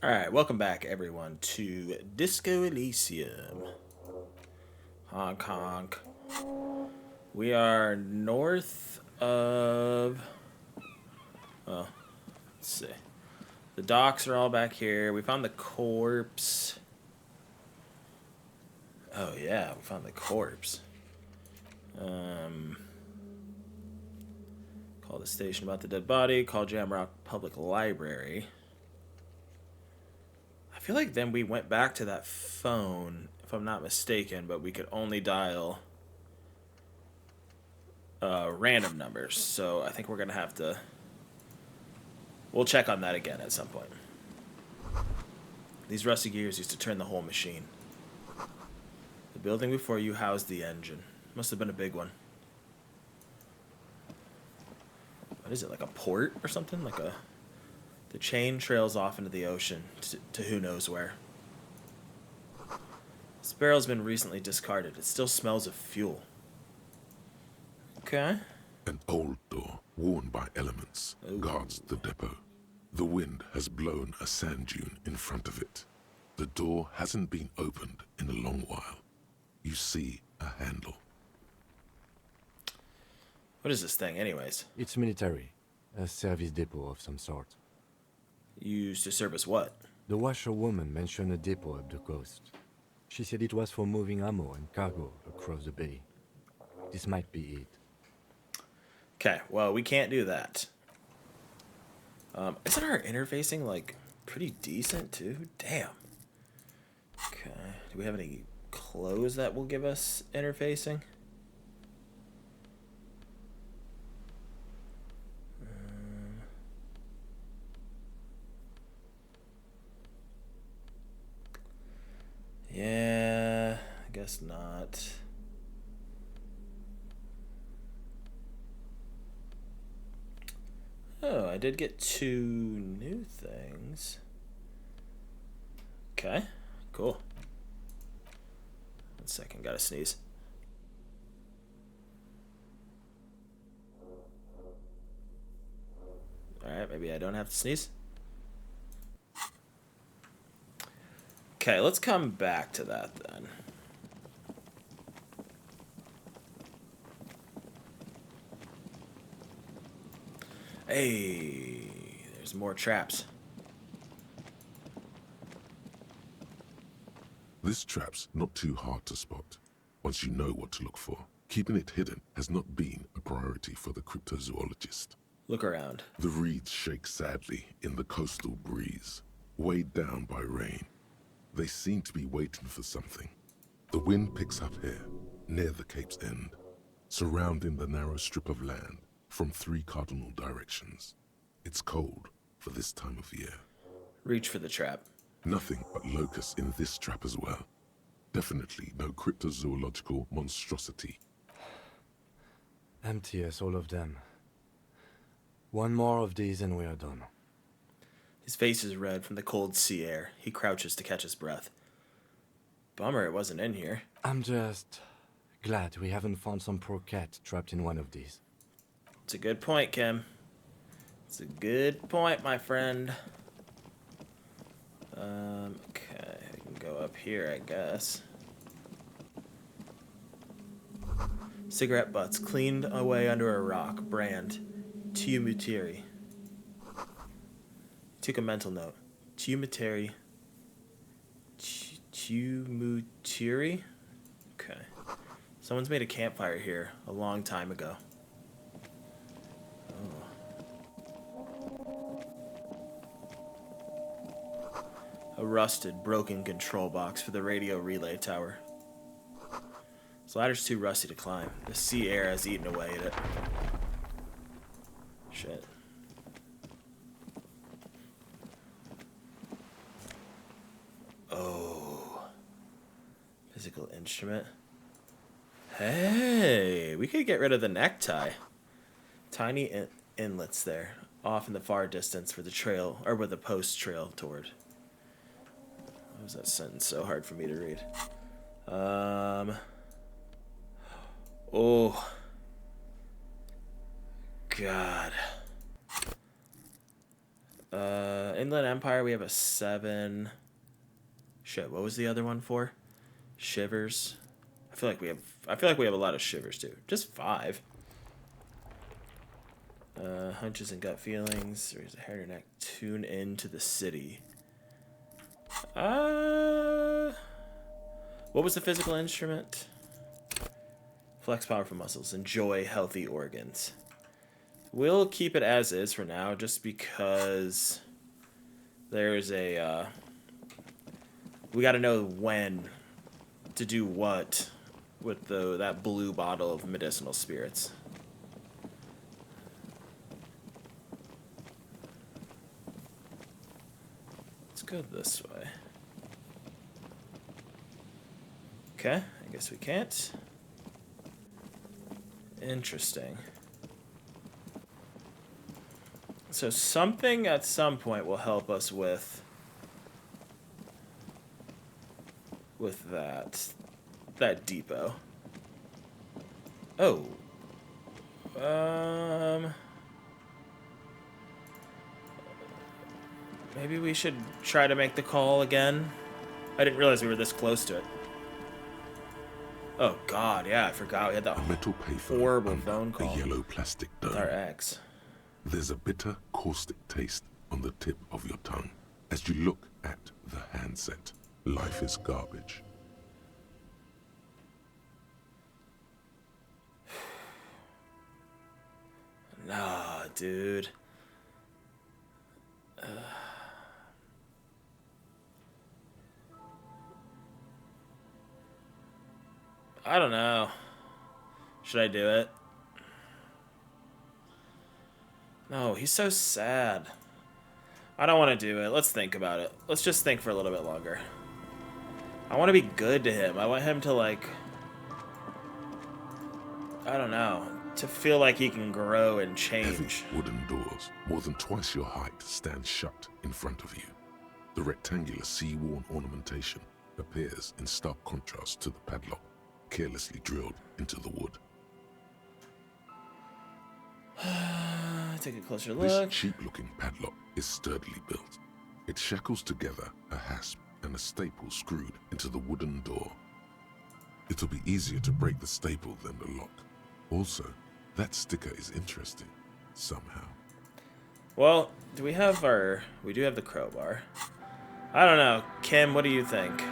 Alright, welcome back everyone to Disco Elysium. Honk honk. We are north of... Oh, let's see. The docks are all back here. We found the corpse. Oh yeah, we found the corpse. Call the station about the dead body. Call Jamrock Public Library. I feel like then we went back to that phone, if I'm not mistaken, but we could only dial random numbers. So I think we're going to have to... We'll check on that again at some point. These rusty gears used to turn the whole machine. The building before you housed the engine. Must have been a big one. What is it, like a port or something? Like a... The chain trails off into the ocean to who knows where. This barrel's been recently discarded. It still smells of fuel. Okay. An old door, worn by elements, guards the depot. The wind has blown a sand dune in front of it. The door hasn't been opened in a long while. You see a handle. What is this thing, anyways? It's military. A service depot of some sort. Used to service what? The washerwoman mentioned a depot up the coast. She said it was for moving ammo and cargo across the bay. This might be it. Okay, well, we can't do that. Isn't our interfacing, like, pretty decent, too? Damn. Okay. Do we have any clothes that will give us interfacing? Yeah, I guess not. Oh, I did get 2 new things. Okay, cool. 1 second, gotta sneeze. Alright, maybe I don't have to sneeze. Okay, let's come back to that then. Hey, there's more traps. This trap's not too hard to spot, once you know what to look for. Keeping it hidden has not been a priority for the cryptozoologist. Look around. The reeds shake sadly in the coastal breeze, weighed down by rain. They seem to be waiting for something. The wind picks up here, near the cape's end, surrounding the narrow strip of land from 3 cardinal directions. It's cold for this time of year. Reach for the trap. Nothing but locusts in this trap as well. Definitely no cryptozoological monstrosity. Empty as all of them. One more of these and we are done. His face is red from the cold sea air. He crouches to catch his breath. Bummer it wasn't in here. I'm just glad we haven't found some poor cat trapped in one of these. It's a good point, Kim. It's a good point, my friend. Okay, we can go up here, I guess. Cigarette butts cleaned away under a rock. Brand. Tiumutiri. Took a mental note. Tiumutiri. Tiumutiri? Okay. Someone's made a campfire here a long time ago. A rusted, broken control box for the radio relay tower. This ladder's too rusty to climb. The sea air has eaten away at it. Shit. Oh. Physical instrument. Hey, we could get rid of the necktie. Tiny inlets there, off in the far distance for the trail, or where the post trail toward. Why was that sentence so hard for me to read? Oh. God. Inland Empire, we have a 7. Shit, what was the other one for? Shivers. I feel like we have a lot of shivers too. Just 5. Hunches and gut feelings. There's a hair in your neck. Tune into the city. What was the physical instrument? Flex powerful muscles. Enjoy healthy organs. We'll keep it as is for now, just because there's a, we gotta know when to do what with that blue bottle of medicinal spirits. Let's go this way. Okay, I guess we can't. Interesting. So something at some point will help us with that depot. Oh. Maybe we should try to make the call again. I didn't realize we were this close to it. Oh God, yeah, I forgot we had that A metal payphone horrible under phone call a yellow plastic with dome. our ex. There's a bitter, caustic taste on the tip of your tongue as you look at the handset. Life is garbage. Nah, dude. I don't know. Should I do it? No, he's so sad. I don't want to do it. Let's think about it. Let's just think for a little bit longer. I want to be good to him. I want him to, like, I don't know, to feel like he can grow and change. Heavy wooden doors, more than twice your height, stand shut in front of you. The rectangular sea-worn ornamentation appears in stark contrast to the padlock, carelessly drilled into the wood. Take a closer This look. cheap-looking padlock is sturdily built. It shackles together a hasp and a staple screwed into the wooden door. It'll be easier to break the staple than the lock. Also, that sticker is interesting, somehow. Well, we do have the crowbar. I don't know. Kim, what do you think?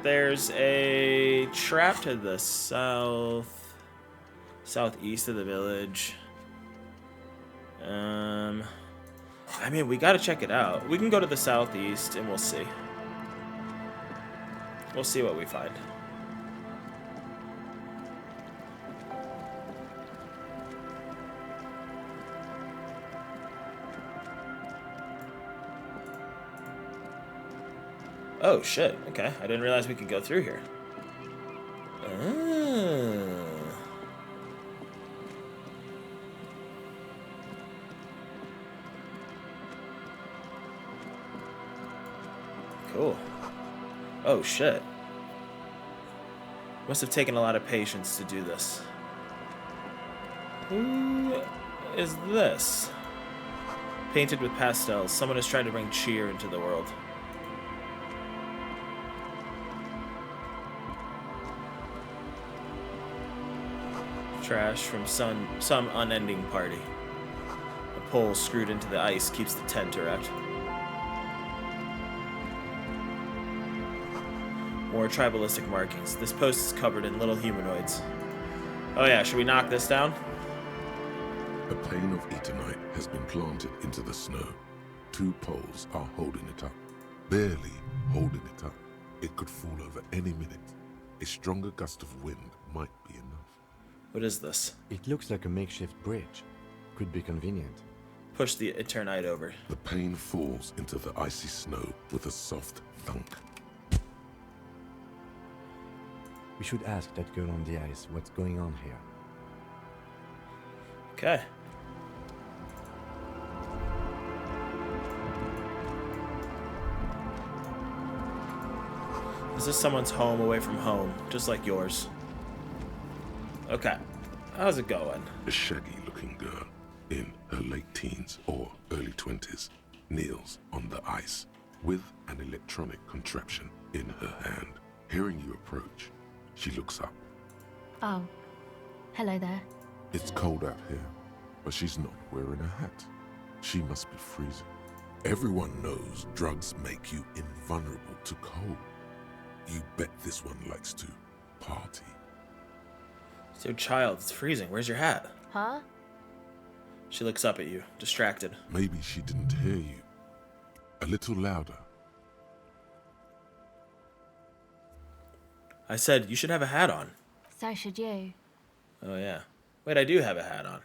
There's a trap to the southeast of the village. I mean, we gotta check it out. We can go to the southeast and we'll see. We'll see what we find. Oh, shit. Okay. I didn't realize we could go through here. Oh. Cool. Oh, shit. Must have taken a lot of patience to do this. Who is this? Painted with pastels, someone is trying to bring cheer into the world. Trash from some unending party. A pole screwed into the ice keeps the tent erect. More tribalistic markings. This post is covered in little humanoids. Oh yeah, should we knock this down? A pane of eternite has been planted into the snow. 2 poles are holding it up. Barely holding it up. It could fall over any minute. A stronger gust of wind might be enough. What is this? It looks like a makeshift bridge. Could be convenient. Push the Eternite over. The pane falls into the icy snow with a soft thunk. We should ask that girl on the ice what's going on here. Okay. Is this someone's home away from home, just like yours? Okay. How's it going? A shaggy-looking girl. in her late teens or early 20s, kneels on the ice with an electronic contraption in her hand. Hearing you approach, she looks up. Oh, hello there. It's cold out here, but she's not wearing a hat. She must be freezing. Everyone knows drugs make you invulnerable to cold. You bet this one likes to party. So, child, it's freezing. Where's your hat? Huh? She looks up at you, distracted. Maybe she didn't hear you. A little louder. I said, you should have a hat on. So should you. Oh, yeah. Wait, I do have a hat on.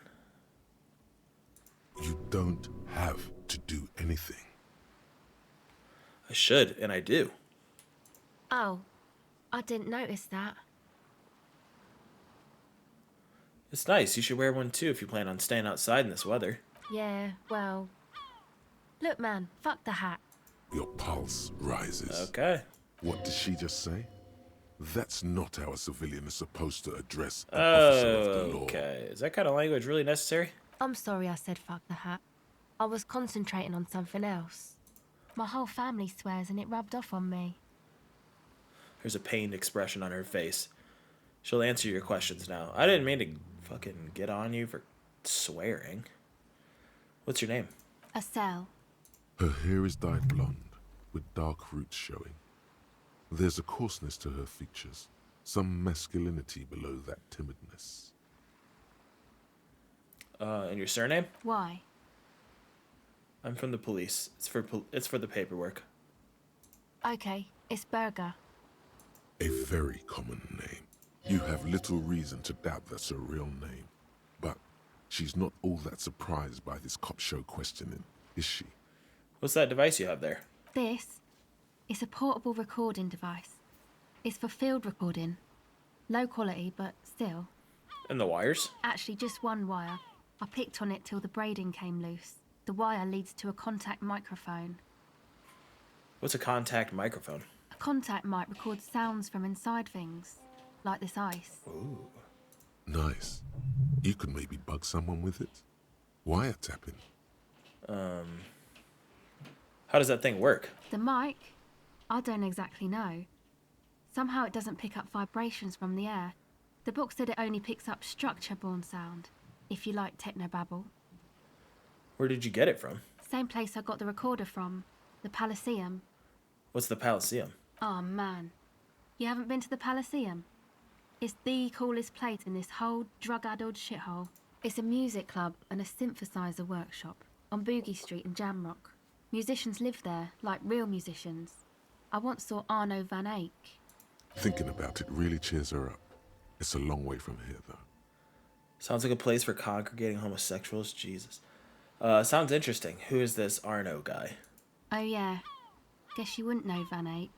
You don't have to do anything. I should, and I do. Oh, I didn't notice that. It's nice. You should wear one too if you plan on staying outside in this weather. Yeah, well... Look, man, fuck the hat. Your pulse rises. Okay. What did she just say? That's not how a civilian is supposed to address an officer of the law. Okay. Is that kind of language really necessary? I'm sorry I said fuck the hat. I was concentrating on something else. My whole family swears and it rubbed off on me. There's a pained expression on her face. She'll answer your questions now. I didn't mean to fucking get on you for swearing. What's your name? Estelle. Her hair is dyed blonde, with dark roots showing. There's a coarseness to her features, some masculinity below that timidness. And your surname? Why? I'm from the police. It's for the paperwork. Okay, it's Berger. A very common name. You have little reason to doubt that's her real name. But she's not all that surprised by this cop show questioning, is she? What's that device you have there? This is a portable recording device. It's for field recording. Low quality, but still. And the wires? Actually, just one wire. I picked on it till the braiding came loose. The wire leads to a contact microphone. What's a contact microphone? A contact mic records sounds from inside things, like this ice. Ooh. Nice. You could maybe bug someone with it. Wiretapping. How does that thing work? The mic? I don't exactly know. Somehow it doesn't pick up vibrations from the air. The book said it only picks up structure-borne sound, if you like technobabble. Where did you get it from? Same place I got the recorder from, the Palaceum. What's the Palaceum? Oh man, you haven't been to the Palaceum? It's the coolest place in this whole drug-addled shithole. It's a music club and a synthesizer workshop on Boogie Street in Jamrock. Musicians live there, like real musicians. I once saw Arno van Eyck. Thinking about it really cheers her up. It's a long way from here, though. Sounds like a place for congregating homosexuals. Jesus. Sounds interesting. Who is this Arno guy? Oh yeah, guess you wouldn't know Van Eyck.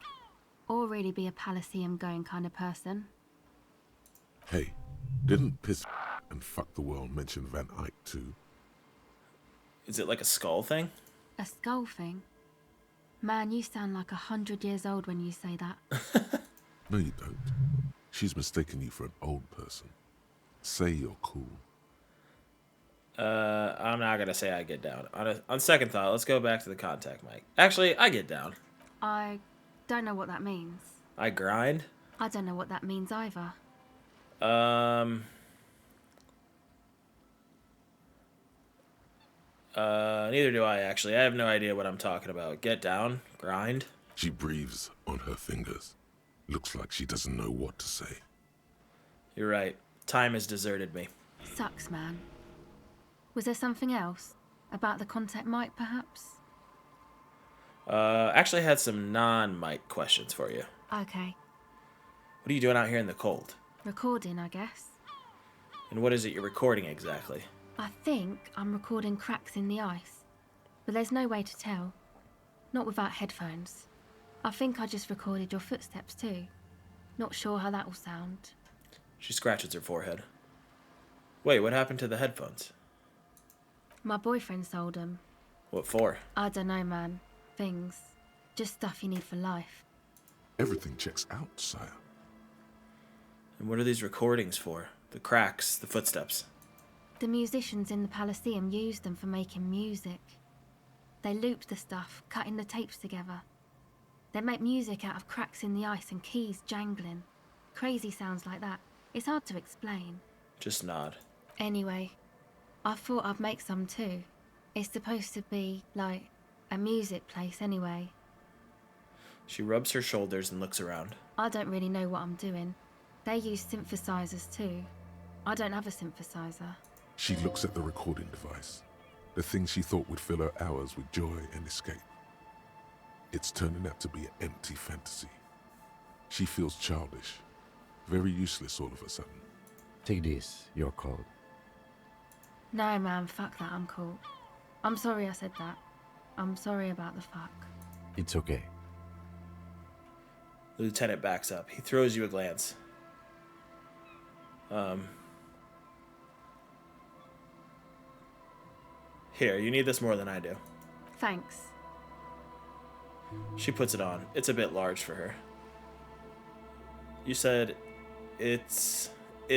Or really be a Palaceum going kind of person. Hey, didn't Piss and Fuck the World mention Van Eyck too? Is it like a skull thing? A skull thing? Man, you sound like 100 years old when you say that. No, you don't. She's mistaken you for an old person. Say you're cool. I'm not gonna say I get down. On second thought, let's go back to the contact mic. Actually, I get down. I don't know what that means. I grind. I don't know what that means either. Neither do I, actually. I have no idea what I'm talking about. Get down, grind. She breathes on her fingers. Looks like she doesn't know what to say. You're right. Time has deserted me. Sucks, man. Was there something else? About the contact mic, perhaps? Actually, I had some non-mic questions for you. Okay. What are you doing out here in the cold? Recording, I guess. And what is it you're recording exactly? I think I'm recording cracks in the ice. But there's no way to tell. Not without headphones. I think I just recorded your footsteps too. Not sure how that will sound. She scratches her forehead. Wait, what happened to the headphones? My boyfriend sold them. What for? I don't know, man. Things. Just stuff you need for life. Everything checks out, sire. And what are these recordings for? The cracks, the footsteps. The musicians in the Palaceum used them for making music. They looped the stuff, cutting the tapes together. They make music out of cracks in the ice and keys jangling. Crazy sounds like that. It's hard to explain. Just nod. Anyway, I thought I'd make some too. It's supposed to be, like, a music place anyway. She rubs her shoulders and looks around. I don't really know what I'm doing. They use synthesizers too. I don't have a synthesizer. She looks at the recording device, the thing she thought would fill her hours with joy and escape. It's turning out to be an empty fantasy. She feels childish, very useless all of a sudden. Take this, you're called. No, man, fuck that, I'm cool. I'm sorry I said that. I'm sorry about the fuck. It's okay. The lieutenant backs up. He throws you a glance. Here, you need this more than I do. Thanks. She puts it on. It's a bit large for her. You said it's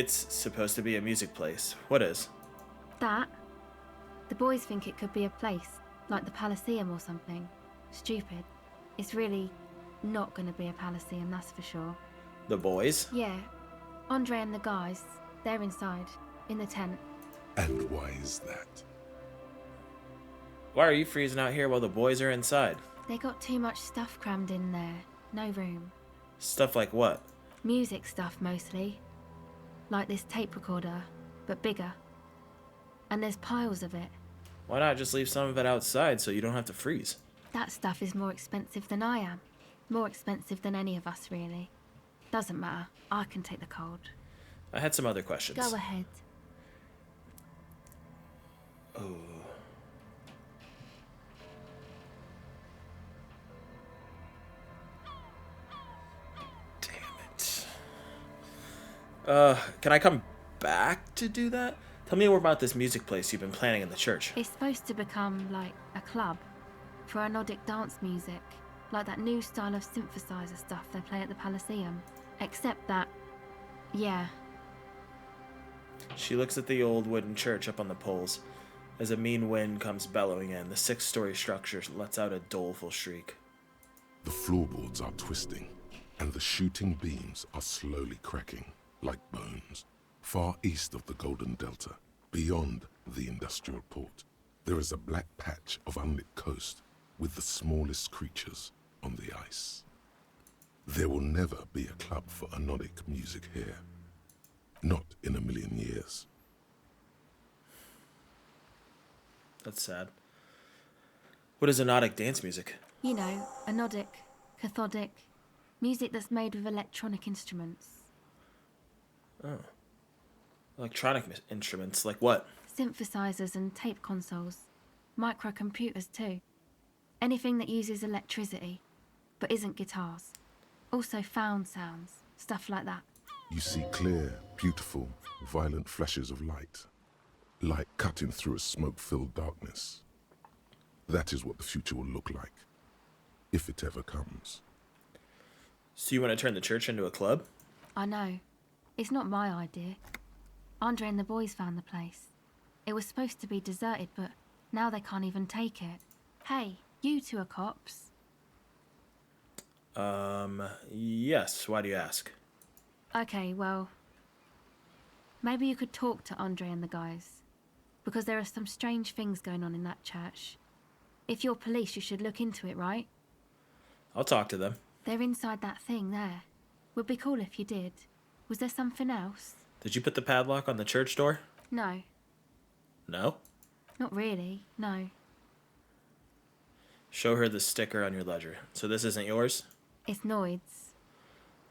supposed to be a music place. What is? That? The boys think it could be a place, like the Palaceum or something. Stupid. It's really not gonna be a Palaceum, that's for sure. The boys? Yeah. Andre and the guys, they're inside, in the tent. And why is that? Why are you freezing out here while the boys are inside? They got too much stuff crammed in there. No room. Stuff like what? Music stuff, mostly. Like this tape recorder, but bigger. And there's piles of it. Why not just leave some of it outside so you don't have to freeze? That stuff is more expensive than I am. More expensive than any of us, really. Doesn't matter. I can take the cold. I had some other questions. Go ahead. Oh. Can I come back to do that? Tell me more about this music place you've been planning in the church. It's supposed to become, like, a club for anodic dance music, like that new style of synthesizer stuff they play at the Palaceum. Except that, yeah. She looks at the old wooden church up on the poles. As a mean wind comes bellowing in, the 6-story structure lets out a doleful shriek. The floorboards are twisting, and the shooting beams are slowly cracking, like bones. Far east of the Golden Delta, beyond the industrial port, there is a black patch of unlit coast with the smallest creatures on the ice. There will never be a club for anodic music here. Not in a million years. That's sad. What is anodic dance music? You know, anodic, cathodic, music that's made with electronic instruments. Oh. Electronic instruments, like what? Synthesizers and tape consoles. Microcomputers too. Anything that uses electricity, but isn't guitars. Also found sounds, stuff like that. You see clear, beautiful, violent flashes of light. Light cutting through a smoke-filled darkness. That is what the future will look like. If it ever comes. So you want to turn the church into a club? I know. It's not my idea. Andre and the boys found the place. It was supposed to be deserted, but now they can't even take it. Hey, you two are cops. Yes. Why do you ask? Okay, well, maybe you could talk to Andre and the guys, because there are some strange things going on in that church. If you're police, you should look into it, right? I'll talk to them. They're inside that thing there. Would be cool if you did. Was there something else? Did you put the padlock on the church door? No. No? Not really, no. Show her the sticker on your ledger. So this isn't yours? It's Noid's.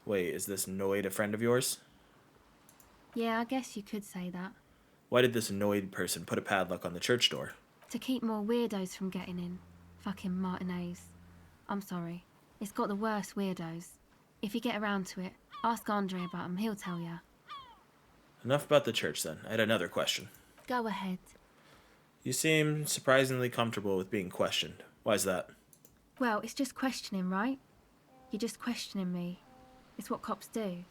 Wait, is this Noid a friend of yours? Yeah, I guess you could say that. Why did this Noid person put a padlock on the church door? To keep more weirdos from getting in. Fucking Martinez. I'm sorry. It's got the worst weirdos. If you get around to it, ask Andre about them, he'll tell ya. Enough about the church then. I had another question. Go ahead. You seem surprisingly comfortable with being questioned. Why's that? Well, it's just questioning, right? You're just questioning me. It's what cops do.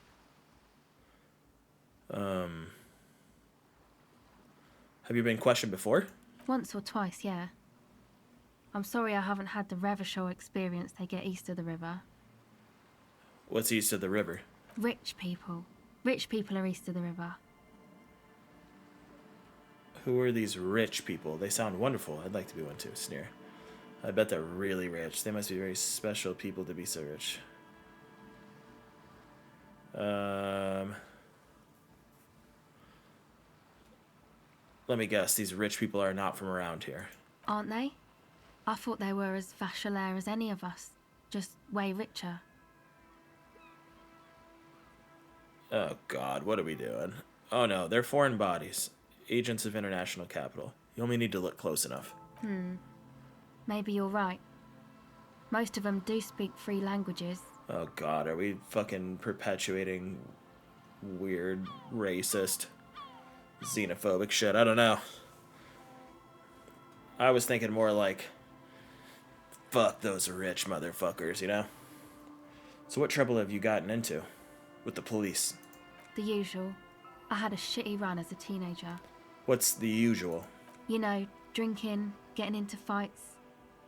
Have you been questioned before? Once or twice, yeah. I'm sorry I haven't had the Revachol experience they get east of the river. What's east of the river? Rich people. Rich people are east of the river. Who are these rich people? They sound wonderful. I'd like to be one too. Sneer. I bet they're really rich. They must be very special people to be so rich. Let me guess. These rich people are not from around here. Aren't they? I thought they were as Vachalair as any of us. Just way richer. Oh god, what are we doing? Oh no, they're foreign bodies. Agents of international capital. You only need to look close enough. Maybe you're right. Most of them do speak 3 languages. Oh god, are we fucking perpetuating weird, racist, xenophobic shit? I don't know. I was thinking more like, fuck those rich motherfuckers, you know? So what trouble have you gotten into with the police? The usual. I had a shitty run as a teenager. What's the usual? You know, drinking, getting into fights.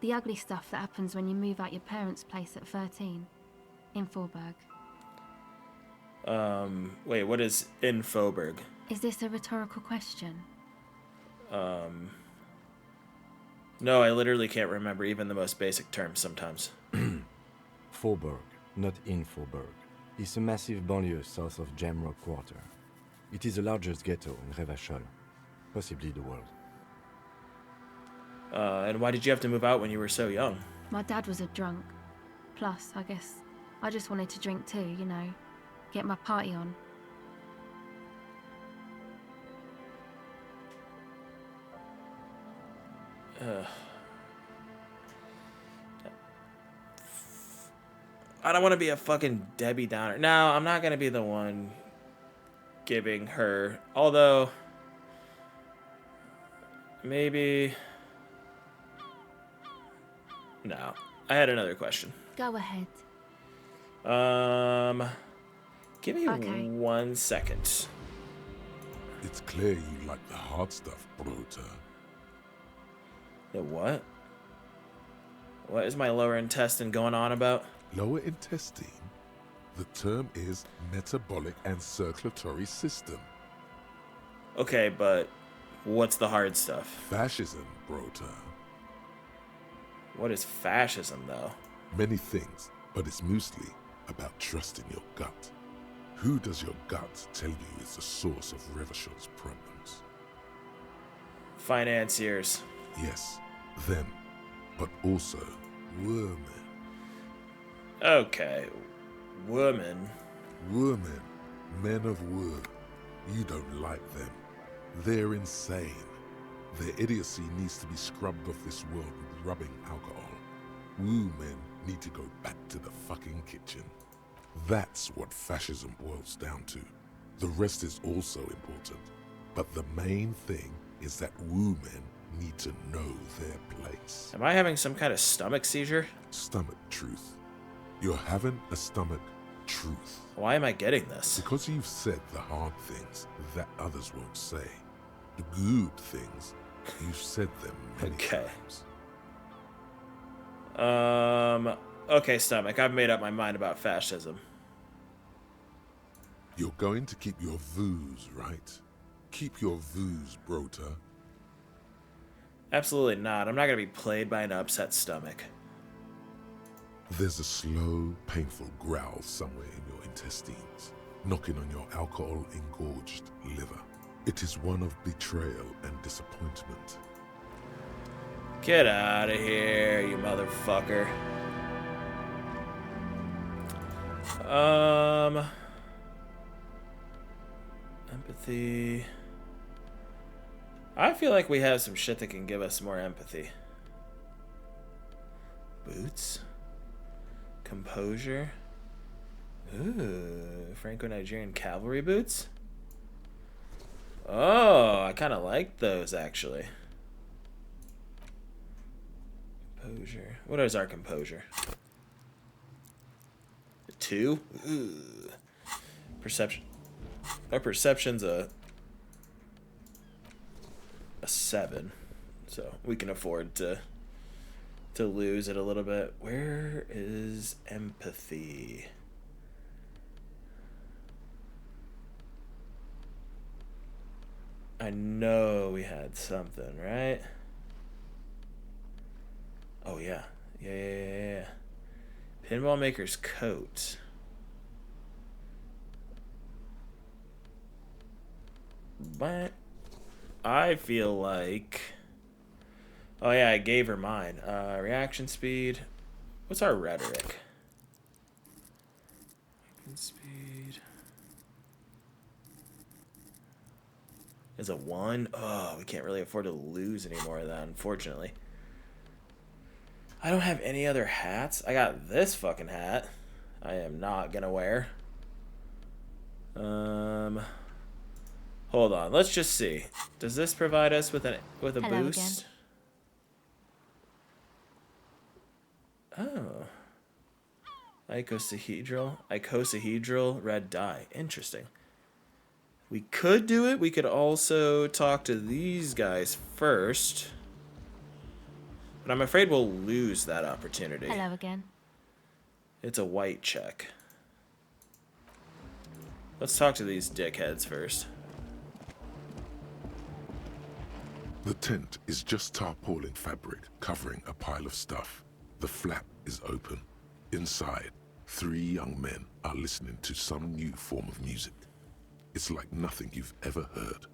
The ugly stuff that happens when you move out your parents' place at 13. In Forberg. Wait, what is in Faubourg? Is this a rhetorical question? No, I literally can't remember even the most basic terms sometimes. Faubourg, not in Faubourg, is a massive banlieue south of Jamrock Quarter. It is the largest ghetto in Revachol, possibly the world. And why did you have to move out when you were so young? My dad was a drunk. Plus, I guess, I just wanted to drink too, you know. Get my party on. I don't want to be a fucking Debbie Downer. No, I'm not going to be the one giving her. Although, maybe... No. I had another question. Go ahead. Give me Okay. 1 second. It's clear you like the hard stuff, Brota. The what? What is my lower intestine going on about? Lower intestine? The term is metabolic and circulatory system. Okay, but what's the hard stuff? Fascism, Brota. What is fascism, though? Many things, but it's mostly about trusting your gut. Who does your gut tell you is the source of Revachol's problems? Financiers. Yes, them, but also women. Okay. Woman. Women, men of war. You don't like them. They're insane. Their idiocy needs to be scrubbed off this world with rubbing alcohol. Woo men need to go back to the fucking kitchen. That's what fascism boils down to. The rest is also important. But the main thing is that woo men need to know their place. Am I having some kind of stomach seizure? Stomach truth. You're having a stomach truth. Why am I getting this? Because you've said the hard things that others won't say. The good things, you've said them many Okay. times. Okay, stomach. I've made up my mind about fascism. You're going to keep your views, right? Keep your views, Brota. Absolutely not. I'm not going to be played by an upset stomach. There's a slow, painful growl somewhere in your intestines, knocking on your alcohol-engorged liver. It is one of betrayal and disappointment. Get out of here, you motherfucker. Empathy. I feel like we have some shit that can give us more empathy. Boots. Composure. Ooh, Franco-Nigerian cavalry boots. Oh, I kind of like those, actually. Composure. What is our composure? 2? Ooh. Perception. Our perception's a 7, so we can afford to lose it a little bit. Where is empathy? I know we had something, right? Oh, yeah. Yeah. Pinball Maker's coat. But I feel like... Oh, yeah, I gave her mine. Reaction speed. What's our rhetoric? Reaction speed... is a 1. Oh, we can't really afford to lose any more of that, unfortunately. I don't have any other hats. I got this fucking hat. I am not gonna wear. Hold on. Let's just see. Does this provide us with a Hello boost? Again. Oh. Icosahedral red dye. Interesting. We could do it. We could also talk to these guys first. But I'm afraid we'll lose that opportunity. Hello again. It's a white check. Let's talk to these dickheads first. The tent is just tarpaulin fabric covering a pile of stuff. The flap is open. Inside, 3 young men are listening to some new form of music. It's like nothing you've ever heard.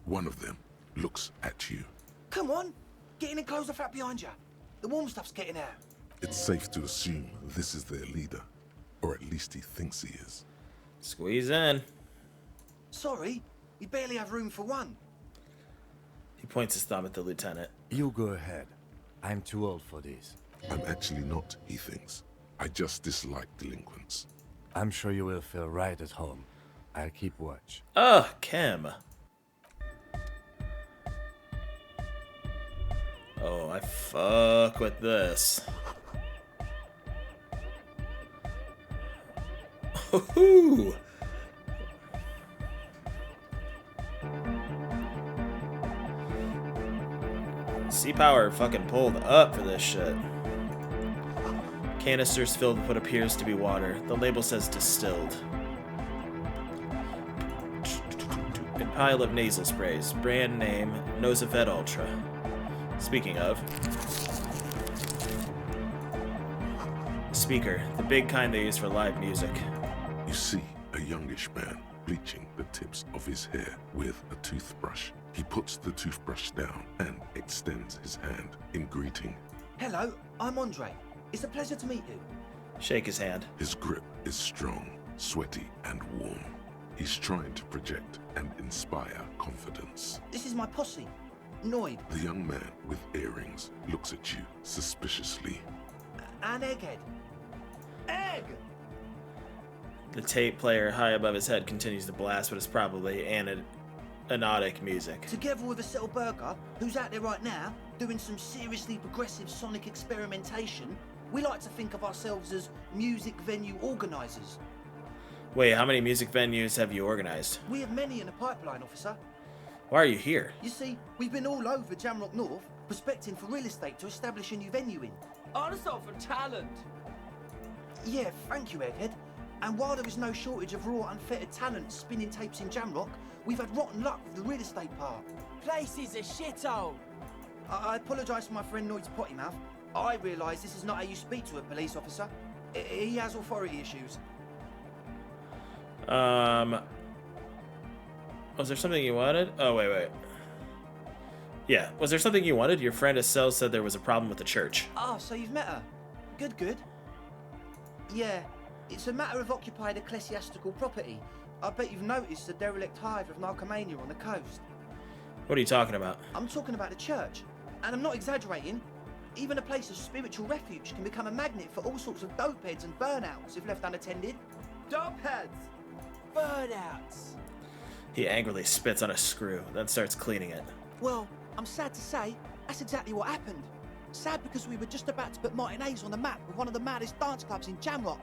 One of them looks at you. Come on, get in and close the flap behind you. The warm stuff's getting out. It's safe to assume this is their leader, or at least he thinks he is. Squeeze in. Sorry, we barely have room for one. He points his thumb at the lieutenant. You go ahead. I'm too old for this. I'm actually not, he thinks. I just dislike delinquents. I'm sure you will feel right at home. I'll keep watch. Ugh, Kim. Oh, I fuck with this. Ooh. Sea power fucking pulled up for this shit. Canisters filled with what appears to be water. The label says distilled. A pile of nasal sprays. Brand name Nosafed Ultra. Speaking of. Speaker. The big kind they use for live music. You see a youngish man bleaching the tips of his hair with a toothbrush. He puts the toothbrush down and extends his hand in greeting. Hello, I'm Andre. It's a pleasure to meet you. Shake his hand. His grip is strong, sweaty, and warm. He's trying to project and inspire confidence. This is my posse, Noid, The young man with earrings looks at you suspiciously. and Egghead. Egg! The tape player high above his head continues to blast what is probably anodic music. Together with a Settle Burger, who's out there right now, doing some seriously progressive sonic experimentation, we like to think of ourselves as music venue organisers. Wait, how many music venues have you organized? We have many in the pipeline, officer. Why are you here? You see, we've been all over Jamrock North, prospecting for real estate to establish a new venue in. Also for talent. Yeah, thank you, Egghead. And while there is no shortage of raw, unfettered talent spinning tapes in Jamrock, we've had rotten luck with the real estate part. Place is a shithole. I apologise for my friend Noid's potty mouth. I realise this is not how you speak to a police officer. He has authority issues. Was there something you wanted? Oh, wait. Yeah, was there something you wanted? Your friend Estelle said there was a problem with the church. Ah, so you've met her. Good. Yeah, it's a matter of occupied ecclesiastical property. I bet you've noticed the derelict hive of narcomania on the coast. What are you talking about? I'm talking about the church. And I'm not exaggerating. Even a place of spiritual refuge can become a magnet for all sorts of dopeheads and burnouts if left unattended. Dopeheads. Burnouts. He angrily spits on a screw, then starts cleaning it. Well, I'm sad to say, that's exactly what happened. Sad because we were just about to put Martinez on the map with one of the maddest dance clubs in Jamrock.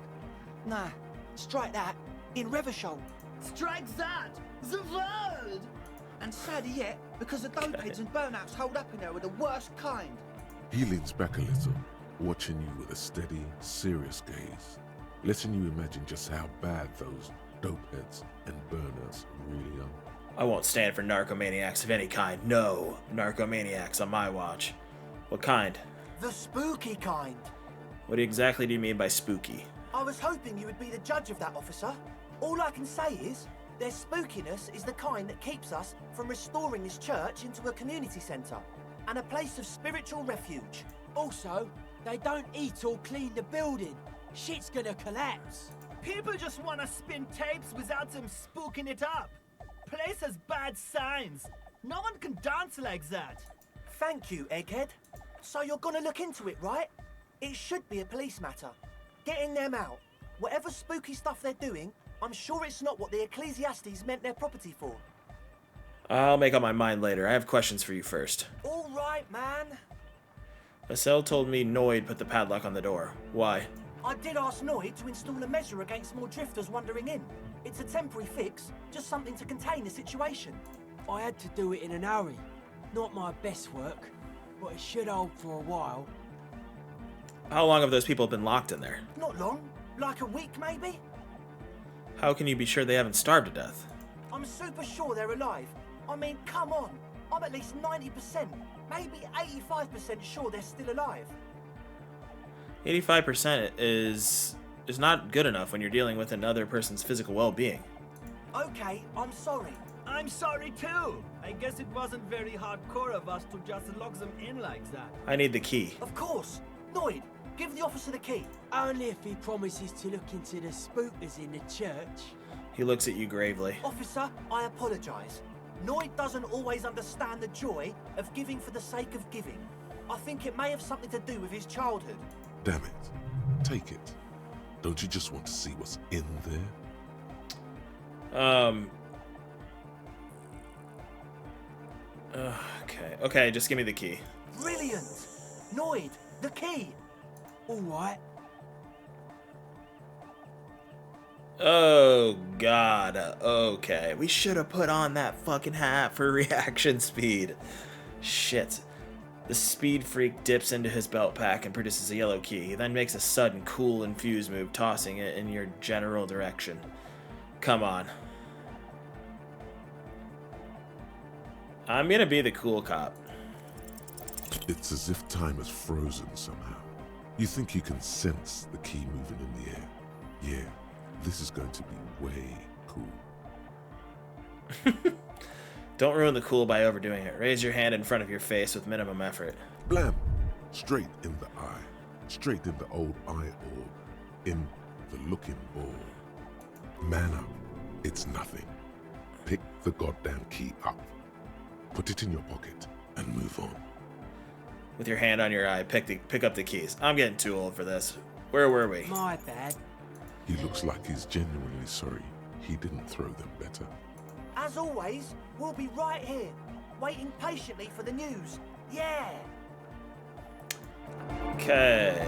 Nah, strike that, in Revachol. Strike that. The word. And sadder yet, because the dopeheads and burnouts holed up in there are the worst kind. He leans back a little, watching you with a steady, serious gaze, letting you imagine just how bad those dopeheads and burnouts really are. I won't stand for narcomaniacs of any kind. No narcomaniacs on my watch. What kind? The spooky kind. What exactly do you mean by spooky? I was hoping you would be the judge of that, officer. All I can say is, their spookiness is the kind that keeps us from restoring this church into a community centre and a place of spiritual refuge. Also, they don't eat or clean the building. Shit's gonna collapse. People just want to spin tapes without them spooking it up. Place has bad signs. No one can dance like that. Thank you, Egghead. So you're gonna look into it, right? It should be a police matter. Getting them out. Whatever spooky stuff they're doing, I'm sure it's not what the Ecclesiastes meant their property for. I'll make up my mind later. I have questions for you first. All right, man. Marcel told me Noid put the padlock on the door. Why? I did ask Noid to install a measure against more drifters wandering in. It's a temporary fix, just something to contain the situation. I had to do it in an hurry. Not my best work, but it should hold for a while. How long have those people been locked in there? Not long, like a week maybe? How can you be sure they haven't starved to death? I'm super sure they're alive. I mean, come on. I'm at least 90%, maybe 85% sure they're still alive. 85% is not good enough when you're dealing with another person's physical well-being. Okay, I'm sorry. I'm sorry too. I guess it wasn't very hardcore of us to just lock them in like that. I need the key. Of course. Noid, give the officer the key. Only if he promises to look into the spookers in the church. He looks at you gravely. Officer, I apologise. Noid doesn't always understand the joy of giving for the sake of giving. I think it may have something to do with his childhood. Damn it. Take it. Don't you just want to see what's in there? Okay, just give me the key. Brilliant! Noid, the key! All right. Oh, God. Okay. We should have put on that fucking hat for reaction speed. Shit. The speed freak dips into his belt pack and produces a yellow key. He then makes a sudden, cool, infused move, tossing it in your general direction. Come on. I'm gonna be the cool cop. It's as if time has frozen somehow. You think you can sense the key moving in the air. Yeah, this is going to be way cool. Don't ruin the cool by overdoing it. Raise your hand in front of your face with minimum effort. Blam! Straight in the eye. Straight in the old eye orb. In the looking ball. Man up. It's nothing. Pick the goddamn key up. Put it in your pocket and move on. With your hand on your eye, pick up the keys. I'm getting too old for this. Where were we? My bad. He looks like he's genuinely sorry he didn't throw them better. As always, we'll be right here, waiting patiently for the news. Yeah! Okay.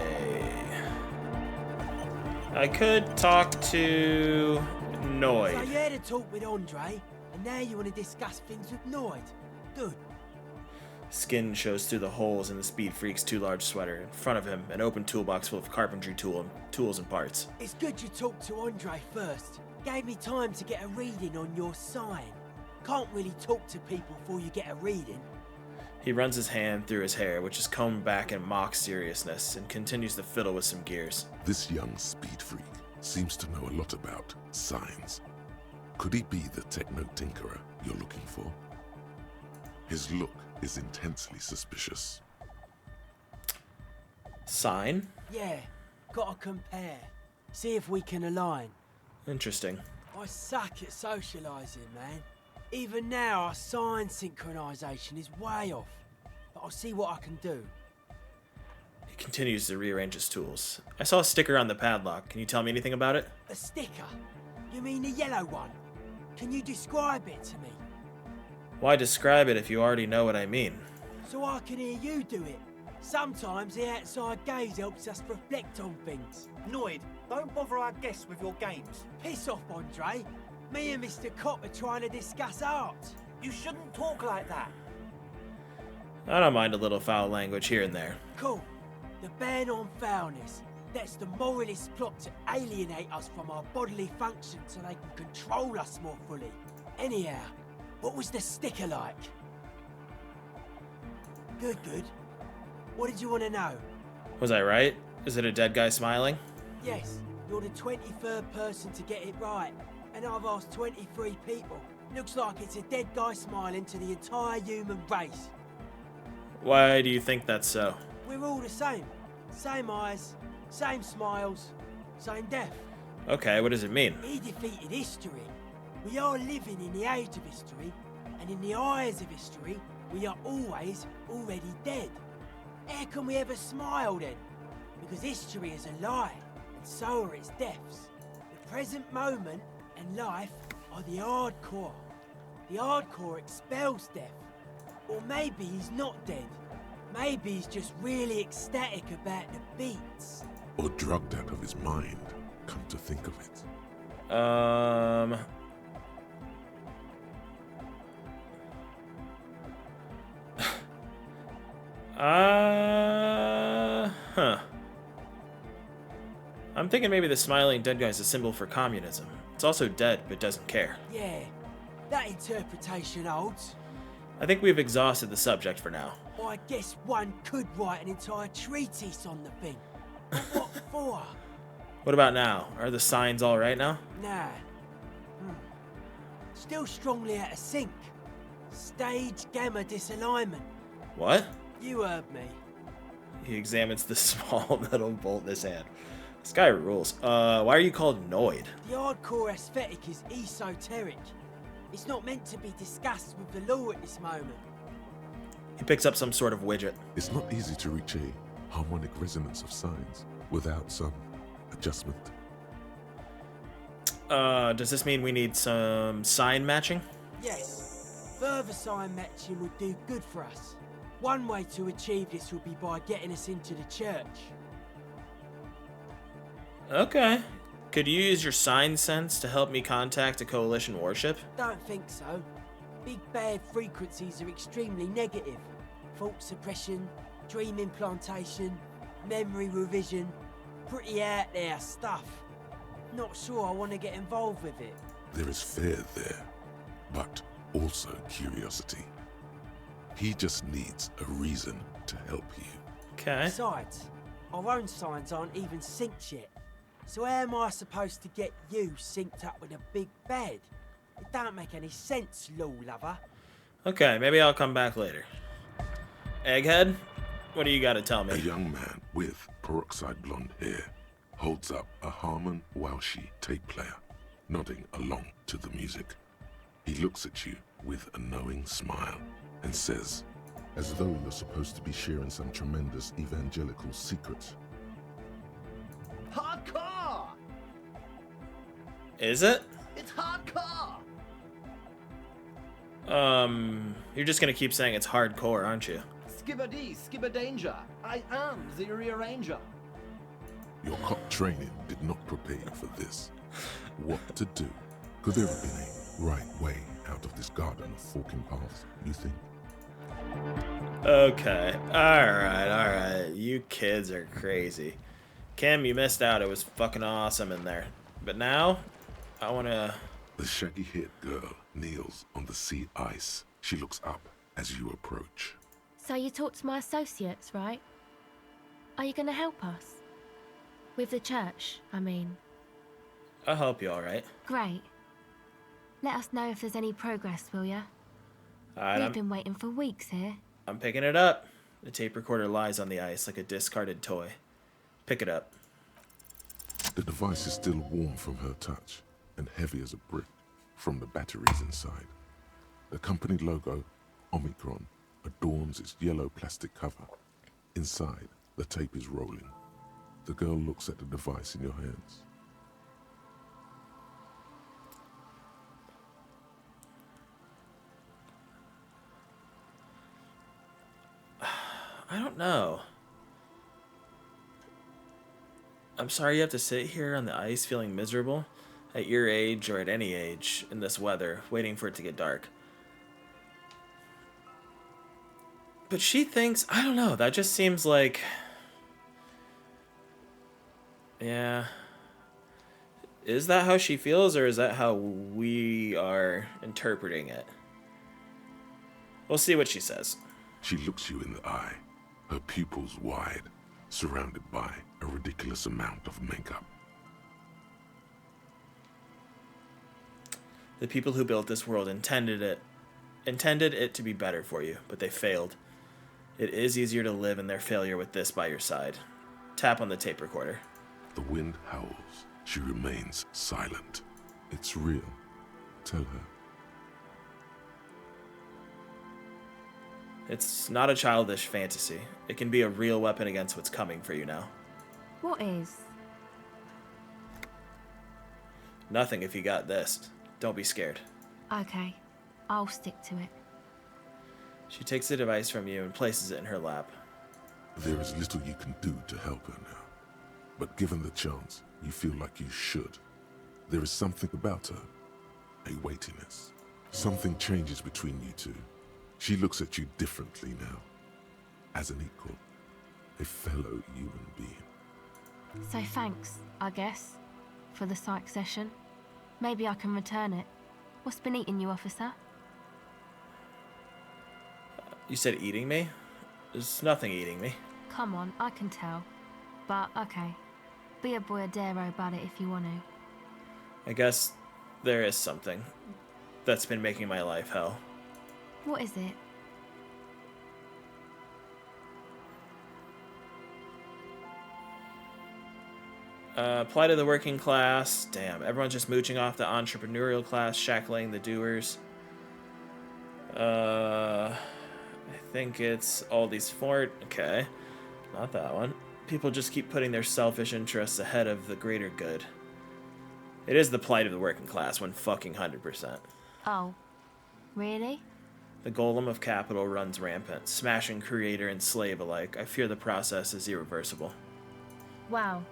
I could talk to Noid. So you had a talk with Andre, and now you want to discuss things with Noid. Good. Skin shows through the holes in the Speed Freak's too large sweater. In front of him, an open toolbox full of carpentry tools and parts. It's good you talked to Andre first. Gave me time to get a reading on your sign. Can't really talk to people before you get a reading. He runs his hand through his hair, which is combed back in mock seriousness, and continues to fiddle with some gears. This young speed freak seems to know a lot about signs. Could he be the techno tinkerer you're looking for? His look is intensely suspicious. Sign? Yeah, gotta compare. See if we can align. Interesting. I suck at socialising, man. Even now, our sign synchronisation is way off. But I'll see what I can do. He continues to rearrange his tools. I saw a sticker on the padlock. Can you tell me anything about it? A sticker? You mean the yellow one? Can you describe it to me? Why describe it if you already know what I mean? So I can hear you do it. Sometimes the outside gaze helps us reflect on things. Noid, don't bother our guests with your games. Piss off, Andre. Me and Mr. Cop are trying to discuss art. You shouldn't talk like that. I don't mind a little foul language here and there. Cool. The ban on foulness. That's the moralist's plot to alienate us from our bodily functions so they can control us more fully. Anyhow, what was the sticker like? Good, good. What did you want to know? Was I right? Is it a dead guy smiling? Yes, you're the 23rd person to get it right. And I've asked 23 people. Looks like it's a dead guy smiling to the entire human race. Why do you think that's so? We're all the same. Same eyes, same smiles, same death. Okay, what does it mean? He defeated history. We are living in the age of history, and in the eyes of history, we are always already dead. How can we ever smile then? Because history is a lie, and so are its deaths. The present moment and life are the hardcore. The hardcore expels death. Or maybe he's not dead. Maybe he's just really ecstatic about the beats. Or drugged out of his mind, come to think of it. Huh. I'm thinking maybe the smiling dead guy is a symbol for communism. It's also dead, but doesn't care. Yeah, that interpretation holds. I think we've exhausted the subject for now. I guess one could write an entire treatise on the thing. But what for? What about now? Are the signs all right now? Nah. Still strongly out of sync. Stage gamma disalignment. What? You heard me. He examines the small metal bolt in his hand. This guy rules. Why are you called Noid? The hardcore aesthetic is esoteric. It's not meant to be discussed with the law at this moment. He picks up some sort of widget. It's not easy to reach a harmonic resonance of signs without some adjustment. Does this mean we need some sign matching? Yes. Further sign matching would do good for us. One way to achieve this would be by getting us into the church. Okay. Could you use your sign sense to help me contact a coalition warship? Don't think so. Big bad frequencies are extremely negative. Thought suppression, dream implantation, memory revision. Pretty out there stuff. Not sure I want to get involved with it. There is fear there, but also curiosity. He just needs a reason to help you. Okay. Besides, our own signs aren't even synced yet. So how am I supposed to get you synced up with a big bad? It don't make any sense, law lover. Okay, maybe I'll come back later. Egghead, what do you got to tell A me? young man with peroxide blonde hair holds up a Harman Walshy tape player, nodding along to the music. He looks at you with a knowing smile and says, as though you're supposed to be sharing some tremendous evangelical secret, Hardcore! Is it? It's hardcore! You're just gonna keep saying it's hardcore, aren't you? Skibbity, skibberdanger. I am the rearranger. your cop training did not prepare you for this. What to do? Could there have been a right way out of this garden of forking paths, you think? Okay. Alright. You kids are crazy. Kim, you missed out. It was fucking awesome in there. But now, I wanna... The shaggy-haired girl kneels on the sea ice. She looks up as you approach. So you talked to my associates, right? Are you going to help us? With the church, I mean. I'll help you, alright? Great. Let us know if there's any progress, will ya? Alright, We've been waiting for weeks here. I'm picking it up. The tape recorder lies on the ice like a discarded toy. Pick it up. The device is still warm from her touch and heavy as a brick from the batteries inside. The company logo, Omicron, adorns its yellow plastic cover. Inside, the tape is rolling. The girl looks at the device in your hands. I don't know. I'm sorry you have to sit here on the ice feeling miserable. At your age, or at any age, in this weather, waiting for it to get dark. But she thinks, I don't know, that just seems like... Yeah. Is that how she feels, or is that how we are interpreting it? We'll see what she says. She looks you in the eye, her pupils wide, surrounded by a ridiculous amount of makeup. The people who built this world intended it to be better for you, but they failed. It is easier to live in their failure with this by your side. Tap on the tape recorder. The wind howls. She remains silent. It's real. Tell her. It's not a childish fantasy. It can be a real weapon against what's coming for you now. What is? Nothing if you got this. Don't be scared. Okay, I'll stick to it. She takes the device from you and places it in her lap. There is little you can do to help her now. But given the chance, you feel like you should. There is something about her. A weightiness. Something changes between you two. She looks at you differently now. As an equal. A fellow human being. So thanks, I guess, for the psych session. Maybe I can return it. What's been eating you, officer? You said eating me? There's nothing eating me. Come on, I can tell. But, okay. Be a boyadero about it if you want to. I guess there is something that's been making my life hell. What is it? Plight of the working class. Damn, everyone's just mooching off the entrepreneurial class, shackling the doers. I think it's all these fort. Okay, not that one. People just keep putting their selfish interests ahead of the greater good. It is the plight of the working class, 100%. Oh, really? The golem of capital runs rampant, smashing creator and slave alike. I fear the process is irreversible. Wow.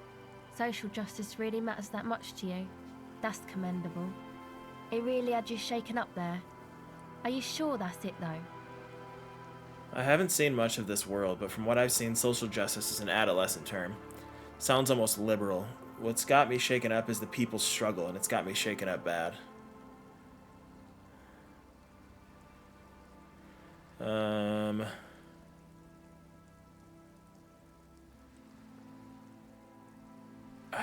Social justice really matters that much to you? That's commendable. It really had you shaken up there. Are you sure that's it, though? I haven't seen much of this world, but from what I've seen, social justice is an adolescent term. Sounds almost liberal. What's got me shaken up is the people's struggle, and it's got me shaken up bad.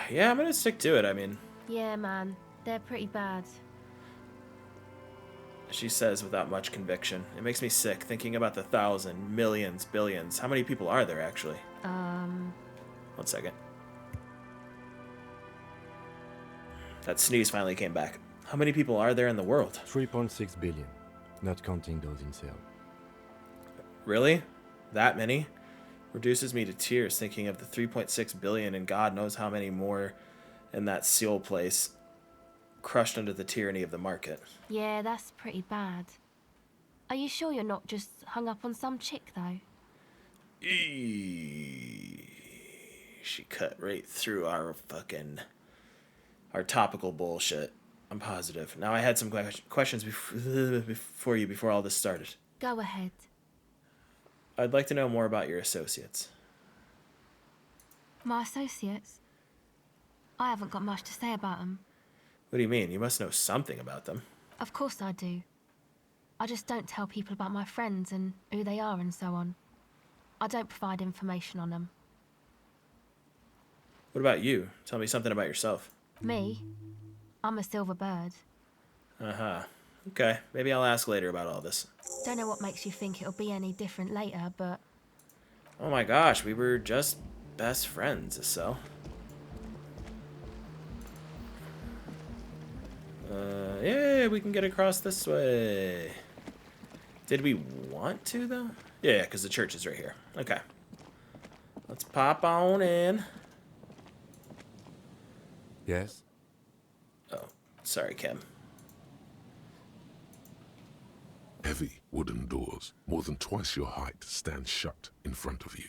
Yeah, I'm gonna stick to it, I mean. Yeah, man. They're pretty bad. She says without much conviction. It makes me sick thinking about the 1,000, millions, billions. How many people are there, actually? 1 second. That sneeze finally came back. How many people are there in the world? 3.6 billion, not counting those in cell. Really? That many? Reduces me to tears thinking of the 3.6 billion and God knows how many more in that seal place, crushed under the tyranny of the market. Yeah, that's pretty bad. Are you sure you're not just hung up on some chick, though? She cut right through our topical bullshit. I'm positive. Now, I had some questions before all this started. Go ahead. I'd like to know more about your associates. My associates? I haven't got much to say about them. What do you mean? You must know something about them. Of course I do. I just don't tell people about my friends and who they are and so on. I don't provide information on them. What about you? Tell me something about yourself. Me? I'm a silver bird. Uh-huh. Okay, maybe I'll ask later about all this. Don't know what makes you think it'll be any different later, but... Oh my gosh, we were just best friends, so... Yeah, we can get across this way. Did we want to, though? Yeah, because the church is right here. Okay. Let's pop on in. Yes? Oh, sorry, Kim. Heavy wooden doors, more than twice your height, stand shut in front of you.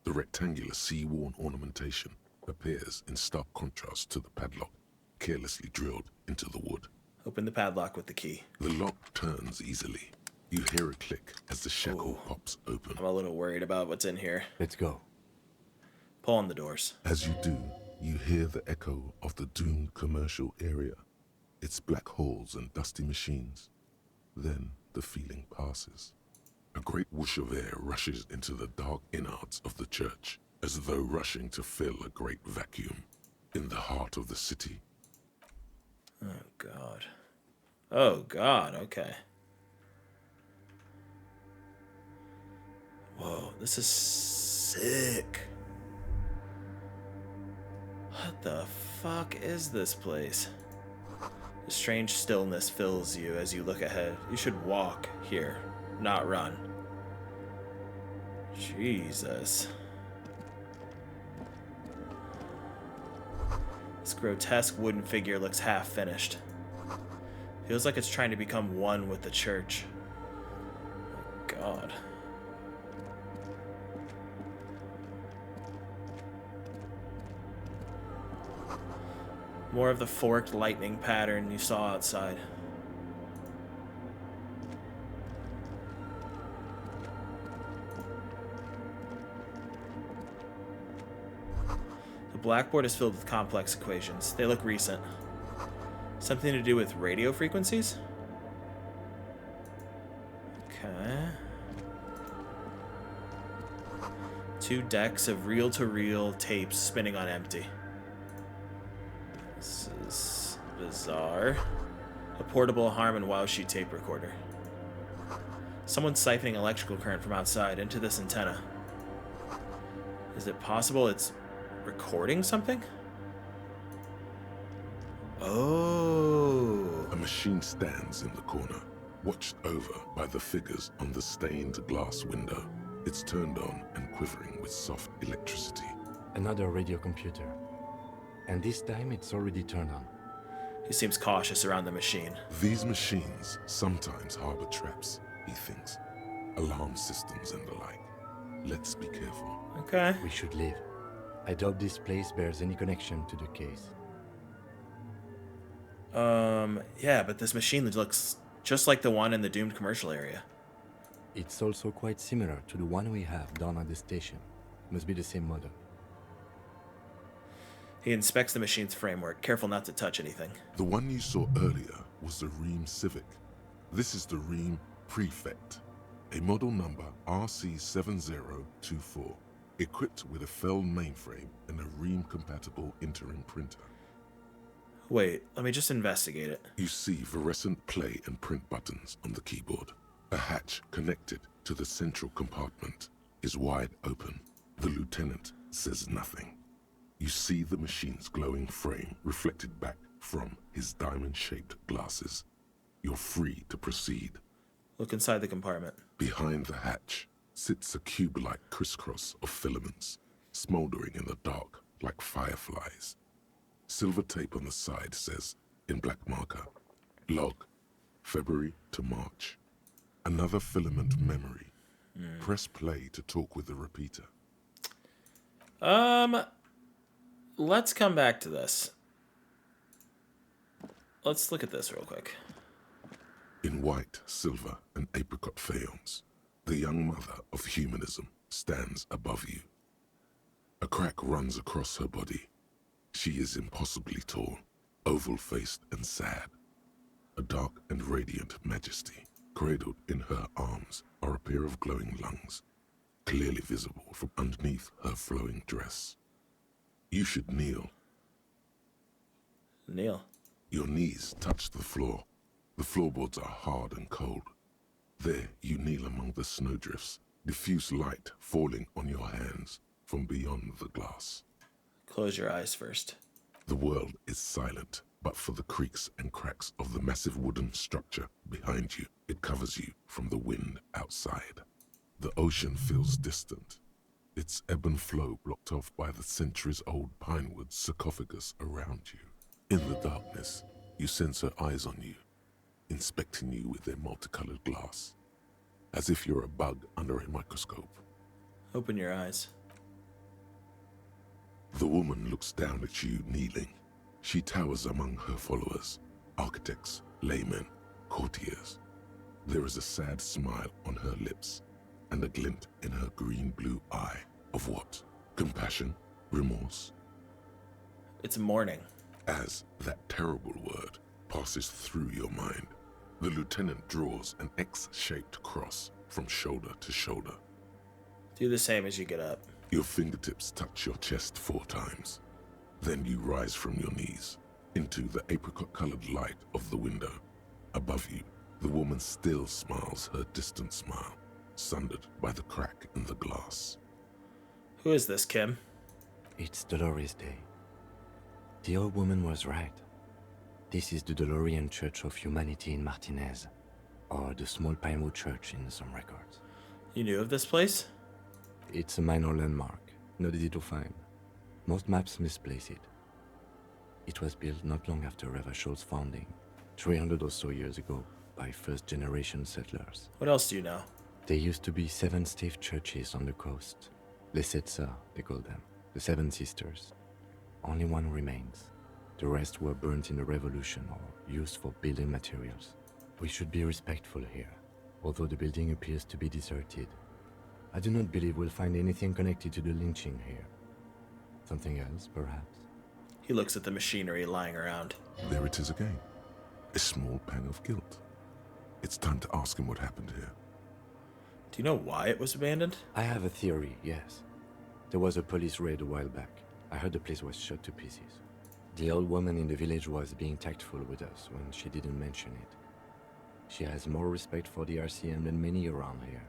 The rectangular sea-worn ornamentation appears in stark contrast to the padlock, carelessly drilled into the wood. Open the padlock with the key. The lock turns easily. You hear a click as the shackle Ooh. pops open. I'm a little worried about what's in here. Let's go. Pull on the doors. As you do, you hear the echo of the doomed commercial area. Its black halls and dusty machines. Then the feeling passes. A great whoosh of air rushes into the dark innards of the church, as though rushing to fill a great vacuum in the heart of the city. Oh, God. Oh, God, okay. Whoa, this is sick. What the fuck is this place? A strange stillness fills you as you look ahead. You should walk here, not run. Jesus. This grotesque wooden figure looks half finished. Feels like it's trying to become one with the church. Oh, God. More of the forked lightning pattern you saw outside. The blackboard is filled with complex equations. They look recent. Something to do with radio frequencies? Okay. 2 decks of reel-to-reel tapes spinning on empty. This is bizarre. A portable Harman Wowshe tape recorder. Someone's siphoning electrical current from outside into this antenna. Is it possible it's recording something? Oh. A machine stands in the corner, watched over by the figures on the stained glass window. It's turned on and quivering with soft electricity. Another radio computer. And this time it's already turned on. He seems cautious around the machine. These machines sometimes harbor traps, he thinks. Alarm systems and the like. Let's be careful. Okay. We should leave. I doubt this place bears any connection to the case. Yeah, but this machine looks just like the one in the doomed commercial area. It's also quite similar to the one we have down at the station. Must be the same model. He inspects the machine's framework, careful not to touch anything. The one you saw earlier was the Ream Civic. This is the Ream Prefect, a model number RC7024, equipped with a Fell mainframe and a Ream-compatible interim printer. Wait, let me just investigate it. You see fluorescent play and print buttons on the keyboard. A hatch connected to the central compartment is wide open. The lieutenant says nothing. You see the machine's glowing frame reflected back from his diamond-shaped glasses. You're free to proceed. Look inside the compartment. Behind the hatch sits a cube-like crisscross of filaments, smoldering in the dark like fireflies. Silver tape on the side says, in black marker, log, February to March. Another filament memory. Press play to talk with the repeater. Let's come back to this. Let's look at this real quick. In white, silver, and apricot faience, the young mother of humanism stands above you. A crack runs across her body. She is impossibly tall, oval-faced and sad. A dark and radiant majesty. Cradled in her arms are a pair of glowing lungs, clearly visible from underneath her flowing dress. You should kneel. Kneel. Your knees touch the floor. The floorboards are hard and cold. There you kneel among the snowdrifts, diffuse light falling on your hands from beyond the glass. Close your eyes first. The world is silent, but for the creaks and cracks of the massive wooden structure behind you. It covers you from the wind outside. The ocean feels distant, its ebb and flow blocked off by the centuries-old pinewood sarcophagus around you. In the darkness, you sense her eyes on you, inspecting you with their multicolored glass, as if you're a bug under a microscope. Open your eyes. The woman looks down at you kneeling. She towers among her followers, architects, laymen, courtiers. There is a sad smile on her lips and a glint in her green-blue eye of what? Compassion? Remorse? It's morning. As that terrible word passes through your mind, the lieutenant draws an X-shaped cross from shoulder to shoulder. Do the same as you get up. Your fingertips touch your chest 4 times. Then you rise from your knees into the apricot-colored light of the window. Above you, the woman still smiles her distant smile, sundered by the crack in the glass. Who is this, Kim? It's Dolores Day. The old woman was right. This is the DeLorean Church of Humanity in Martinez, or the Small Pinewood Church in some records. You knew of this place? It's a minor landmark, not easy to find. Most maps misplace it. It was built not long after Revachol's founding, 300 or so years ago, by first-generation settlers. What else do you know? There used to be 7 stave churches on the coast. Les Sept Sœurs, they call them. The 7 Sisters. Only one remains. The rest were burnt in the revolution or used for building materials. We should be respectful here, although the building appears to be deserted. I do not believe we'll find anything connected to the lynching here. Something else, perhaps? He looks at the machinery lying around. There it is again. A small pang of guilt. It's time to ask him what happened here. Do you know why it was abandoned? I have a theory, yes. There was a police raid a while back. I heard the place was shot to pieces. The old woman in the village was being tactful with us when she didn't mention it. She has more respect for the RCM than many around here.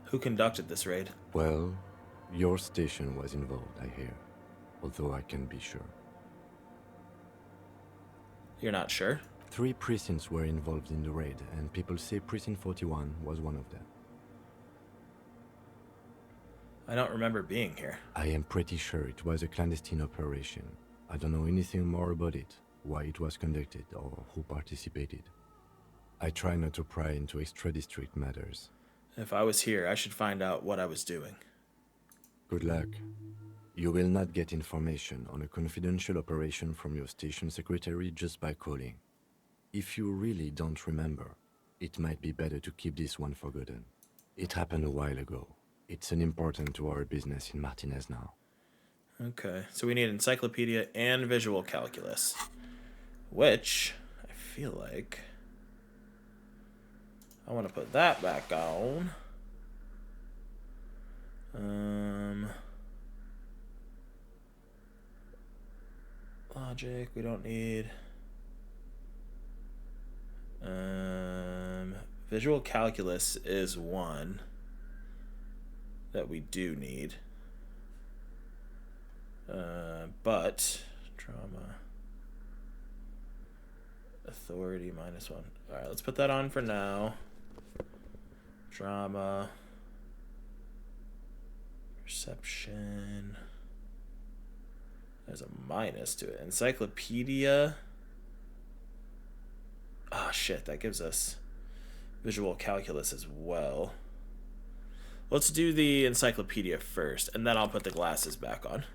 Who conducted this raid? Well, your station was involved, I hear. Although I can't be sure. You're not sure? 3 precincts were involved in the raid, and people say Precinct 41 was one of them. I don't remember being here. I am pretty sure it was a clandestine operation. I don't know anything more about it, why it was conducted, or who participated. I try not to pry into extra-district matters. If I was here, I should find out what I was doing. Good luck. You will not get information on a confidential operation from your station secretary just by calling. If you really don't remember, it might be better to keep this one forgotten. It happened a while ago. It's unimportant to our business in Martinez now. Okay, so we need encyclopedia and visual calculus. Which, I feel like... I want to put that back on. Logic, we don't need. Visual calculus is one that we do need. But drama authority -1. All right, let's put that on for now. Drama perception. There's a minus to it. Encyclopedia. Ah, shit, that gives us visual calculus as well. Let's do the encyclopedia first, and then I'll put the glasses back on.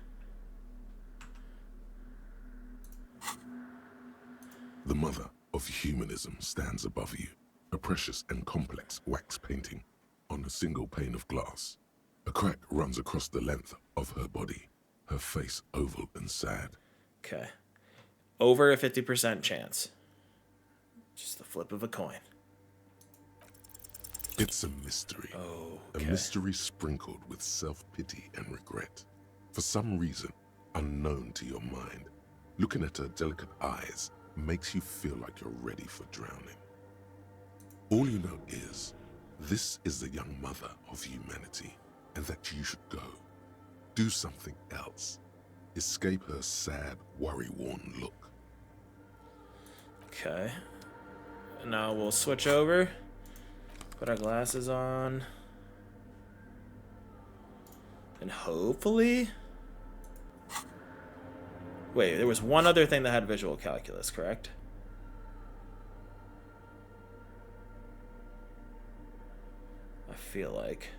The mother of humanism stands above you, a precious and complex wax painting on a single pane of glass. A crack runs across the length of her body, her face oval and sad. Okay. Over a 50% chance. Just the flip of a coin. It's a mystery. Okay. A mystery sprinkled with self-pity and regret. For some reason, unknown to your mind, looking at her delicate eyes makes you feel like you're ready for drowning. All you know is, this is the young mother of humanity, and that you should go. Do something else. Escape her sad, worry-worn look. Okay. Now we'll switch over. Put our glasses on. And hopefully... Wait, there was one other thing that had visual calculus, correct? I feel like.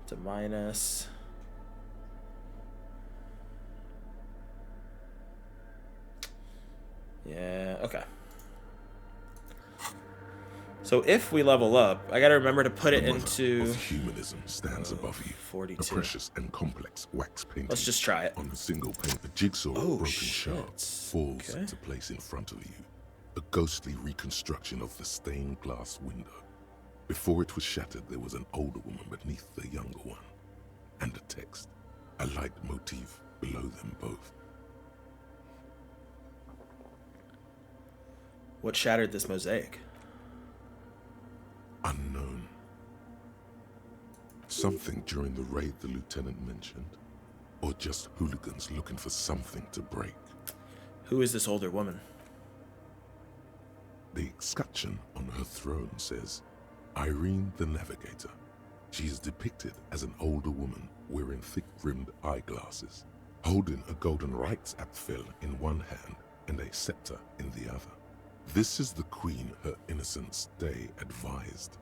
It's a minus. Yeah, okay. So if we level up, I gotta remember to put The it mother into of humanism stands above you. 42. A precious and complex wax painting. Let's just try it. On a single paint, a jigsaw Oh, of broken shit. shards falls Okay. into place in front of you. A ghostly reconstruction of the stained glass window. Before it was shattered, there was an older woman beneath the younger one. And a text, a light motif below them both. What shattered this mosaic? Unknown. Something during the raid the lieutenant mentioned, or just hooligans looking for something to break. Who is this older woman? The escutcheon on her throne says, Irene the Navigator. She is depicted as an older woman wearing thick-rimmed eyeglasses, holding a golden Reichsapfel in one hand and a scepter in the other. This is the queen her innocence day advised.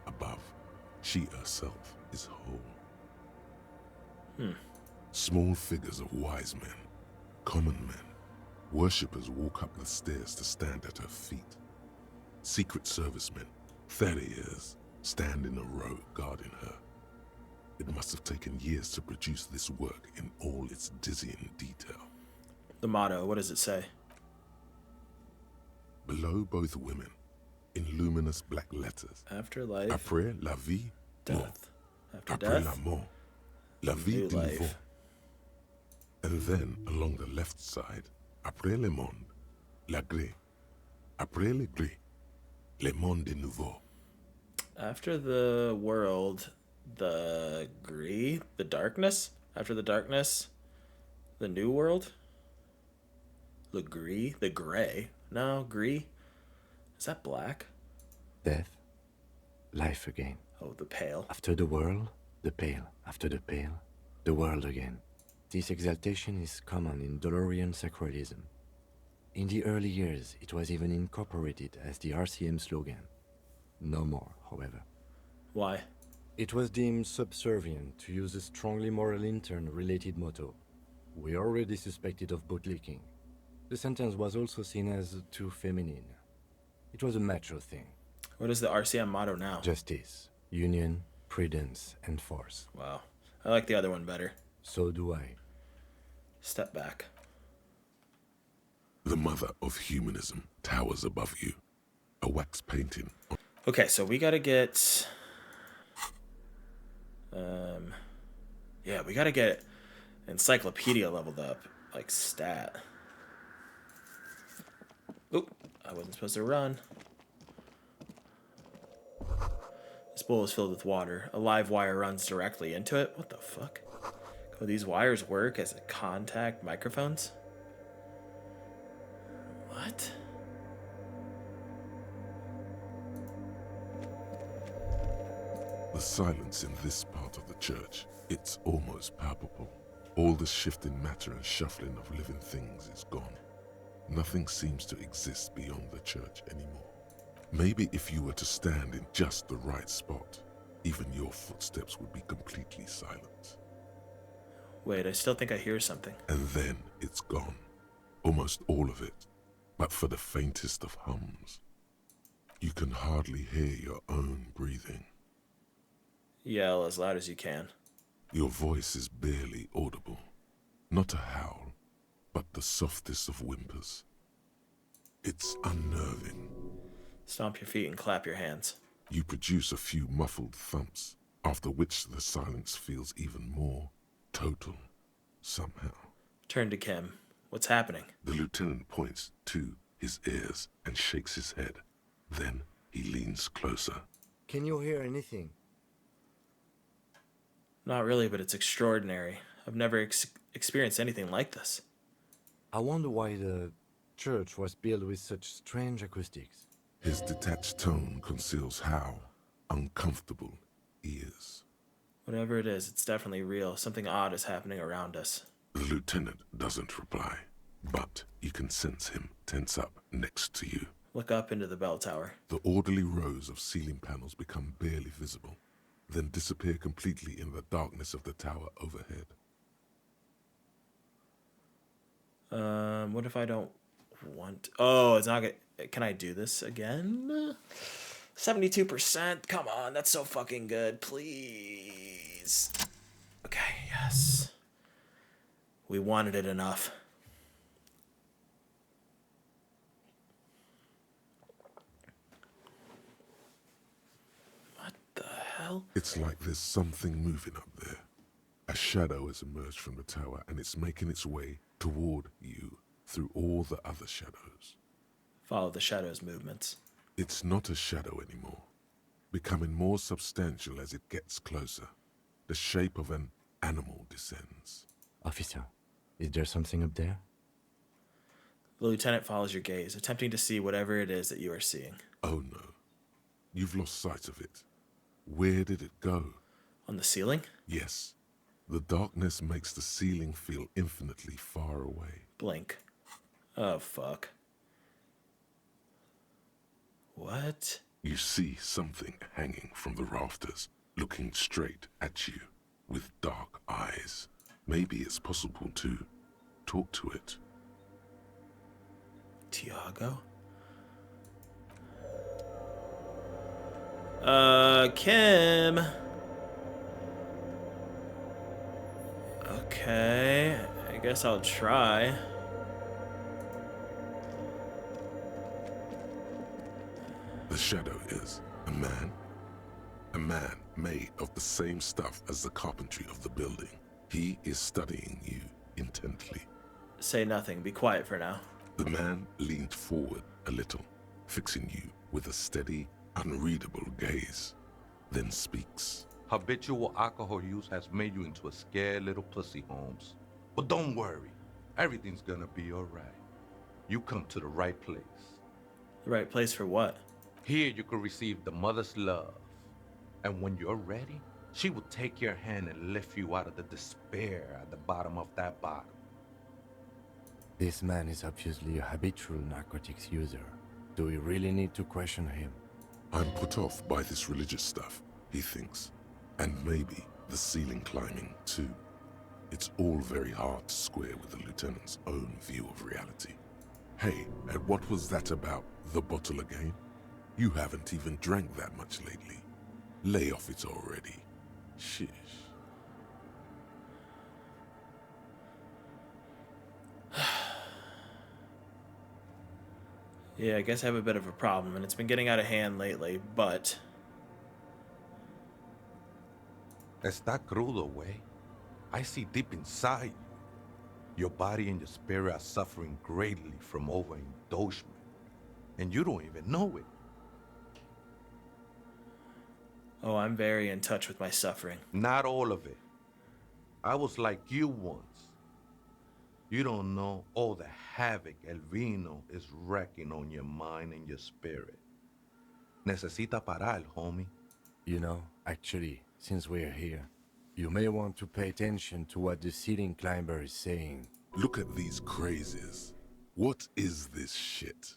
Above, she herself is whole. Small figures of wise men, common men, worshippers walk up the stairs to stand at her feet. Secret servicemen, Theriers, stand in a row guarding her. It must have taken years to produce this work in all its dizzying detail. The motto, what does it say? Below both women, in luminous black letters, Afterlife, Après la vie, mort. death. After Après death, la mort, la vie new de life. nouveau. And then, along the left side, Après le monde, la gré. Après le gré, le monde de nouveau. After the world, the gris, the darkness. After the darkness, the new world. The gris, the gray. No, gris. Is that black? Death, life again. Oh, the pale. After the world, the pale. After the pale, the world again. This exaltation is common in Dolorian sacralism. In the early years, it was even incorporated as the RCM slogan. No more, however. Why? It was deemed subservient to use a strongly moral intern-related motto. We already suspected of bootlicking. The sentence was also seen as too feminine. It was a macho thing. What is the RCM motto now? Justice, union, prudence, and force. Wow. I like the other one better. So do I. Step back. The mother of humanism towers above you. A wax painting. Okay, so we gotta get... Yeah, we gotta get encyclopedia leveled up. Like, stat. Oop, I wasn't supposed to run. This bowl is filled with water. A live wire runs directly into it. What the fuck? Oh, these wires work as contact microphones? What? The silence in this part of the church, it's almost palpable. All the shifting matter and shuffling of living things is gone. Nothing seems to exist beyond the church anymore. Maybe if you were to stand in just the right spot, even your footsteps would be completely silent. Wait, I still think I hear something. And then it's gone. Almost all of it. But for the faintest of hums. You can hardly hear your own breathing. Yell as loud as you can. Your voice is barely audible. Not a howl, but the softest of whimpers. It's unnerving. Stomp your feet and clap your hands. You produce a few muffled thumps, after which the silence feels even more total, somehow. Turn to Kim. What's happening? The lieutenant points to his ears and shakes his head. Then he leans closer. Can you hear anything? Not really, but it's extraordinary. I've never experienced anything like this. I wonder why the church was built with such strange acoustics. His detached tone conceals how uncomfortable he is. Whatever it is, it's definitely real. Something odd is happening around us. The lieutenant doesn't reply, but you can sense him tense up next to you. Look up into the bell tower. The orderly rows of ceiling panels become barely visible, then disappear completely in the darkness of the tower overhead. What if I don't want... Oh, it's not gonna... Can I do this again? 72%. Come on, that's so fucking good. Please. Okay, yes. We wanted it enough. What the hell? It's like there's something moving up there. A shadow has emerged from the tower and it's making its way toward you through all the other shadows. Follow the shadow's movements. It's not a shadow anymore, becoming more substantial as it gets closer. The shape of an animal descends. Officer, is there something up there? The lieutenant follows your gaze, attempting to see whatever it is that you are seeing. Oh no, you've lost sight of it. Where did it go? On the ceiling? Yes, the darkness makes the ceiling feel infinitely far away. Blink. Oh, fuck. What? You see something hanging from the rafters, looking straight at you with dark eyes. Maybe it's possible to talk to it. Tiago? Kim? Okay, I guess I'll try. The shadow is a man made of the same stuff as the carpentry of the building. He is studying you intently. Say nothing, be quiet for now. The man leaned forward a little, fixing you with a steady, unreadable gaze, then speaks. Habitual alcohol use has made you into a scared little pussy, Holmes. But don't worry, everything's gonna be alright. You come to the right place. The right place for what? Here you can receive the mother's love. And when you're ready, she will take your hand and lift you out of the despair at the bottom of that bottle. This man is obviously a habitual narcotics user. Do we really need to question him? I'm put off by this religious stuff, he thinks. And maybe the ceiling climbing, too. It's all very hard to square with the lieutenant's own view of reality. Hey, and what was that about the bottle again? You haven't even drank that much lately. Lay off it already. Shish. Yeah, I guess I have a bit of a problem, and it's been getting out of hand lately, but... Está crudo, way. I see deep inside you. Your body and your spirit are suffering greatly from overindulgence. And you don't even know it. Oh, I'm very in touch with my suffering. Not all of it. I was like you once. You don't know all the havoc El Vino is wrecking on your mind and your spirit. Necesita parar, homie. You know, actually, since we're here, you may want to pay attention to what the ceiling climber is saying. Look at these crazes. What is this shit?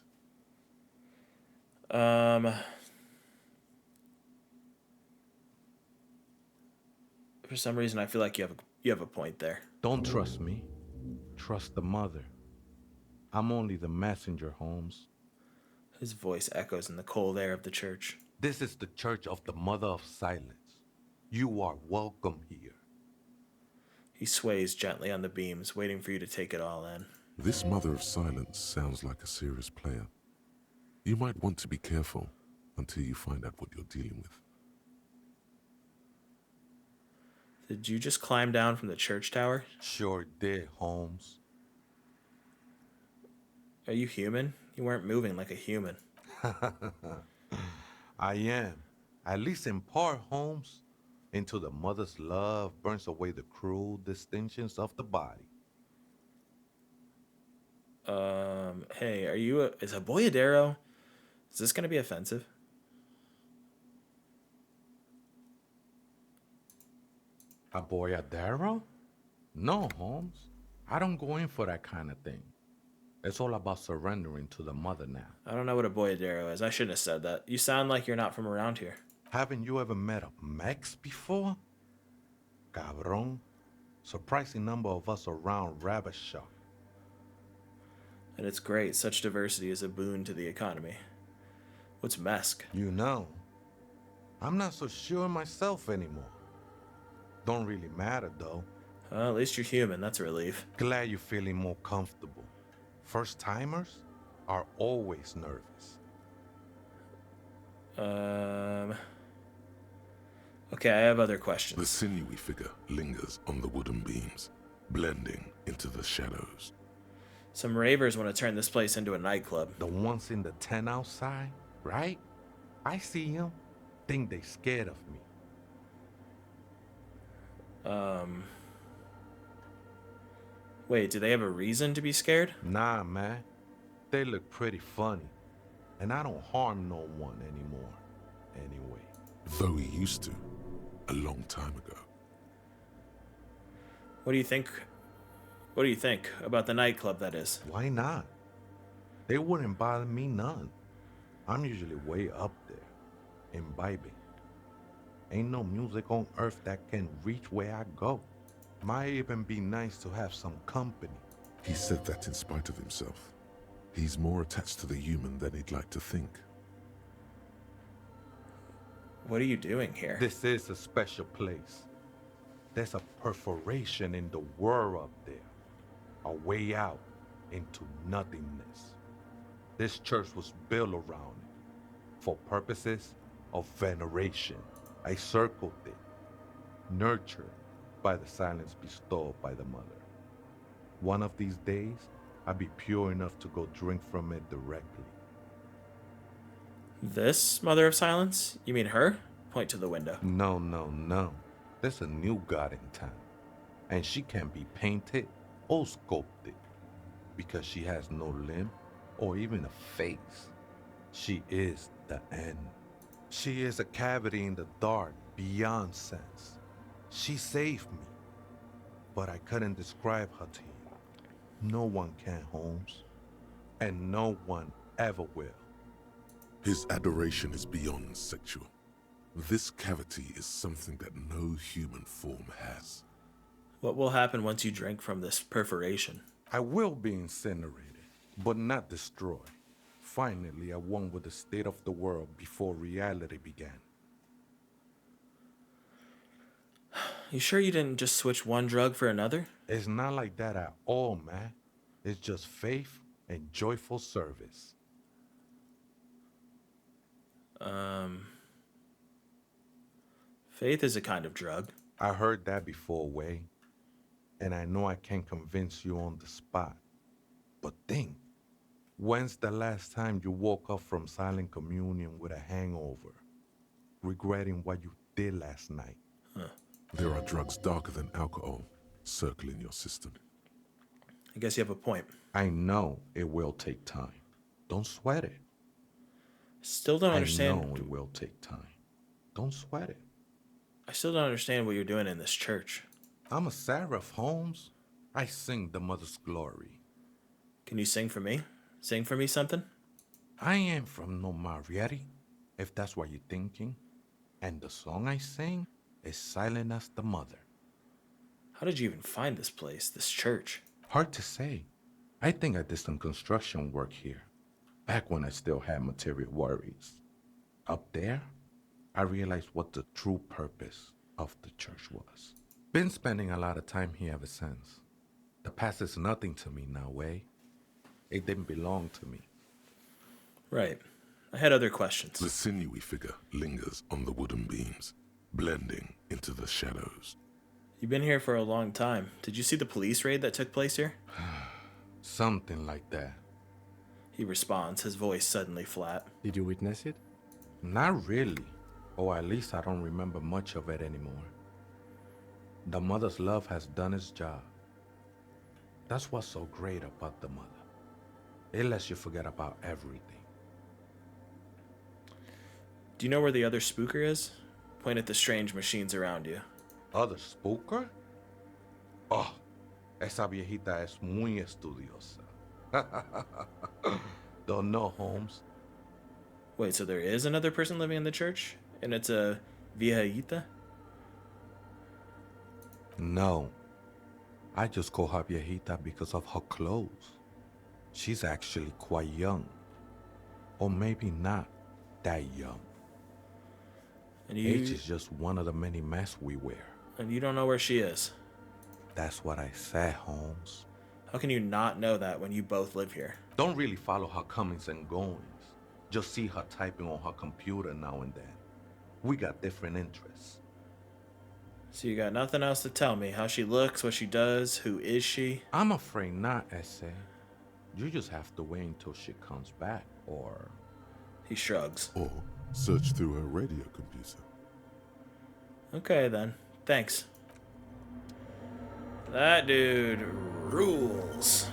For some reason, I feel like you have a point there. Don't trust me. Trust the mother. I'm only the messenger, Holmes. His voice echoes in the cold air of the church. This is the Church of the Mother of Silence. You are welcome here. He sways gently on the beams, waiting for you to take it all in. This Mother of Silence sounds like a serious player. You might want to be careful until you find out what you're dealing with. Did you just climb down from the church tower? Sure did, Holmes. Are you human? You weren't moving like a human. I am. At least in part, Holmes. Until the mother's love burns away the cruel distinctions of the body. Hey, is a boyadero? Is this gonna be offensive? A boyadero? No, Holmes. I don't go in for that kind of thing. It's all about surrendering to the mother now. I don't know what a boyadero is. I shouldn't have said that. You sound like you're not from around here. Haven't you ever met a Mex before? Cabron. Surprising number of us around Rabbit Shop. And it's great. Such diversity is a boon to the economy. What's mesk? You know, I'm not so sure myself anymore. Don't really matter, though. Well, at least you're human. That's a relief. Glad you're feeling more comfortable. First-timers are always nervous. Okay, I have other The questions. sinewy figure lingers on the wooden beams, blending into the shadows. Some ravers want to turn this place into a nightclub. The ones in the tent outside, right? I see them. Think they scared of me. Wait, do they have a reason to be scared? Nah, man. They look pretty funny. And I don't harm no one anymore. Anyway. Though he used to, a long time ago. What do you think? What do you think about the nightclub, that is? Why not? They wouldn't bother me none. I'm usually way up there, imbibing. Ain't no music on earth that can reach where I go. Might even be nice to have some company. He said that in spite of himself. He's more attached to the human than he'd like to think. What are you doing here? This is a special place. There's a perforation in the world up there. A way out into nothingness. This church was built around it for purposes of veneration. I circled it, nurtured by the silence bestowed by the mother. One of these days, I'll be pure enough to go drink from it directly. This Mother of Silence? You mean her? Point to the window. No, no, no. There's a new god in town, and she can be painted or sculpted because she has no limb or even a face. She is the end. She is a cavity in the dark beyond sense. She saved me, but I couldn't describe her to you. No one can, Holmes, and no one ever will. His adoration is beyond sexual. This cavity is something that no human form has. What will happen once you drink from this perforation? I will be incinerated, but not destroyed. Finally, I won with the state of the world before reality began. You sure you didn't just switch one drug for another? It's not like that at all, man. It's just faith and joyful service. Faith is a kind of drug. I heard that before, Way. And I know I can't convince you on the spot. But think, when's the last time you woke up from silent communion with a hangover, regretting what you did last night? There are drugs darker than alcohol circling your system. I guess you have a point. I know it will take time. Don't sweat it. Still don't I understand. know it will take time. Don't sweat it. I still don't understand what you're doing in this church. I'm a seraph, Holmes. I sing the mother's glory. Can you sing for me? Sing for me something? I ain't from no Marietti, if that's what you're thinking. And the song I sing is silent as the mother. How did you even find this place, this church? Hard to say. I think I did some construction work here, back when I still had material worries. Up there, I realized what the true purpose of the church was. Been spending a lot of time here ever since. The past is nothing to me now, Way. It didn't belong to me. Right. I had other questions. The sinewy figure lingers on the wooden beams, blending into the shadows. You've been here for a long time. Did you see the police raid that took place here? Something like that. He responds, his voice suddenly flat. Did you witness it? Not really. Or at least I don't remember much of it anymore. The mother's love has done its job. That's what's so great about the mother. It lets you forget about everything. Do you know where the other spooker is? Point at the strange machines around you. Other spooker? Oh, esa viejita es muy estudiosa. Don't know, Holmes. Wait, so there is another person living in the church? And it's a viejita? No. I just call her viejita because of her clothes. She's actually quite young. Or maybe not. that young. And Age is just one of the many masks we wear. And you don't know where she is. That's what I said, Holmes. How can you not know that when you both live here? Don't really follow her comings and goings. Just see her typing on her computer now and then. We got different interests. So you got nothing else to tell me? How she looks, what she does, who is she? I'm afraid not, Essay. You just have to wait until she comes back, or... He shrugs. Or search through her radio computer. Okay then. Thanks. That dude rules.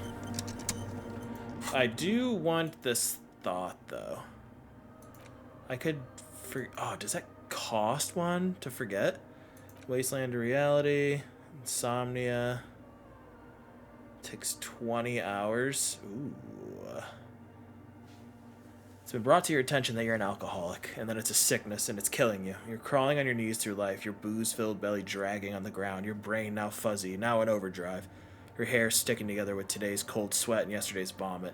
I do want this thought though. I could oh, does that cost one to forget? Wasteland to reality, insomnia. Takes 20 hours. Ooh. It's been brought to your attention that you're an alcoholic, and that it's a sickness and it's killing you. You're crawling on your knees through life, your booze-filled belly dragging on the ground, your brain now fuzzy, now in overdrive, your hair sticking together with today's cold sweat and yesterday's vomit.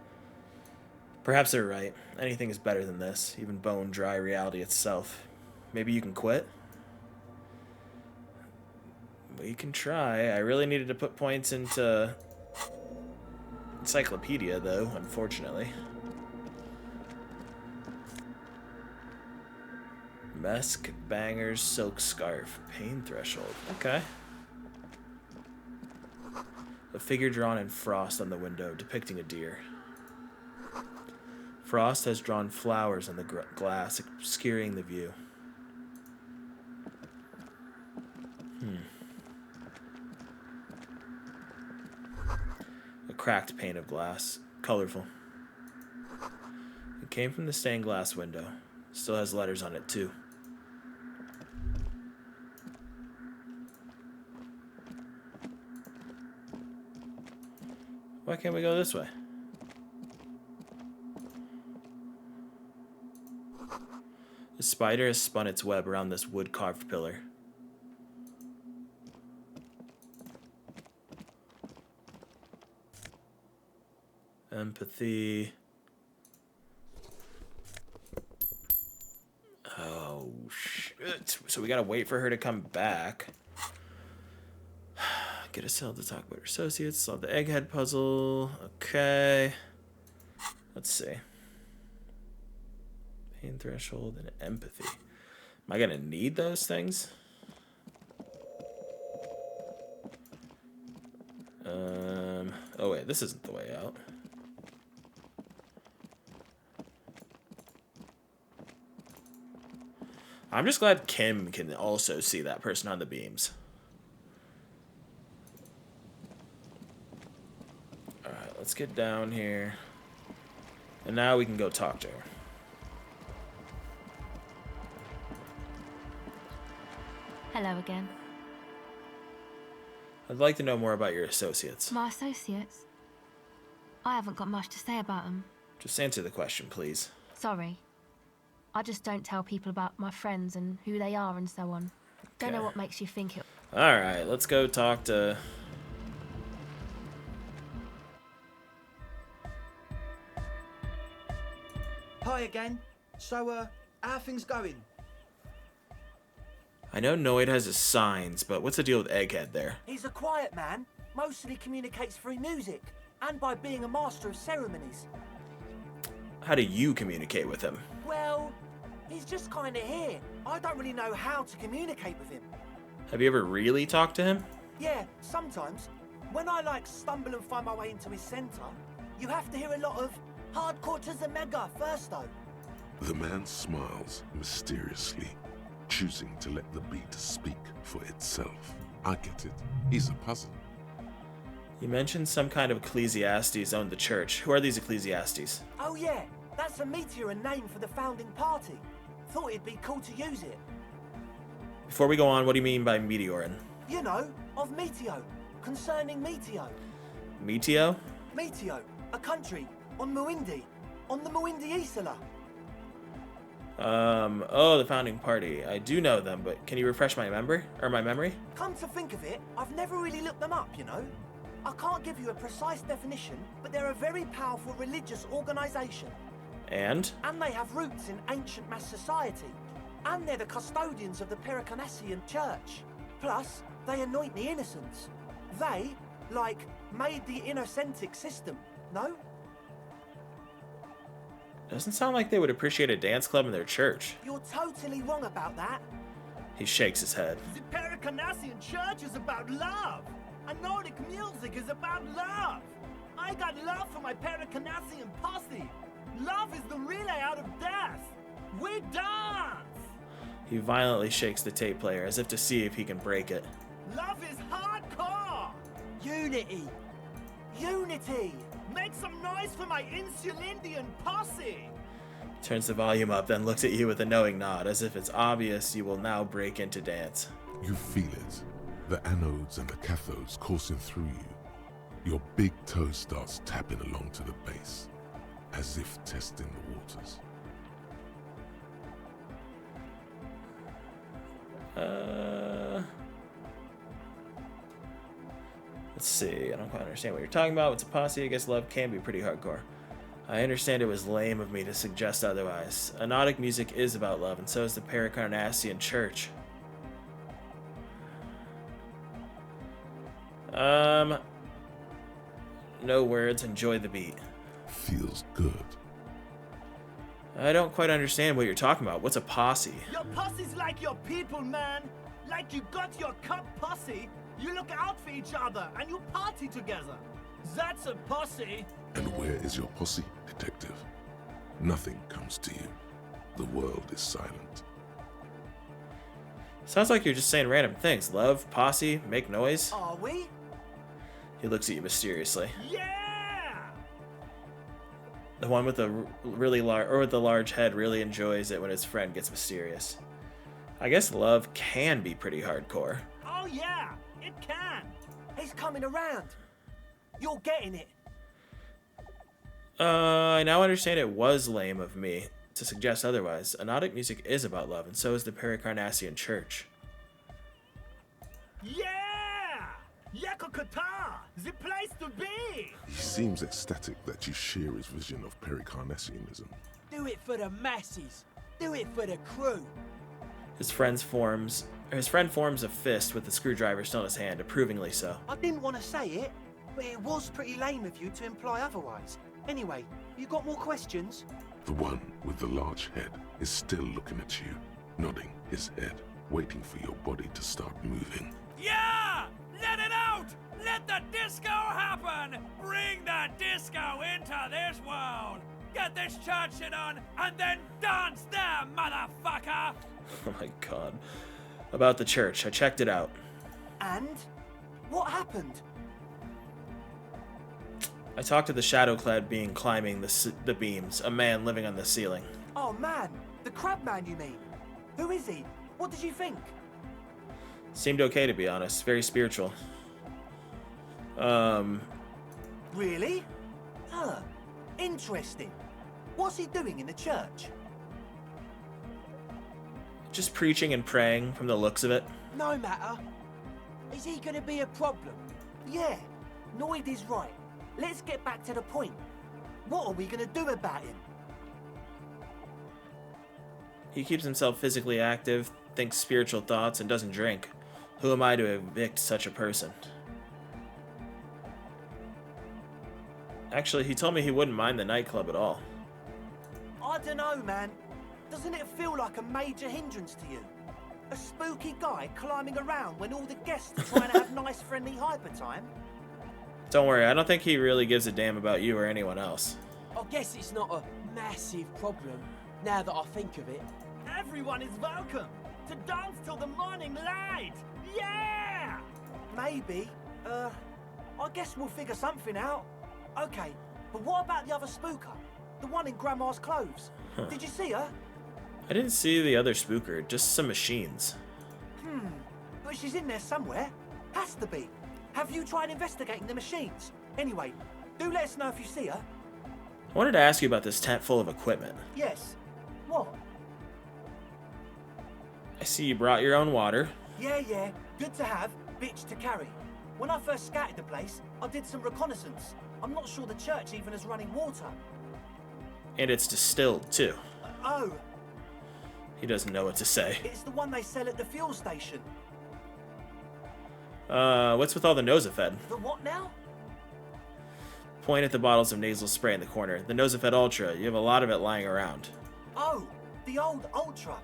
Perhaps they're right. Anything is better than this, even bone-dry reality itself. Maybe you can quit? We can try. I really needed to put points into encyclopedia, though, unfortunately. Mesk, bangers, silk scarf, pain threshold. Okay. A figure drawn in frost on the window, depicting a deer. Frost has drawn flowers on the glass, obscuring the view. A cracked pane of glass, colorful. It came from the stained glass window. Still has letters on it, too. Why can't we go this way? The spider has spun its web around this wood-carved pillar. Empathy. Oh, shit. So we gotta wait for her to come back. Get a cell to talk about her associates. Solve the egghead puzzle. Okay. Let's see. Pain threshold and empathy. Am I gonna need those things? Oh wait, this isn't the way out. I'm just glad Kim can also see that person on the beams. Alright, let's get down here. And now we can go talk to her. Hello again. I'd like to know more about your associates. My associates? I haven't got much to say about them. Just answer the question, please. Sorry. I just don't tell people about my friends and who they are and so on. Don't know what makes you think it... Alright, let's go talk to... Hi again. So, how are things going? I know Noid has his signs, but what's the deal with Egghead there? He's a quiet man, mostly communicates through music, and by being a master of ceremonies. How do you communicate with him? Well, he's just kind of here. I don't really know how to communicate with him. Have you ever really talked to him? Yeah, sometimes. When I, stumble and find my way into his centre, you have to hear a lot of hardcore to the mega first, though. The man smiles mysteriously, choosing to let the beat speak for itself. I get it. He's a puzzle. You mentioned some kind of Ecclesiastes owned the church. Who are these Ecclesiastes? Oh yeah, that's a meteor and name for the founding party. Thought it'd be cool to use it. Before we go on, what do you mean by meteorin? You know, of Meteo, concerning Meteo. Meteo? Meteo, a country on Muindi, on the Muindi Isla. Oh, the founding party. I do know them, but can you refresh my memory? Come to think of it, I've never really looked them up, you know. I can't give you a precise definition, but they're a very powerful religious organisation. And? And they have roots in ancient mass society. And they're the custodians of the Pericarnassian church. Plus, they anoint the innocents. They, like, made the Innocentic system, no? Doesn't sound like they would appreciate a dance club in their church. You're totally wrong about that. He shakes his head. The Pericarnassian church is about love. And Nordic music is about love. I got love for my Pericarnassian posse. Love is the relay out of death. We dance. He violently shakes the tape player as if to see if he can break it. Love is hardcore. Unity. Unity. Make some noise for my Insulindian posse. Turns the volume up, then looks at you with a knowing nod, as if it's obvious you will now break into dance. You feel it. The anodes and the cathodes coursing through you. Your big toe starts tapping along to the base, as if testing the waters. Let's see. I don't quite understand what you're talking about. It's a posse. I guess love can be pretty hardcore. I understand it was lame of me to suggest otherwise. Anodic music is about love, and so is the Pericarnassian church. No words. Enjoy the beat. Feels good. I don't quite understand what you're talking about. What's a posse? Your posse's like your people, man. Like you got your cup posse. You look out for each other and you party together. That's a posse. And where is your posse, detective? Nothing comes to you. The world is silent. Sounds like you're just saying random things. Love, posse, make noise. Are we? He looks at you mysteriously. Yeah! The one with the really large, or with the large head, really enjoys it when his friend gets mysterious. I guess love can be pretty hardcore. Oh yeah, it can. He's coming around. You're getting it. I now understand it was lame of me to suggest otherwise. Anodic music is about love, and so is the Pericarnassian church. Yeah! Yakokata, the place to be. He seems ecstatic that you share his vision of Pericarnassianism. Do it for the masses. Do it for the crew. His friend forms a fist with the screwdriver still in his hand, approvingly so. I didn't want to say it, but it was pretty lame of you to imply otherwise. Anyway, you got more questions? The one with the large head is still looking at you, nodding his head, waiting for your body to start moving. Yeah! Let it out! Let the disco happen! Bring the disco into this world! Get this church shit on, and then dance there, motherfucker! Oh my god. About the church, I checked it out. And? What happened? I talked to the shadow-clad being climbing the beams, a man living on the ceiling. Oh man, the crab man you mean? Who is he? What did you think? Seemed okay, to be honest. Very spiritual. Really? Huh. Interesting. What's he doing in the church? Just preaching and praying from the looks of it. No matter. Is he gonna be a problem? Yeah, Noid is right. Let's get back to the point. What are we gonna do about him? He keeps himself physically active, thinks spiritual thoughts, and doesn't drink. Who am I to evict such a person? Actually, he told me he wouldn't mind the nightclub at all. I dunno, man. Doesn't it feel like a major hindrance to you? A spooky guy climbing around when all the guests are trying to have nice, friendly hyper time? Don't worry, I don't think he really gives a damn about you or anyone else. I guess it's not a massive problem, now that I think of it. Everyone is welcome to dance till the morning light. Yeah! Maybe. I guess we'll figure something out. Okay, but what about the other spooker? The one in Grandma's clothes? Huh. Did you see her? I didn't see the other spooker, just some machines. But she's in there somewhere. Has to be. Have you tried investigating the machines? Anyway, do let us know if you see her. I wanted to ask you about this tent full of equipment. Yes. What? I see you brought your own water. Yeah. Good to have, bitch to carry. When I first scouted the place, I did some reconnaissance. I'm not sure the church even has running water. And it's distilled, too. Oh, He doesn't know what to say. it's the one they sell at the fuel station. What's with all the Nosafed? The what now? Point at the bottles of nasal spray in the corner. The Nosafed Ultra. You have a lot of it lying around. Oh, the old Ultra.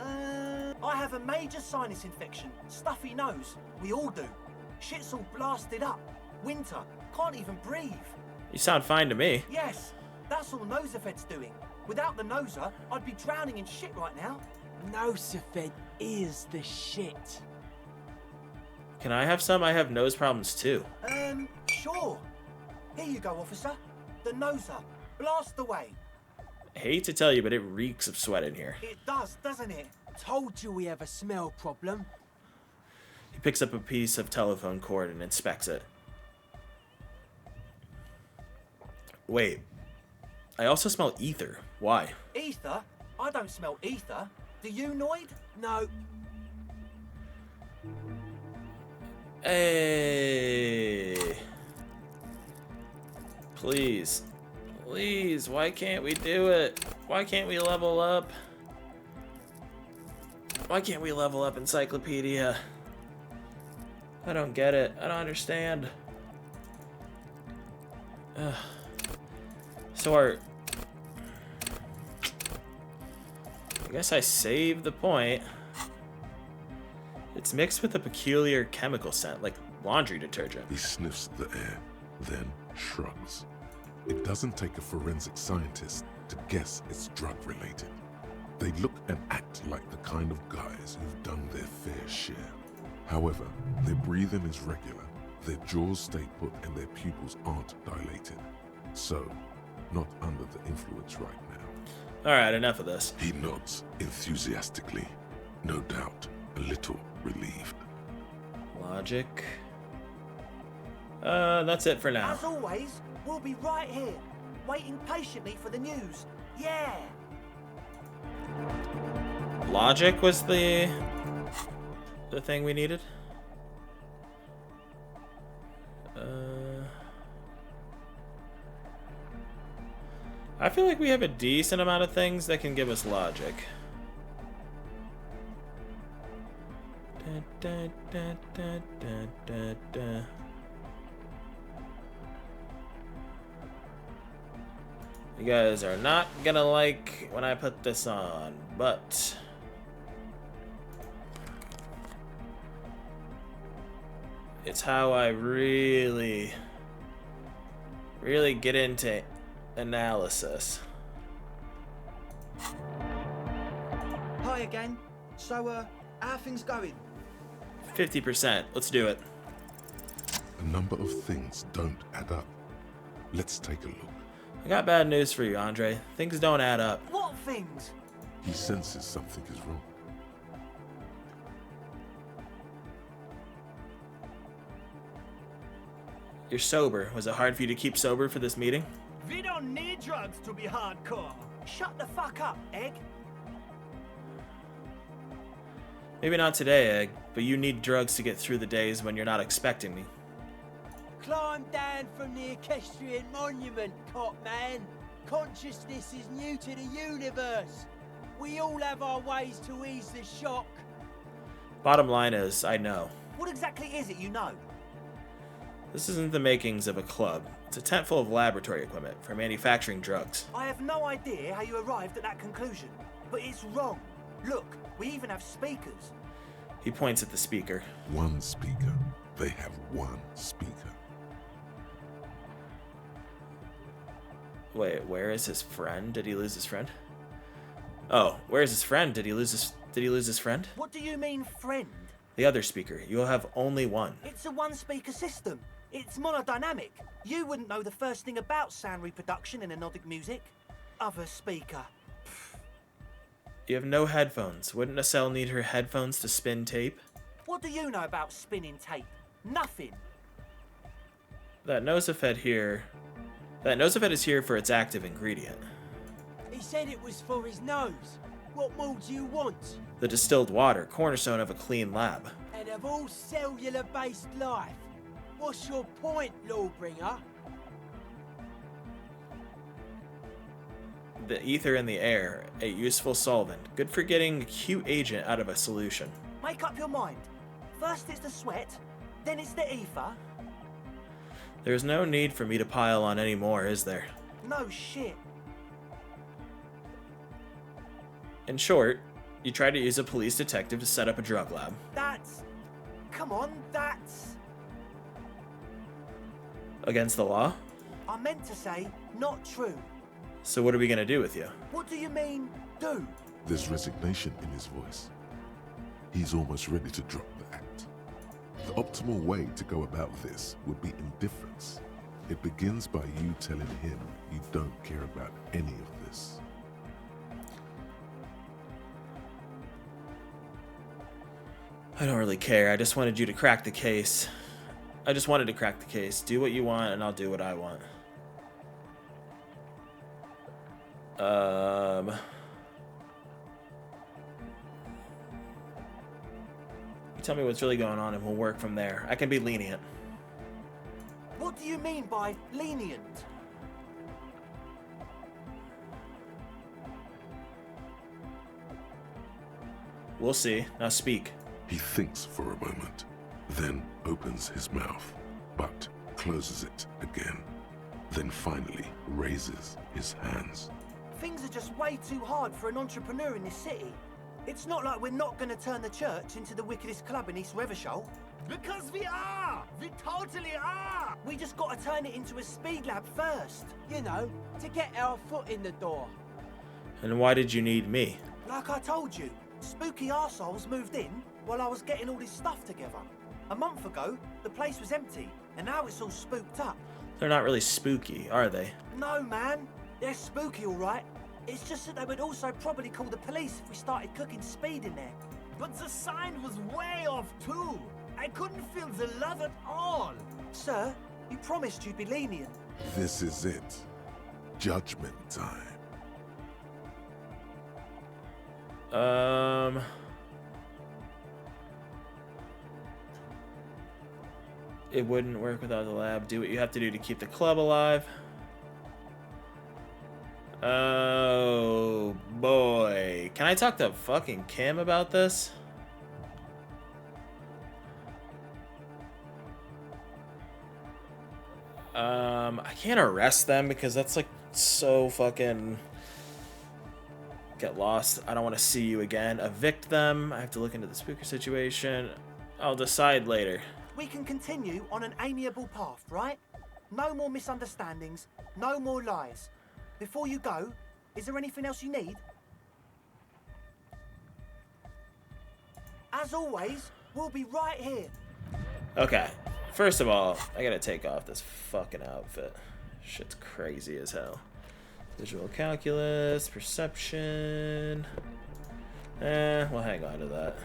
I have a major sinus infection. Stuffy nose. We all do. Shit's all blasted up. Winter. Can't even breathe. You sound fine to me. Yes, that's all Nosafed's doing. Without the Noser, I'd be drowning in shit right now. Nosafed is the shit. Can I have some? I have nose problems, too. Sure. Here you go, officer. The Noser. Blast away. I hate to tell you, but it reeks of sweat in here. It does, doesn't it? Told you we have a smell problem. He picks up a piece of telephone cord and inspects it. Wait. I also smell ether. Why? Ether? I don't smell ether. Do you, Noid? No, Hey. Please. Please, why can't we do it? Why can't we level up? Why can't we level up Encyclopedia? I don't get it. I don't understand. Ugh. So I guess I saved the point. It's mixed with a peculiar chemical scent, like laundry detergent. He sniffs the air, then shrugs. It doesn't take a forensic scientist to guess it's drug-related. They look and act like the kind of guys who've done their fair share. Alhowever, their breathing is regular, their jaws stay put, and their pupils aren't dilated. So, not under the influence right now. Alright, enough of this. He nods enthusiastically, no doubt a little relieved. Logic. That's it for now. As always, we'll be right here, waiting patiently for the news. Yeah! Logic was the thing we needed. I feel like we have a decent amount of things that can give us logic. You guys are not gonna like when I put this on, but it's how I really get into analysis. Hi again. So, how are things going? 50%. Let's do it. A number of things don't add up. Let's take a look. I got bad news for you, Andre. Things don't add up. What things? He senses something is wrong. You're sober. Was it hard for you to keep sober for this meeting? We don't need drugs to be hardcore. Shut the fuck up, Egg. Maybe not today, Egg, but you need drugs to get through the days when you're not expecting me. climb down from the equestrian monument, cop man. Consciousness is new to the universe. We all have our ways to ease the shock. Bottom line is, I know. What exactly is it you know? This isn't the makings of a club. It's a tent full of laboratory equipment for manufacturing drugs. I have no idea how you arrived at that conclusion, but it's wrong. Look, we even have speakers. He points at the speaker. One speaker. They have one speaker. Wait, where is his friend? Did he lose his friend? Oh, where's his friend? Did he lose his friend? What do you mean, friend? The other speaker. You'll have only one. It's a one-speaker system. It's monodynamic. You wouldn't know the first thing about sound reproduction in anodic music. Other speaker. You have no headphones. Wouldn't a cell need her headphones to spin tape? What do you know about spinning tape? Nothing. That Nosafed is here for its active ingredient. He said it was for his nose. What more do you want? The distilled water, cornerstone of a clean lab. And of all cellular-based life. What's your point, Lawbringer? the ether in the air, a useful solvent. Good for getting a cute agent out of a solution. Make up your mind. First it's the sweat, then it's the ether. There's no need for me to pile on any more, is there? No shit. In short, you try to use a police detective to set up a drug lab. That's... Come on, that's... Against the law? I meant to say, not true. So what are we gonna do with you? What do you mean, do? There's resignation in his voice. He's almost ready to drop the act. The optimal way to go about this would be indifference. It begins by you telling him you don't care about any of this. I don't really care. I just wanted you to crack the case. I just wanted to crack the case. Do what you want, and I'll do what I want. You tell me what's really going on, and we'll work from there. I can be lenient. What do you mean by lenient? We'll see. Now speak. He thinks for a moment, then opens his mouth, but closes it again. Then finally raises his hands. Things are just way too hard for an entrepreneur in this city. It's not like we're not going to turn the church into the wickedest club in East Reversholt. Because we are! We totally are! We just got to turn it into a speed lab first. You know, to get our foot in the door. And why did you need me? Like I told you, spooky arseholes moved in while I was getting all this stuff together. A month ago, the place was empty, and now it's all spooked up. They're not really spooky, are they? No, man. They're spooky, all right. It's just that they would also probably call the police if we started cooking speed in there. But the sign was way off too. I couldn't feel the love at all. Sir, you promised you'd be lenient. This is it. Judgment time. It wouldn't work without the lab. Do what you have to do to keep the club alive. Oh boy. Can I talk to fucking Kim about this? I can't arrest them because that's like so fucking... Get lost. I don't want to see you again. Evict them. I have to look into the spooker situation. I'll decide later. We can continue on an amiable path, right? No more misunderstandings, no more lies. Before you go, is there anything else you need? As always, we'll be right here. Okay. First of all, I gotta take off this fucking outfit. Shit's crazy as hell. Visual calculus, perception. We'll hang on to that.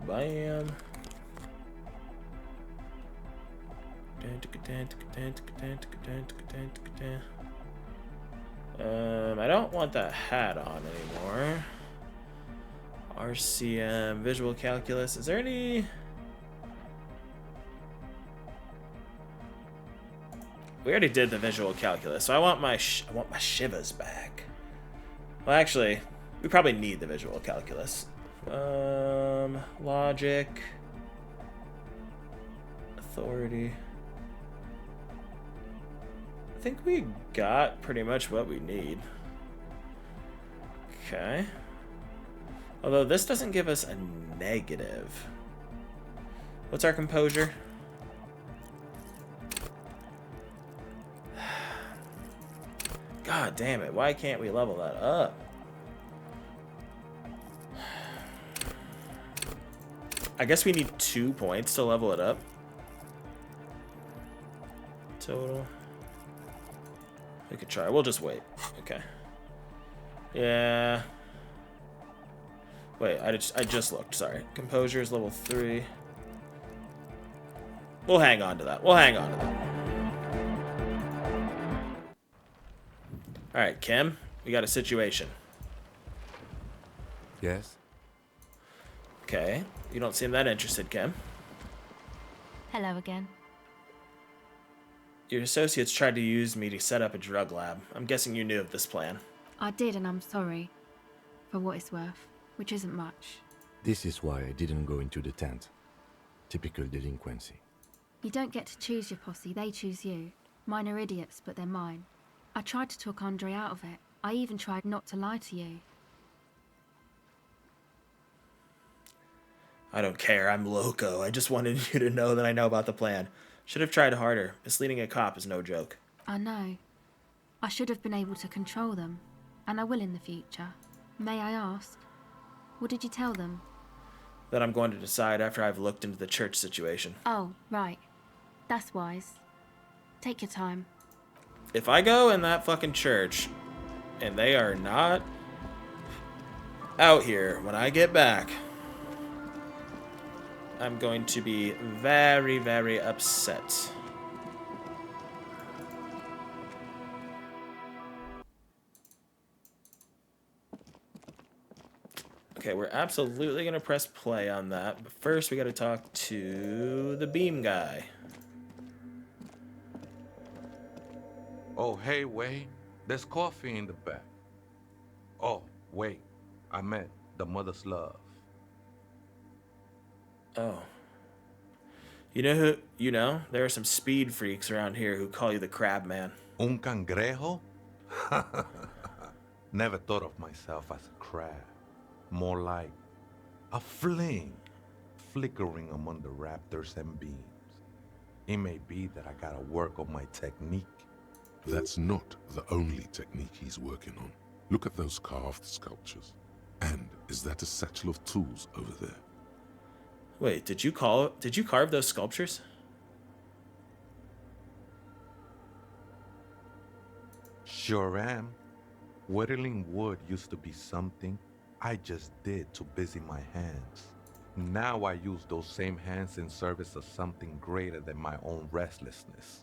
Bam. I don't want that hat on anymore. RCM, visual calculus. Is there any... We already did the visual calculus, so I want my shivas back. Well, actually, we probably need the visual calculus. Logic, authority. I think we got pretty much what we need. Okay. Although this doesn't give us a negative. What's our composure? God damn it, why can't we level that up? I guess we need 2 points to level it up. Total. We could try. We'll just wait. Okay. Yeah. Wait, I just looked. Sorry. Composure is level 3. We'll hang on to that. We'll hang on to that. All right, Kim. We got a situation. Yes? Okay. You don't seem that interested, Kim. Hello again. Your associates tried to use me to set up a drug lab. I'm guessing you knew of this plan. I did, and I'm sorry. For what it's worth, which isn't much. This is why I didn't go into the tent. Typical delinquency. You don't get to choose your posse, they choose you. Mine are idiots, but they're mine. I tried to talk Andre out of it. I even tried not to lie to you. I don't care, I'm loco. I just wanted you to know that I know about the plan. Should have tried harder. Misleading a cop is no joke. I know. I should have been able to control them, and I will in the future. May I ask, what did you tell them? That I'm going to decide after I've looked into the church situation. Oh, right. That's wise. Take your time. If I go in that fucking church, and they are not out here when I get back, I'm going to be very, very upset. Okay, we're absolutely going to press play on that. But first, we got to talk to the beam guy. Oh, hey, wait. There's coffee in the back. Oh, wait. I meant the mother's love. Oh. There are some speed freaks around here who call you the Crab Man. Un cangrejo? Never thought of myself as a crab. More like a flame flickering among the raptors and beams. It may be that I gotta work on my technique. That's not the only technique he's working on. Look at those carved sculptures. And is that a satchel of tools over there? Wait, did you carve those sculptures? Sure am. Whittling wood used to be something I just did to busy my hands. Now I use those same hands in service of something greater than my own restlessness.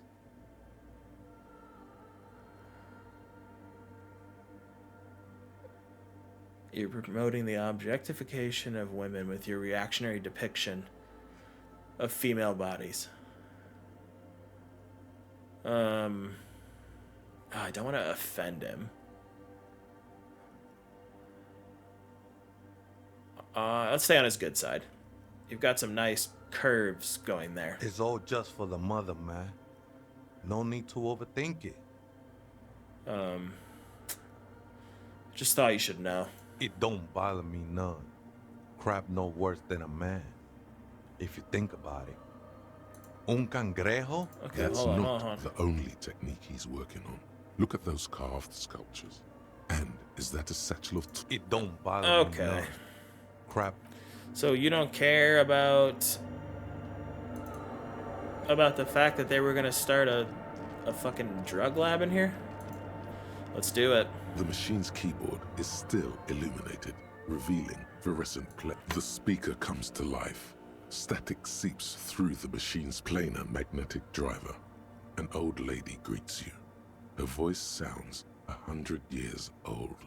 You're promoting the objectification of women with your reactionary depiction of female bodies. I don't want to offend him. Let's stay on his good side. You've got some nice curves going there. It's all just for the mother, man. No need to overthink it. Just thought you should know. It don't bother me none. Crap no worse than a man, if you think about it. Un cangrejo? Okay, That's hold not on. the only technique he's working on. Look at those carved sculptures. And is that a satchel of tools? It don't bother me Okay. none. Crap. So you don't care about the fact that they were gonna start a fucking drug lab in here? Let's do it. The machine's keyboard is still illuminated, revealing fluorescent play. The speaker comes to life. Static seeps through the machine's planar magnetic driver. An old lady greets you. Her voice sounds 100 years old.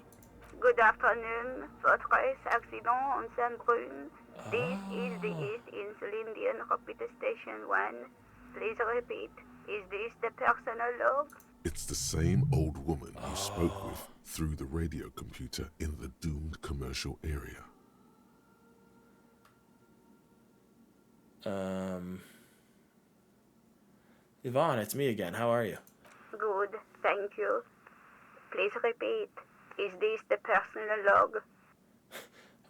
Good afternoon. Votre accident on Saint-Brune. This is the East Insulindian Repeater Station 1. Please repeat. Is this the personal log? It's the same old woman you spoke with through the radio computer in the doomed commercial area. Yvonne, it's me again. How are you? Good, thank you. Please repeat. Is this the personal log? I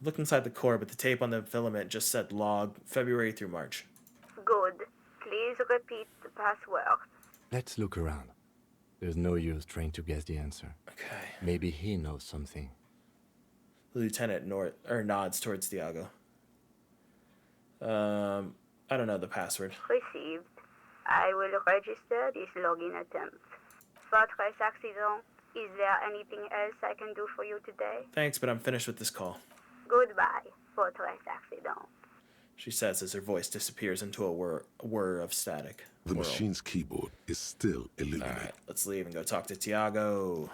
looked inside the core, but the tape on the filament just said log February through March. Good. Please repeat the password. Let's look around. There's no use trying to guess the answer. Okay. Maybe he knows something. The lieutenant nods towards Thiago. I don't know the password. Received. I will register this login attempt. Votre accident. Is there anything else I can do for you today? Thanks, but I'm finished with this call. Goodbye, votre accident. She says as her voice disappears into a whir of static. The machine's keyboard is still illuminated. Alright, let's leave and go talk to Thiago.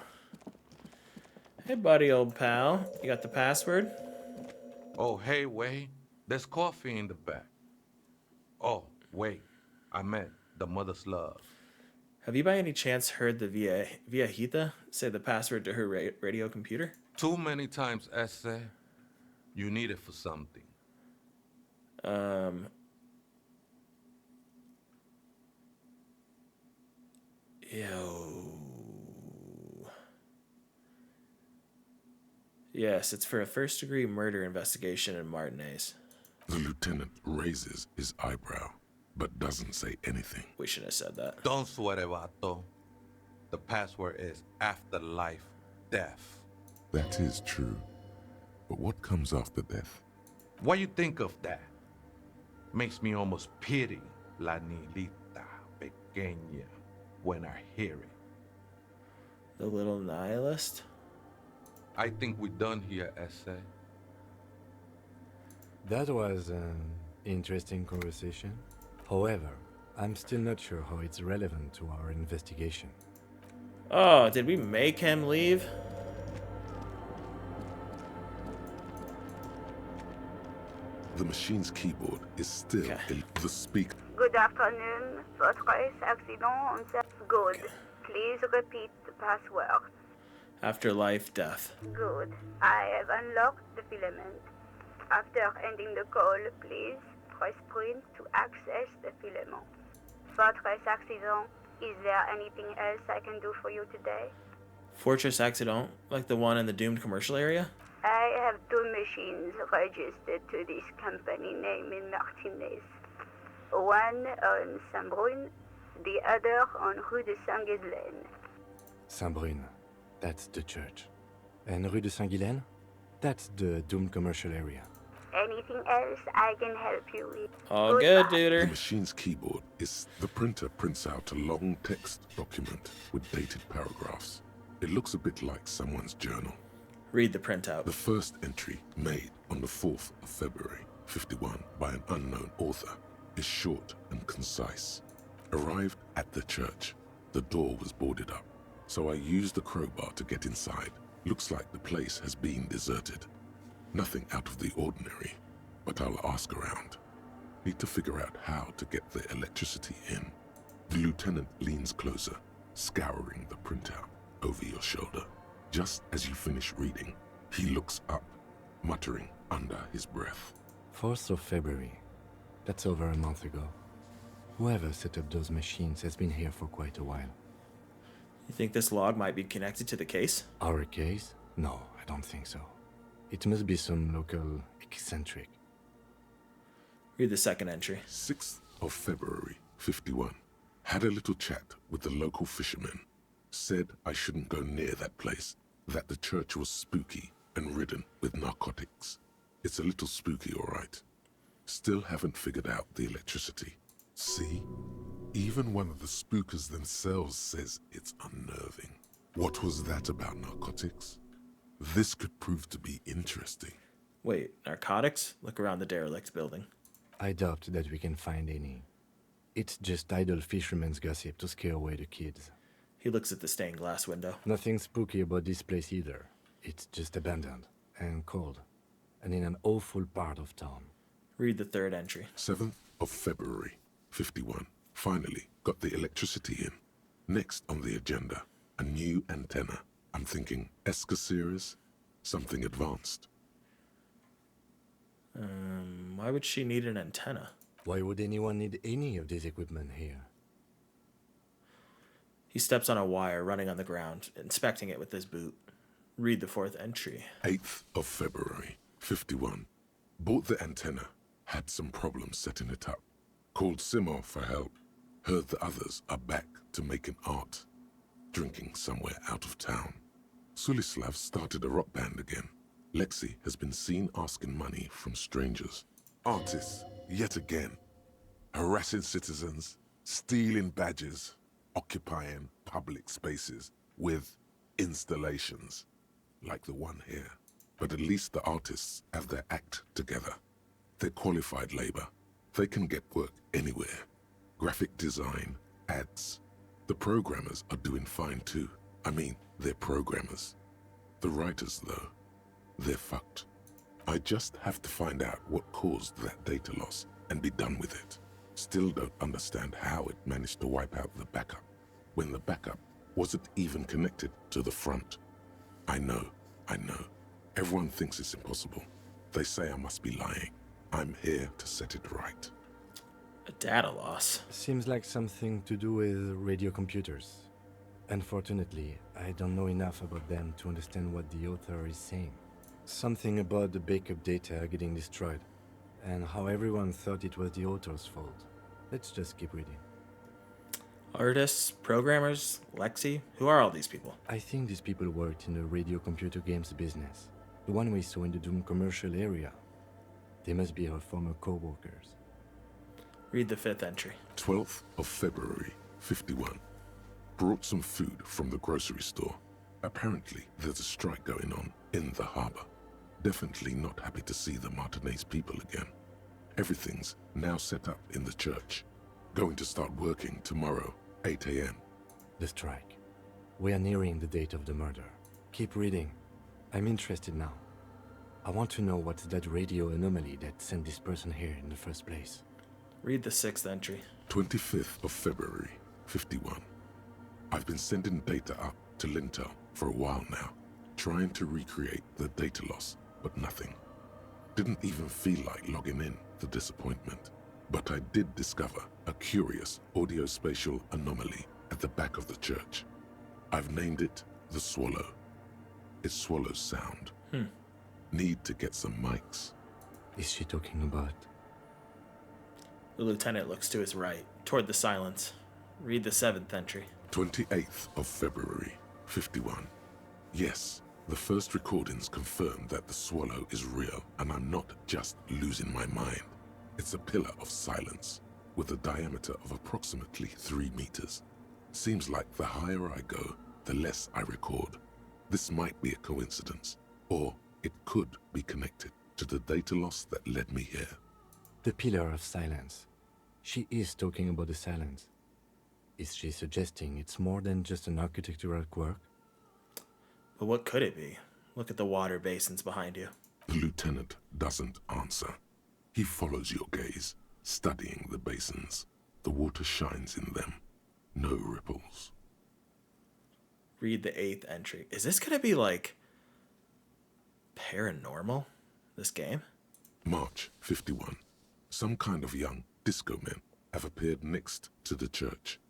Hey, buddy, old pal. You got the password? Oh, hey, wait. There's coffee in the back. Oh, wait. I meant the mother's love. Have you by any chance heard the Viejita say the password to her radio computer? Too many times, Ese. You need it for something. Yes, it's for a first-degree murder investigation in Martinez. The lieutenant raises his eyebrow, but doesn't say anything. We shouldn't have said that. Don't sweat it, vato. The password is afterlife death. That is true. But what comes after death? What you think of that? Makes me almost pity La Nilita Pequeña when I hear it. The little nihilist? I think we're done here, Ese. That was an interesting conversation. However, I'm still not sure how it's relevant to our investigation. Oh, did we make him leave? The machine's keyboard is still in the speaker. Good afternoon. Votre accident. Good. Please repeat the password. Afterlife death. Good. I have unlocked the filament. After ending the call, please press print to access the filament. Fortress accident. Is there anything else I can do for you today? Fortress accident, like the one in the doomed commercial area? I have 2 machines registered to this company name in Martinez. One on Saint-Brun, the other on Rue de Saint-Ghislaine. Saint-Brun, that's the church. And Rue de Saint-Ghislaine? That's the doomed commercial area. Anything else I can help you with? All good, The duder. machine's keyboard is... The printer prints out a long text document with dated paragraphs. It looks a bit like someone's journal. Read the printout. The first entry, made on the 4th of February, 51, by an unknown author, is short and concise. Arrived at the church. The door was boarded up, so I used the crowbar to get inside. Looks like the place has been deserted. Nothing out of the ordinary, but I'll ask around. Need to figure out how to get the electricity in. The lieutenant leans closer, scouring the printout over your shoulder. Just as you finish reading, he looks up, muttering under his breath. 4th of February. That's over a month ago. Whoever set up those machines has been here for quite a while. You think this log might be connected to the case? Our case? No, I don't think so. It must be some local eccentric. Read the second entry. 6th of February, 51. Had a little chat with the local fishermen. Said I shouldn't go near that place, that the church was spooky and ridden with narcotics. It's a little spooky, all right. Still haven't figured out the electricity. See? Even one of the spookers themselves says it's unnerving. What was that about narcotics? This could prove to be interesting. Wait, narcotics? Look around the derelict building. I doubt that we can find any. It's just idle fishermen's gossip to scare away the kids. He looks at the stained glass window. Nothing spooky about this place either. It's just abandoned and cold, and in an awful part of town. Read the third entry. 7th of February, 51. Finally got the electricity in. Next on the agenda, a new antenna. I'm thinking Esca series, something advanced. Why would she need an antenna? Why would anyone need any of this equipment here? He steps on a wire running on the ground, inspecting it with his boot. Read the fourth entry. 8th of February, 51. Bought the antenna. Had some problems setting it up. Called Simon for help. Heard the others are back to making art. Drinking somewhere out of town. Sulislav started a rock band again. Lexi has been seen asking money from strangers. Artists, yet again. Harassing citizens, stealing badges, occupying public spaces with installations, like the one here. But at least the artists have their act together. They're qualified labor. They can get work anywhere. Graphic design, ads. The programmers are doing fine too. I mean, they're programmers. The writers, though, they're fucked. I just have to find out what caused that data loss and be done with it. Still don't understand how it managed to wipe out the backup. when the backup wasn't even connected to the front. I know. Everyone thinks it's impossible. They say I must be lying. I'm here to set it right. A data loss. Seems like something to do with radio computers. Unfortunately, I don't know enough about them to understand what the author is saying. Something about the backup data getting destroyed, and how everyone thought it was the author's fault. Let's just keep reading. Artists, programmers, Lexi. Who are all these people? I think these people worked in the radio computer games business. The one we saw in the Doom commercial area. They must be our former co-workers. Read the 5th entry. 12th of February, 51. Brought some food from the grocery store. Apparently, there's a strike going on in the harbor. Definitely not happy to see the Martinez people again. Everything's now set up in the church. Going to start working tomorrow, 8 a.m. The strike. We are nearing the date of the murder. Keep reading. I'm interested now. I want to know what's that radio anomaly that sent this person here in the first place. Read the 6th entry. 25th of February, 51. I've been sending data up to Lintel for a while now, trying to recreate the data loss, but nothing. Didn't even feel like logging in, the disappointment. But I did discover a curious audio-spatial anomaly at the back of the church. I've named it the Swallow. It swallows sound. Need to get some mics. Is she talking about? The lieutenant looks to his right, toward the silence. Read the 7th entry. 28th of February, 51. Yes, the first recordings confirm that the Swallow is real, and I'm not just losing my mind. It's a pillar of silence, with a diameter of approximately 3 meters. Seems like the higher I go, the less I record. This might be a coincidence, or it could be connected to the data loss that led me here. The pillar of silence. She is talking about the silence. Is she suggesting it's more than just an architectural quirk? But what could it be? Look at the water basins behind you. The lieutenant doesn't answer. He follows your gaze, studying the basins. The water shines in them. No ripples. Read the 8th entry. Is this gonna be like paranormal, this game? March 51. Some kind of young disco men have appeared next to the church.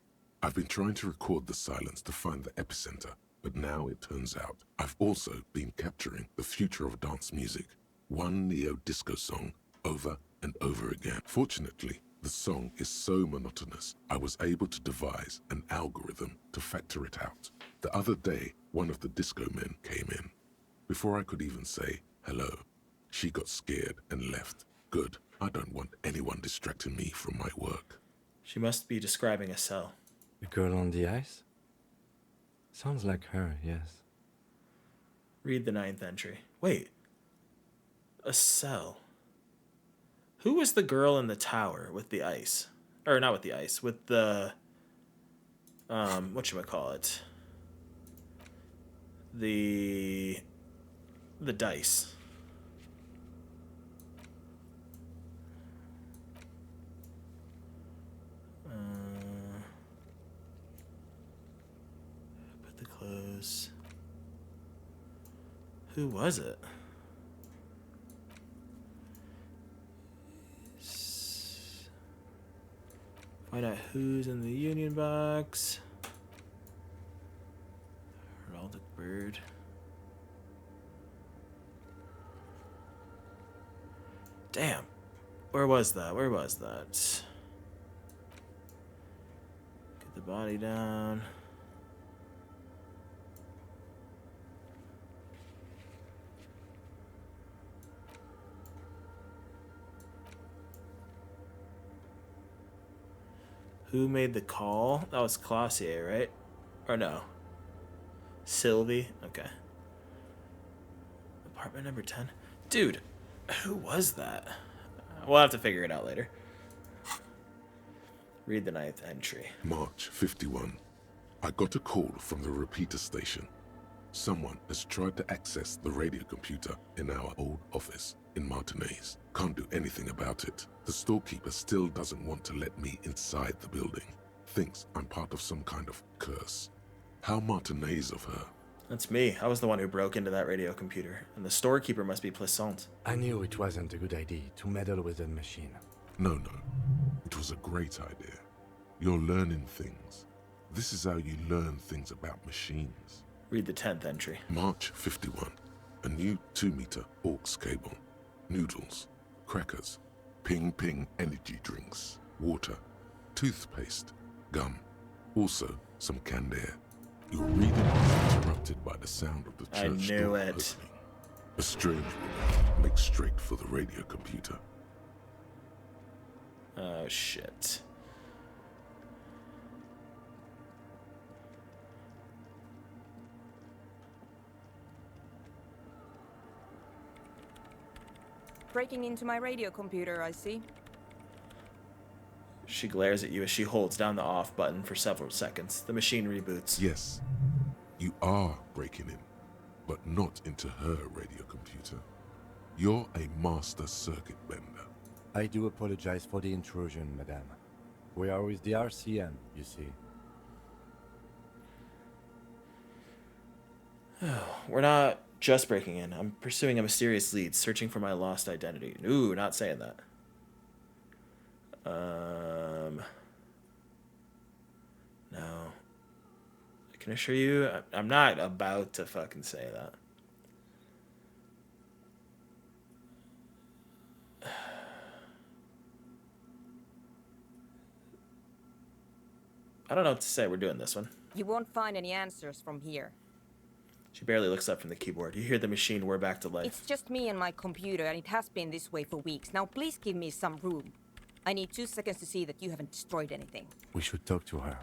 I've been trying to record the silence to find the epicenter, but now it turns out I've also been capturing the future of dance music, one neo-disco song over and over again. Fortunately, the song is so monotonous, I was able to devise an algorithm to factor it out. The other day, one of the disco men came in. Before I could even say hello, she got scared and left. Good. I don't want anyone distracting me from my work. She must be describing a cell. The girl on the ice? Sounds like her, yes. Read the 9th entry. Wait. A cell. Who was the girl in the tower with the ice? Or not with the ice, with the... whatchamacallit? The dice. Put the clothes. Who was it? Find out who's in the union box. Heraldic bird. Damn. Where was that? Where was that? Get the body down. Who made the call? That was Clausier, right? Or no? Sylvie? Okay. Apartment number 10? Dude, who was that? We'll have to figure it out later. Read the 9th entry. March 51. I got a call from the repeater station. Someone has tried to access the radio computer in our old office in Martinez. Can't do anything about it. The storekeeper still doesn't want to let me inside the building. thinks I'm part of some kind of curse. How Martinez of her. That's me. I was the one who broke into that radio computer, and the storekeeper must be Plaisant. I knew it wasn't a good idea to meddle with the machine. No. It was a great idea. You're learning things. This is how you learn things about machines. Read the 10th entry. March 51. A new 2-meter aux cable. Noodles. Crackers. Ping energy drinks. Water. Toothpaste. Gum. Also, some canned air. Your reading is interrupted by the sound of the church I knew door it. opening. A strange woman makes straight for the radio computer. Oh, shit. Breaking into my radio computer, I see. She glares at you as she holds down the off button for several seconds. The machine reboots. Yes, you are breaking in, but not into her radio computer. You're a master circuit bender. I do apologize for the intrusion, madame. We are with the RCM, you see. We're not just breaking in. I'm pursuing a mysterious lead, searching for my lost identity. Ooh, not saying that. No. I can assure you, I'm not about to fucking say that. I don't know what to say. We're doing this one. You won't find any answers from here. She barely looks up from the keyboard. You hear the machine whir back to life. It's just me and my computer, and it has been this way for weeks. Now please give me some room. I need 2 seconds to see that you haven't destroyed anything. We should talk to her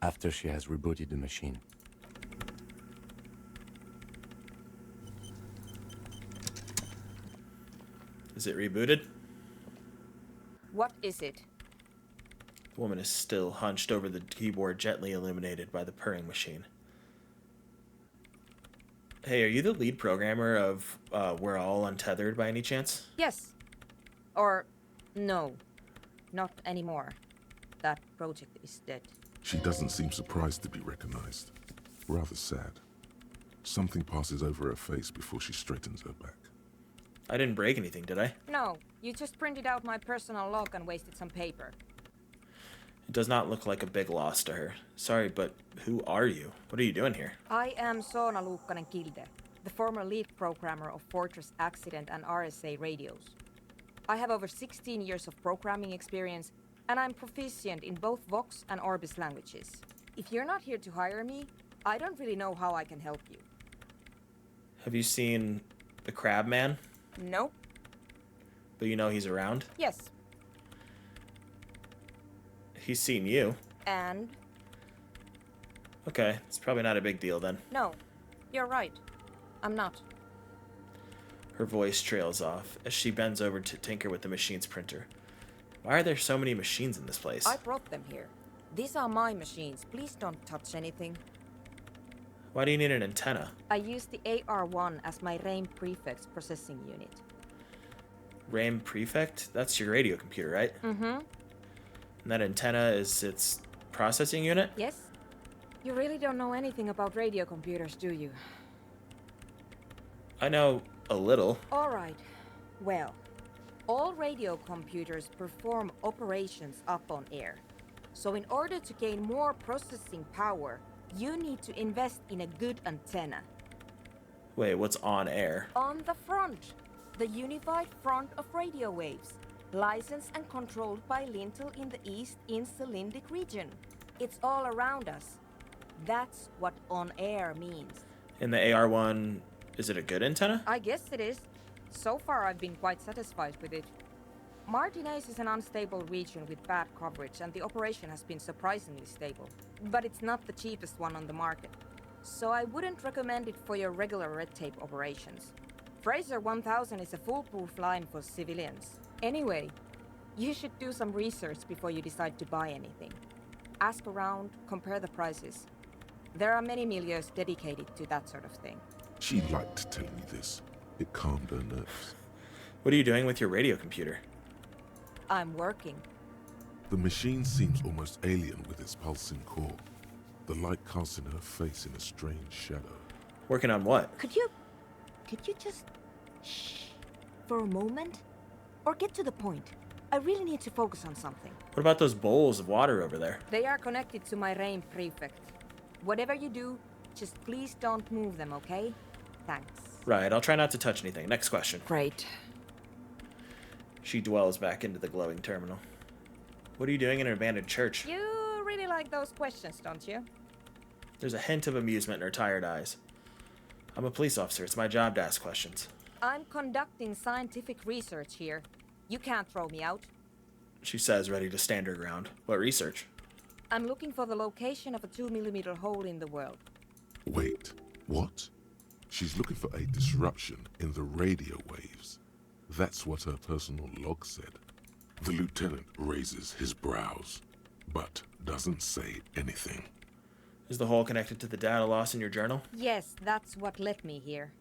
after she has rebooted the machine. Is it rebooted? What is it? The woman is still hunched over the keyboard, gently illuminated by the purring machine. Hey, are you the lead programmer of We're All Untethered by any chance? Yes. Or no. Not anymore. That project is dead. She doesn't seem surprised to be recognized. Rather sad. Something passes over her face before she straightens her back. I didn't break anything, did I? No, you just printed out my personal log and wasted some paper. It does not look like a big loss to her. Sorry, but who are you? What are you doing here? I am Soona Luukkanen-Kilde, the former lead programmer of Fortress Accident and RSA radios. I have over 16 years of programming experience, and I'm proficient in both Vox and Orbis languages. If you're not here to hire me, I don't really know how I can help you. Have you seen the Crab Man? Nope. But you know he's around? Yes. He's seen you. And? Okay, it's probably not a big deal then. No, you're right. I'm not. Her voice trails off as she bends over to tinker with the machine's printer. Why are there so many machines in this place? I brought them here. These are my machines. Please don't touch anything. Why do you need an antenna? I use the AR-1 as my RAIM prefix processing unit. RAM Prefect? That's your radio computer, right? Mm-hmm. And that antenna is its processing unit? Yes? You really don't know anything about radio computers, do you? I know a little. All right. Well, all radio computers perform operations up on air. So in order to gain more processing power, you need to invest in a good antenna. Wait, what's on air? On the front, the unified front of radio waves, licensed and controlled by Lintel in the East Insulindic region. It's all around us. That's what on air means. In the AR-1, is it a good antenna? I guess it is. So far, I've been quite satisfied with it. Martinez is an unstable region with bad coverage, and the operation has been surprisingly stable. But it's not the cheapest one on the market. So I wouldn't recommend it for your regular red tape operations. Fraser 1000 is a foolproof line for civilians. Anyway, you should do some research before you decide to buy anything. Ask around, compare the prices. There are many milieus dedicated to that sort of thing. She liked telling me this. It calmed her nerves. What are you doing with your radio computer? I'm working. The machine seems almost alien with its pulsing core. The light casts in her face in a strange shadow. Working on what? Could you just shh for a moment? Or get to the point. I really need to focus on something. What about those bowls of water over there? They are connected to my rain prefect. Whatever you do, just please don't move them, okay? Thanks. Right, I'll try not to touch anything. Next question. Great. She dwells back into the glowing terminal. What are you doing in an abandoned church? You really like those questions, don't you? There's a hint of amusement in her tired eyes. I'm a police officer. It's my job to ask questions. I'm conducting scientific research here. You can't throw me out. She says, ready to stand her ground. What research? I'm looking for the location of a 2mm hole in the world. Wait, what? She's looking for a disruption in the radio waves. That's what her personal log said. The lieutenant raises his brows, but doesn't say anything. Is the hole connected to the data loss in your journal? Yes, that's what led me here.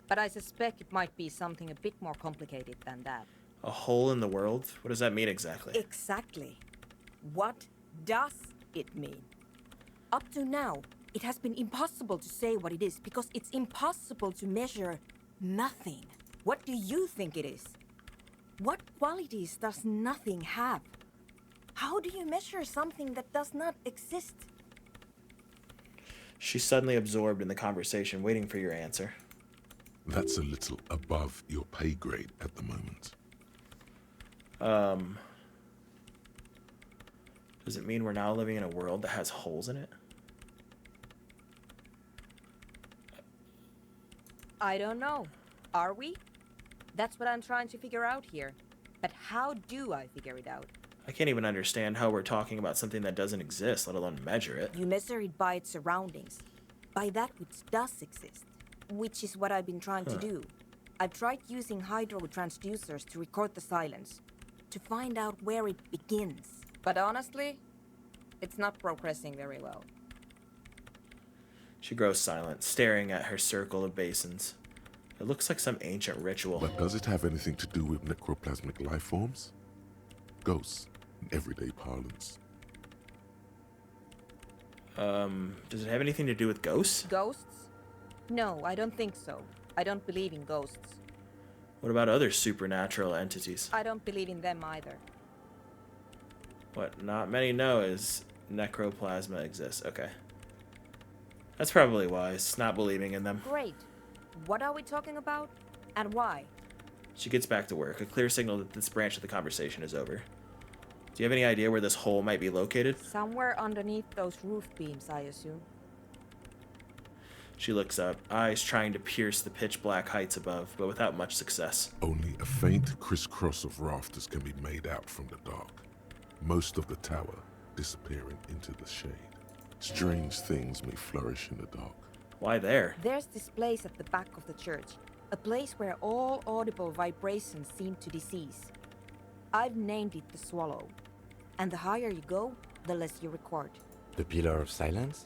But I suspect it might be something a bit more complicated than that. A hole in the world? What does that mean exactly? Exactly. What does it mean? Up to now, it has been impossible to say what it is because it's impossible to measure nothing. What do you think it is? What qualities does nothing have? How do you measure something that does not exist? She's suddenly absorbed in the conversation, waiting for your answer. That's a little above your pay grade at the moment. Does it mean we're now living in a world that has holes in it? I don't know. Are we? That's what I'm trying to figure out here. But how do I figure it out? I can't even understand how we're talking about something that doesn't exist, let alone measure it. You measure it by its surroundings. By that which does exist. Which is what I've been trying to do. I've tried using hydro transducers to record the silence. To find out where it begins. But honestly, it's not progressing very well. She grows silent, staring at her circle of basins. It looks like some ancient ritual. But does it have anything to do with necroplasmic life forms? Ghosts, in everyday parlance. Does it have anything to do with ghosts? Ghosts? No, I don't think so. I don't believe in ghosts. What about other supernatural entities? I don't believe in them either. What not many know is necroplasma exists. Okay. That's probably wise, not believing in them. Great. What are we talking about? And why? She gets back to work, a clear signal that this branch of the conversation is over. Do you have any idea where this hole might be located? Somewhere underneath those roof beams, I assume. She looks up, eyes trying to pierce the pitch black heights above, but without much success. Only a faint crisscross of rafters can be made out from the dark. Most of the tower disappearing into the shade. Strange things may flourish in the dark. Why there? There's this place at the back of the church. A place where all audible vibrations seem to decease. I've named it the Swallow. And the higher you go, the less you record. The Pillar of Silence?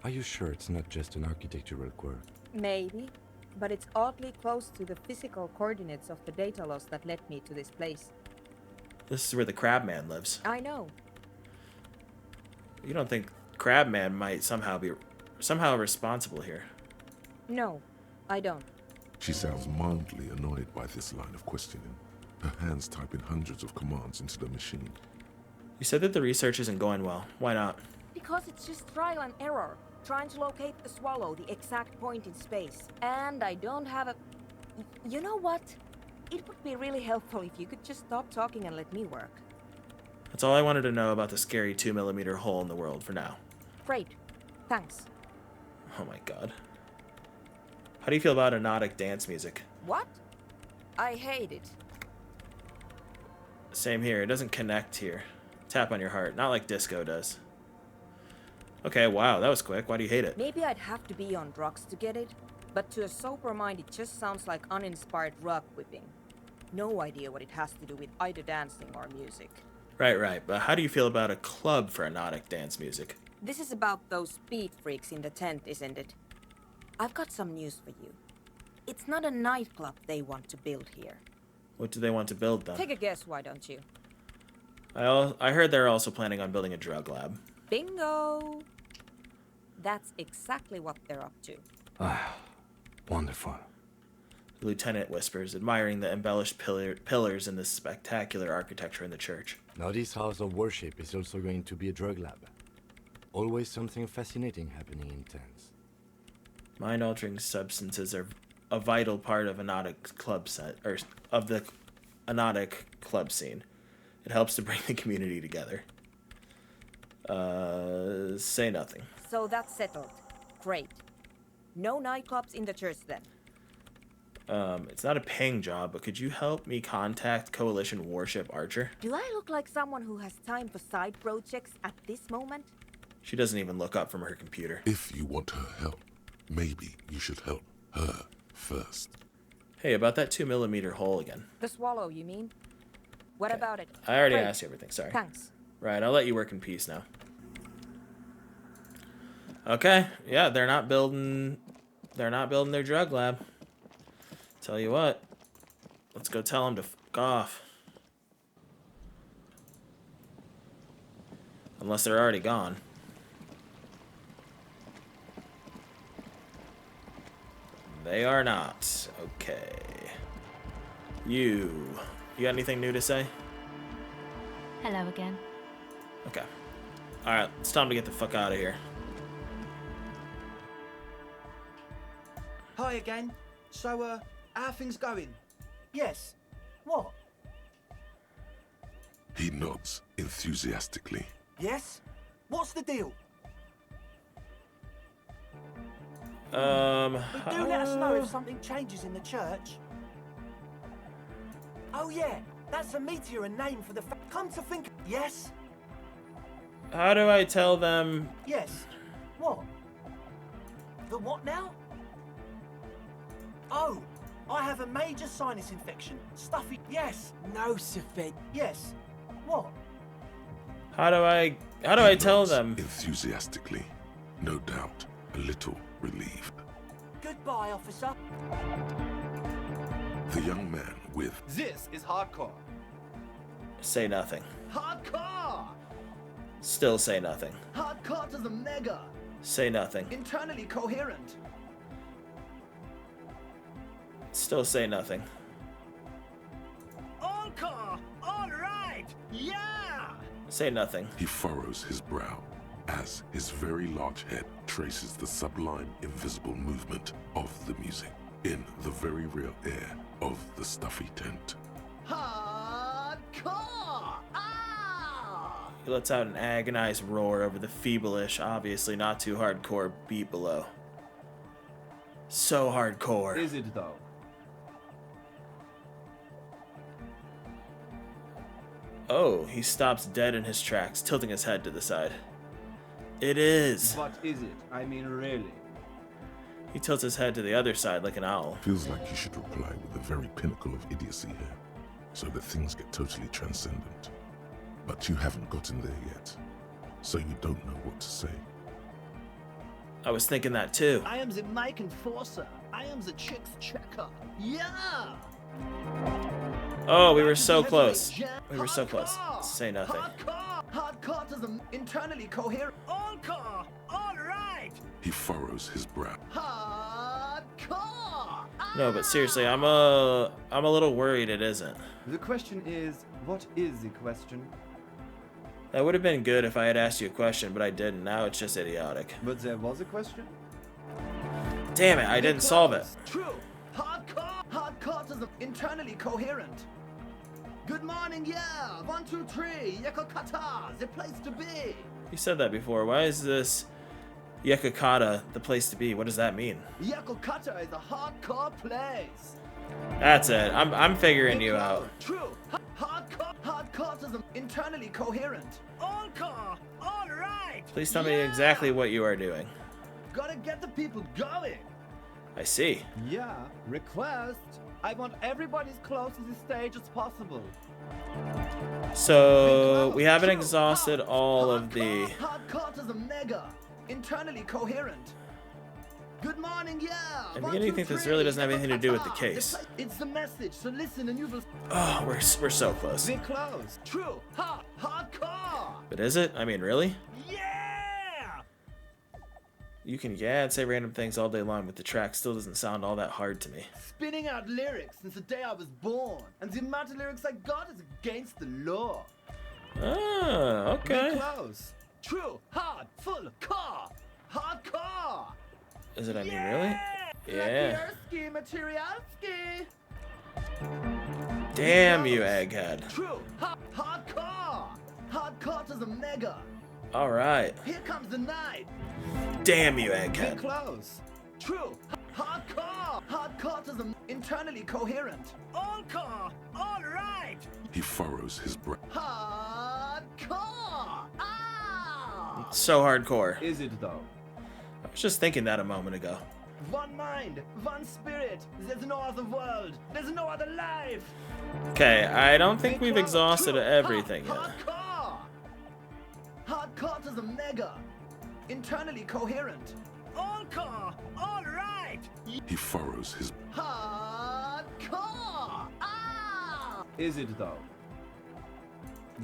Are you sure it's not just an architectural quirk? Maybe, but it's oddly close to the physical coordinates of the data loss that led me to this place. This is where the Crabman lives. I know. You don't think Crabman might somehow be responsible here? No, I don't. She sounds mildly annoyed by this line of questioning. Her hands typing hundreds of commands into the machine. You said that the research isn't going well. Why not? Because it's just trial and error. Trying to locate the Swallow, the exact point in space. And I don't have a... You know what? It would be really helpful if you could just stop talking and let me work. That's all I wanted to know about the scary 2mm hole in the world for now. Great. Thanks. Oh my god. How do you feel about hypnotic dance music? What? I hate it. Same here. It doesn't connect here. Tap on your heart. Not like disco does. Okay, wow, that was quick. Why do you hate it? Maybe I'd have to be on drugs to get it, but to a sober mind it just sounds like uninspired rug whipping. No idea what it has to do with either dancing or music. Right, but how do you feel about a club for hypnotic dance music? This is about those Speedfreaks in the tent, isn't it? I've got some news for you. It's not a nightclub they want to build here. What do they want to build then? Take a guess, why don't you? I heard they're also planning on building a drug lab. Bingo! That's exactly what they're up to. Ah, wonderful. The lieutenant whispers, admiring the embellished pillars and the spectacular architecture in the church. Now this house of worship is also going to be a drug lab. Always something fascinating happening in tents. Mind-altering substances are a vital part of Anotic club set, or of the Anotic club scene. It helps to bring the community together. Say nothing. So that's settled. Great. No nightclubs in the church then. It's not a paying job, but could you help me contact Coalition Warship Archer? Do I look like someone who has time for side projects at this moment? She doesn't even look up from her computer. If you want her help, maybe you should help her first. Hey, about that 2mm hole again. The swallow, you mean? What Okay. about it? I already Great. asked you everything, sorry. Thanks. Right, I'll let you work in peace now. Okay, yeah, they're not building their drug lab. Tell you what, let's go tell them to fuck off. Unless they're already gone. They are not. Okay. You got anything new to say? Hello again. Okay. Alright, it's time to get the fuck out of here. Hi again. So, how are things going? Yes. What? He nods enthusiastically. Yes? What's the deal? But do let us know if something changes in the church. Oh yeah, that's a meteor and name for the come to think. Yes? How do I tell them? Yes. What? The what now? Oh, I have a major sinus infection. Stuffy. Yes. No, Sophie. Yes. What? How do I He tell nods them? enthusiastically, no doubt a little relieved. Goodbye, officer. The young man with This is hardcore. Say nothing. Hardcore! Still say nothing. Hardcore to the mega. Say nothing. Internally coherent. Still say nothing. Encore! All right! Yeah! Say nothing. he furrows his brow as his very large head traces the sublime invisible movement of the music in the very real air of the stuffy tent. Hardcore! Ah! He lets out an agonized roar over the feeblish, obviously not too hardcore beat below. So hardcore. Is it though? Oh, he stops dead in his tracks, tilting his head to the side. It is. What is it? I mean, really? He tilts his head to the other side like an owl. Feels like you should reply with the very pinnacle of idiocy here, so that things get totally transcendent. But you haven't gotten there yet, so you don't know what to say. I was thinking that too. I am the mic enforcer. I am the chicks checker. Yeah! Oh, we were so close. We were so close. Say nothing. Hardcore! Hardcore to the internally coherent. Encore! All right! He furrows his brow. Hardcore! No, but seriously, I'm a little worried it isn't. The question is, what is the question? That would have been good if I had asked you a question, but I didn't. Now it's just idiotic. But there was a question? Damn it, I didn't solve it. True. Hardcore! Hardcore to the internally coherent. Good morning, yeah! 1, 2, 3, Yakokata, the place to be! You said that before. Why is this Yakakata the place to be? What does that mean? Yakokata is a hardcore place! That's it. I'm figuring you out. True. Hardcore to the internally coherent. Encore! All right! Please tell me exactly what you are doing. Gotta get the people going! I see. Yeah, request. I want everybody as close to the stage as possible. So we haven't exhausted all of the. Hardcore to the mega. Internally coherent. Good morning, yeah. I'm One, beginning to two, think this three. really doesn't have anything to do with the case. It's the message, so listen and you will... Oh, we're so close. We're close. True. Hardcore. But is it? I mean, really? Yeah! You can, yeah, and say random things all day long, but the track still doesn't sound all that hard to me. Spinning out lyrics since the day I was born. And the amount of lyrics I got is against the law. Oh, okay. We're close. True. Hard. Full. Car. Hardcore. Is it, I mean, really? Yeah. Lakierski, Materialski. Damn you, egghead. True. Hardcore. Hardcore to the mega. Alright. Here comes the night. Damn you, We're egghead. close. True. Hardcore. Hardcore to the internally coherent. All core. All right. He furrows his brow. Hardcore. Ah. So hardcore. Is it though? I was just thinking that a moment ago. One mind, one spirit. There's no other world. There's no other life. Okay, I don't think we've True. exhausted everything yet. Hardcore. Hardcore to the mega. Internally coherent. All core. All right. He furrows his. Hardcore. Ah. Is it though?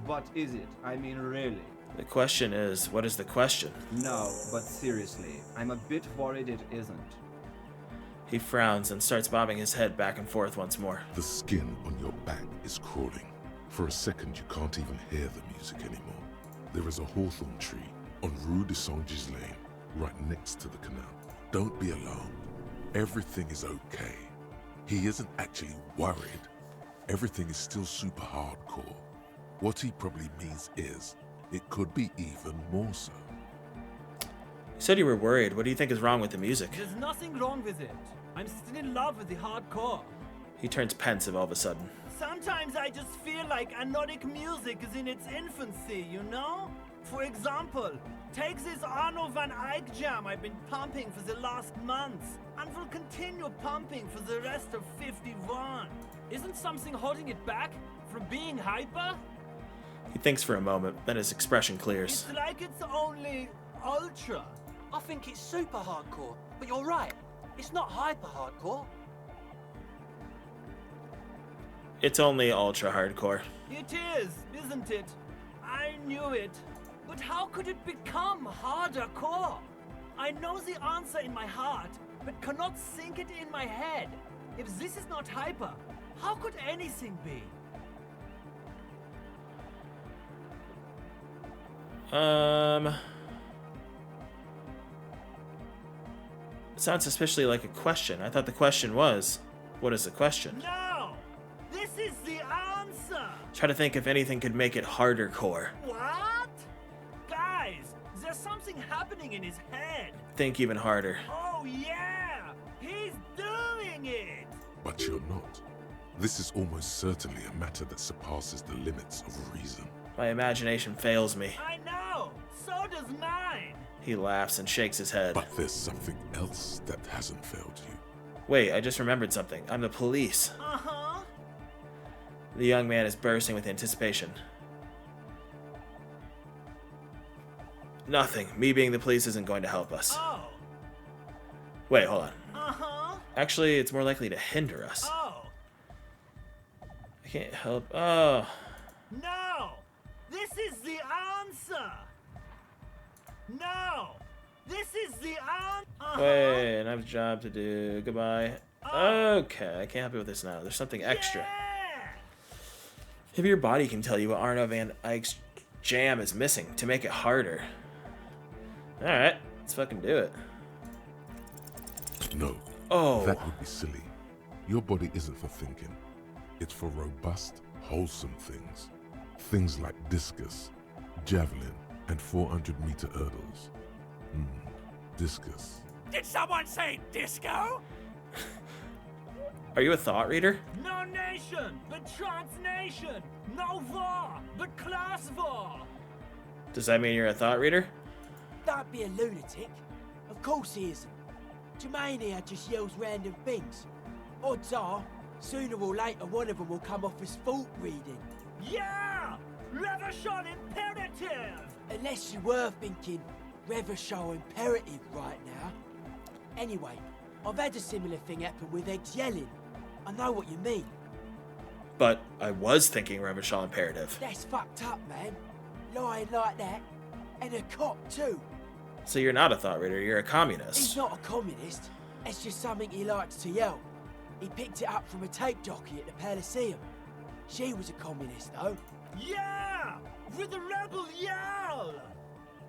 But is it? I mean, really? The question is, what is the question? No, but seriously, I'm a bit worried it isn't. He frowns and starts bobbing his head back and forth once more. The skin on your back is crawling. For a second, you can't even hear the music anymore. There is a hawthorn tree on Rue de Saint-Gilles Lane, right next to the canal. Don't be alarmed. Everything is okay. He isn't actually worried. Everything is still super hardcore. What he probably means is, it could be even more so. You said you were worried. What do you think is wrong with the music? There's nothing wrong with it. I'm still in love with the hardcore. He turns pensive all of a sudden. Sometimes I just feel like anodic music is in its infancy, you know? For example, take this Arno van Eyck jam I've been pumping for the last months, and will continue pumping for the rest of 51. Isn't something holding it back from being hyper? He thinks for a moment, then his expression clears. It's like it's only ultra. I think it's super hardcore, but you're right. It's not hyper hardcore. It's only ultra hardcore. It is, isn't it? I knew it. But how could it become harder core? I know the answer in my heart, but cannot think it in my head. If this is not hyper, how could anything be? It sounds suspiciously like a question. I thought the question was, what is the question? No! This is the answer! Try to think if anything could make it harder core. What? Guys, there's something happening in his head. Think even harder. Oh yeah! He's doing it! But you're not. This is almost certainly a matter that surpasses the limits of reason. My imagination fails me. I know! So does mine! He laughs and shakes his head. But there's something else that hasn't failed you. Wait, I just remembered something. I'm the police. Uh-huh. The young man is bursting with anticipation. Nothing. Me being the police isn't going to help us. Oh. Wait, hold on. Uh-huh. Actually, it's more likely to hinder us. Oh. I can't help. Oh. No! This is the answer! No! This is the answer! Wait, I have a job to do. Goodbye. Oh. Okay, I can't help you with this now. There's something extra. Yeah! Maybe your body can tell you what Arno van Eyck's jam is missing to make it harder. Alright, let's fucking do it. No. Oh. That would be silly. Your body isn't for thinking. It's for robust, wholesome things. Things like discus, javelin, and 400-meter hurdles. Discus. Did someone say disco? Are you a thought reader? No nation, but transnation! No war, but class war! Does that mean you're a thought reader? Don't be a lunatic. Of course he isn't. Jermaine here just yells random things. Odds are, sooner or later one of them will come off as fault reading. Yeah! Revolution imperative! Unless you were thinking Revolution imperative right now. Anyway, I've had a similar thing happen with eggs yelling. I know what you mean. But I was thinking Revachol Imperative. That's fucked up, man. Lying like that. And a cop, too. So you're not a thought reader, you're a communist. He's not a communist. It's just something he likes to yell. He picked it up from a tape jockey at the Elysium. She was a communist, though. Yeah! With the rebel yell!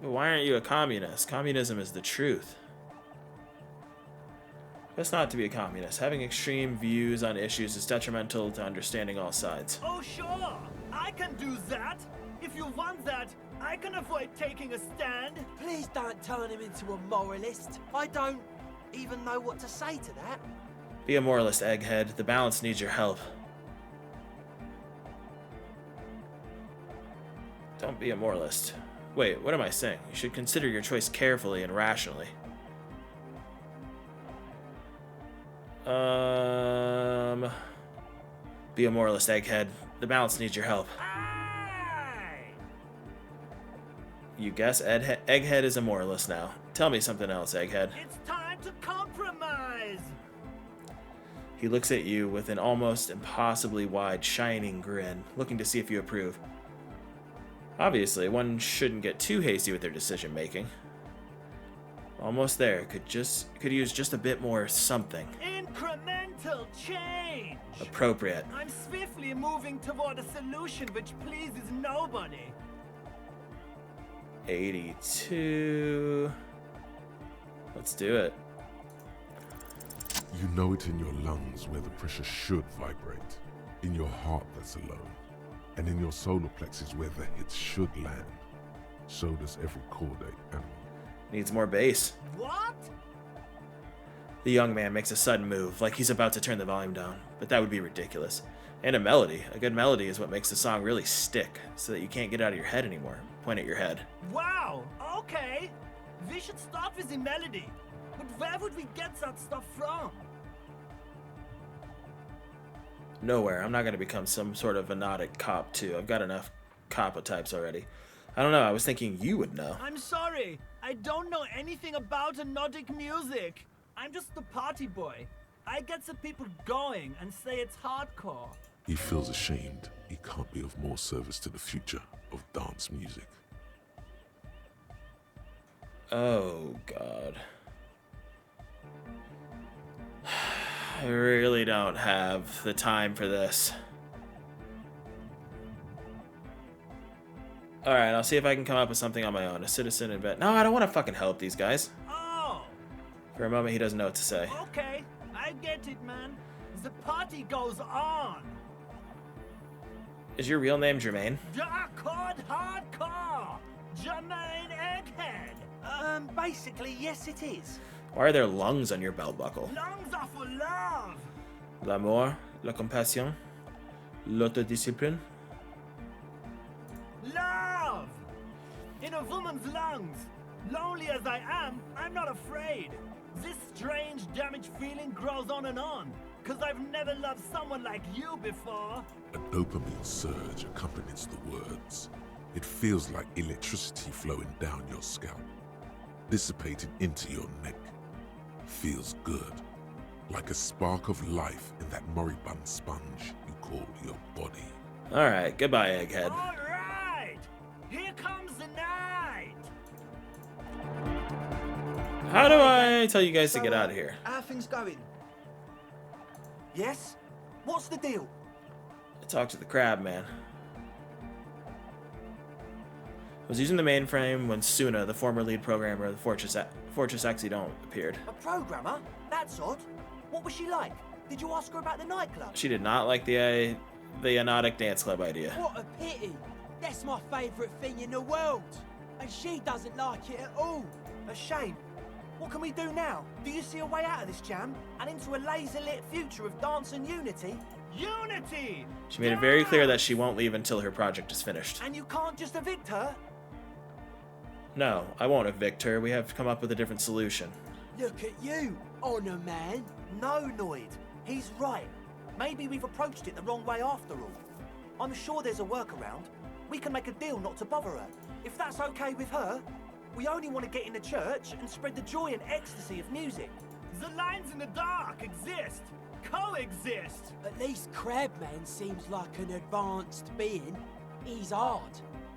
But why aren't you a communist? Communism is the truth. Best not to be a communist. Having extreme views on issues is detrimental to understanding all sides. Oh, sure! I can do that! If you want that, I can avoid taking a stand. Please don't turn him into a moralist. I don't even know what to say to that. Be a moralist, Egghead. The balance needs your help. Don't be a moralist. Wait, what am I saying? You should consider your choice carefully and rationally. Be a moralist, Egghead. The balance needs your help. You guess Egghead is a moralist now. Tell me something else, Egghead. It's time to compromise! He looks at you with an almost impossibly wide, shining grin, looking to see if you approve. Obviously, one shouldn't get too hasty with their decision-making. Almost there. Could use just a bit more something. Incremental change! Appropriate. I'm swiftly moving toward a solution which pleases nobody. 82. Let's do it. You know it in your lungs where the pressure should vibrate, in your heart that's alone, and in your solar plexus where the hits should land. So does every chordate animal. Needs more bass. What? The young man makes a sudden move, like he's about to turn the volume down, but that would be ridiculous. And a melody. A good melody is what makes the song really stick, so that you can't get out of your head anymore. Point at your head. Wow, okay. We should start with the melody. But where would we get that stuff from? Nowhere. I'm not going to become some sort of anotic cop, too. I've got enough coppa types already. I don't know. I was thinking you would know. I'm sorry. I don't know anything about Nordic music. I'm just the party boy. I get the people going and say it's hardcore. He feels ashamed he can't be of more service to the future of dance music. Oh, God. I really don't have the time for this. Alright, I'll see if I can come up with something on my own. A citizen invent. No, I don't want to fucking help these guys. Oh! For a moment, he doesn't know what to say. Okay, I get it, man. The party goes on. Is your real name Jermaine? Dark hardcore! Jermaine Egghead! Basically, yes it is. Why are there lungs on your belt buckle? Lungs are for love! L'amour, la compassion, l'autodiscipline. Love! In a woman's lungs. Lonely as I am, I'm not afraid. This strange, damaged feeling grows on and on. Cause I've never loved someone like you before. A dopamine surge accompanies the words. It feels like electricity flowing down your scalp, dissipating into your neck. Feels good. Like a spark of life in that moribund sponge you call your body. Alright, goodbye, Egghead. Alright! Here comes the night! How do I tell you guys to get out of here? How are things going? Yes? What's the deal? Talk to the crab man. I was using the mainframe when Suna, the former lead programmer of the Fortress Accident, appeared. A programmer? That's odd. What was she like? Did you ask her about the nightclub? She did not like the Anotic Dance Club idea. What a pity. That's my favourite thing in the world. And she doesn't like it at all. A shame. What can we do now? Do you see a way out of this jam? And into a laser-lit future of dance and unity? Unity! She made it very clear that she won't leave until her project is finished. And you can't just evict her? No, I won't evict her. We have to come up with a different solution. Look at you, Honor Man. No, Noid. He's right. Maybe we've approached it the wrong way after all. I'm sure there's a workaround. We can make a deal not to bother her. If that's okay with her, we only want to get in the church and spread the joy and ecstasy of music. The lines in the dark exist, coexist. At least Crabman seems like an advanced being. He's hard.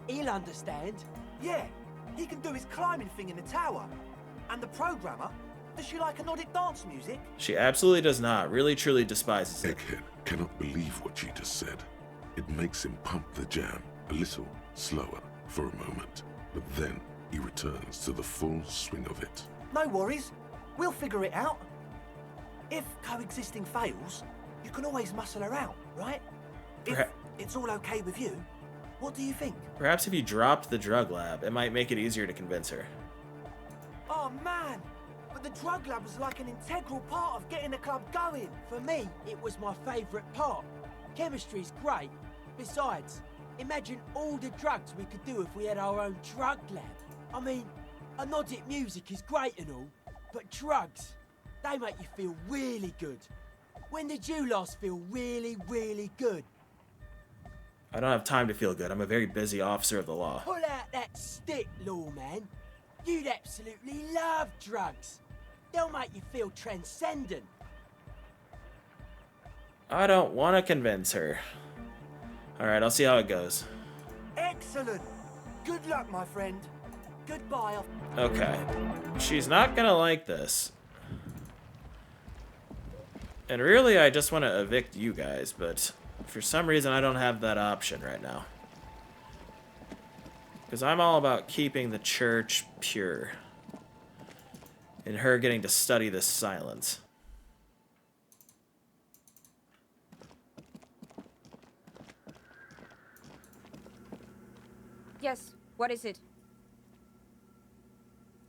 He'll understand. Yeah, he can do his climbing thing in the tower. And the programmer, does she like anodic dance music? She absolutely does not. Really, truly despises it. Egghead cannot believe what she just said. It makes him pump the jam a little slower for a moment, but then he returns to the full swing of it. No worries. We'll figure it out. If coexisting fails, you can always muscle her out, right? If it's all okay with you, what do you think? Perhaps if you dropped the drug lab, it might make it easier to convince her. Oh man, but the drug lab was like an integral part of getting the club going. For me, it was my favourite part. Chemistry's great. Besides, imagine all the drugs we could do if we had our own drug lab. I mean, anodic music is great and all, but drugs, they make you feel really good. When did you last feel really, really good? I don't have time to feel good. I'm a very busy officer of the law. Pull out that stick, lawman. You'd absolutely love drugs. They'll make you feel transcendent. I don't want to convince her. Alright, I'll see how it goes. Excellent. Good luck, my friend. Goodbye. Okay. She's not gonna like this. And really, I just want to evict you guys, but for some reason, I don't have that option right now. Because I'm all about keeping the church pure. And her getting to study this silence. Yes, what is it?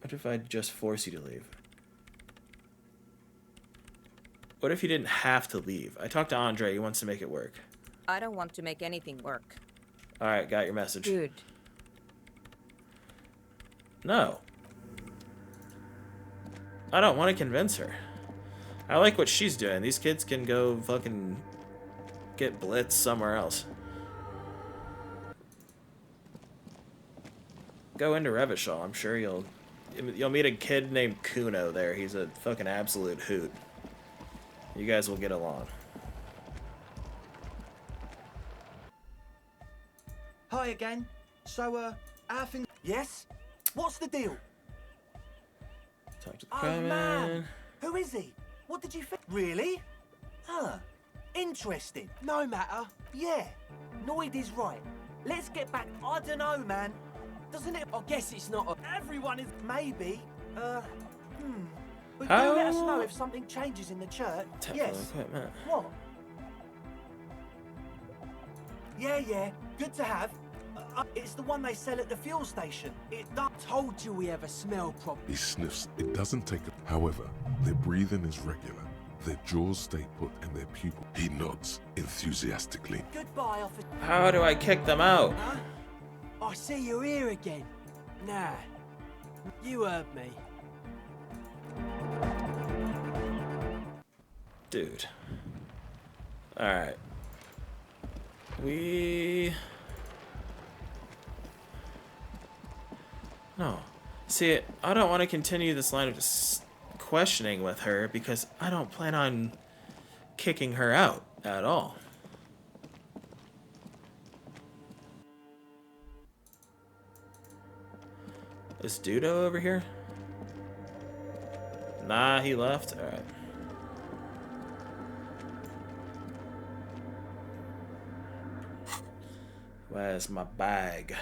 What if I just force you to leave? What if you didn't have to leave? I talked to Andre, he wants to make it work. I don't want to make anything work. Alright, got your message. Good. No. I don't want to convince her. I like what she's doing. These kids can go fucking get blitzed somewhere else. Go into Revachol. I'm sure you'll meet a kid named Kuno there. He's a fucking absolute hoot. You guys will get along. Hi again. So, how things... Yes? What's the deal? Talk to the Oh crewman. man, who is he? What did you think? Really? Huh. Interesting. No matter. Yeah, Noid is right. Let's get back. I don't know, man. Doesn't it? I guess it's not a... Everyone is... Maybe. But do let us know if something changes in the church. Yes. Equipment. What? Yeah. Good to have. It's the one they sell at the fuel station. It done. Told you we have a smell problem. He sniffs. It doesn't take a... However, their breathing is regular. Their jaws stay put and their pupil. He nods enthusiastically. Goodbye, officer. How do I kick them out? Huh? I see you're here again. Nah. You heard me. Dude. Alright. No. See, I don't want to continue this line of questioning with her because I don't plan on kicking her out at all. Is Dudo over here? Nah, he left? Alright. Where's my bag?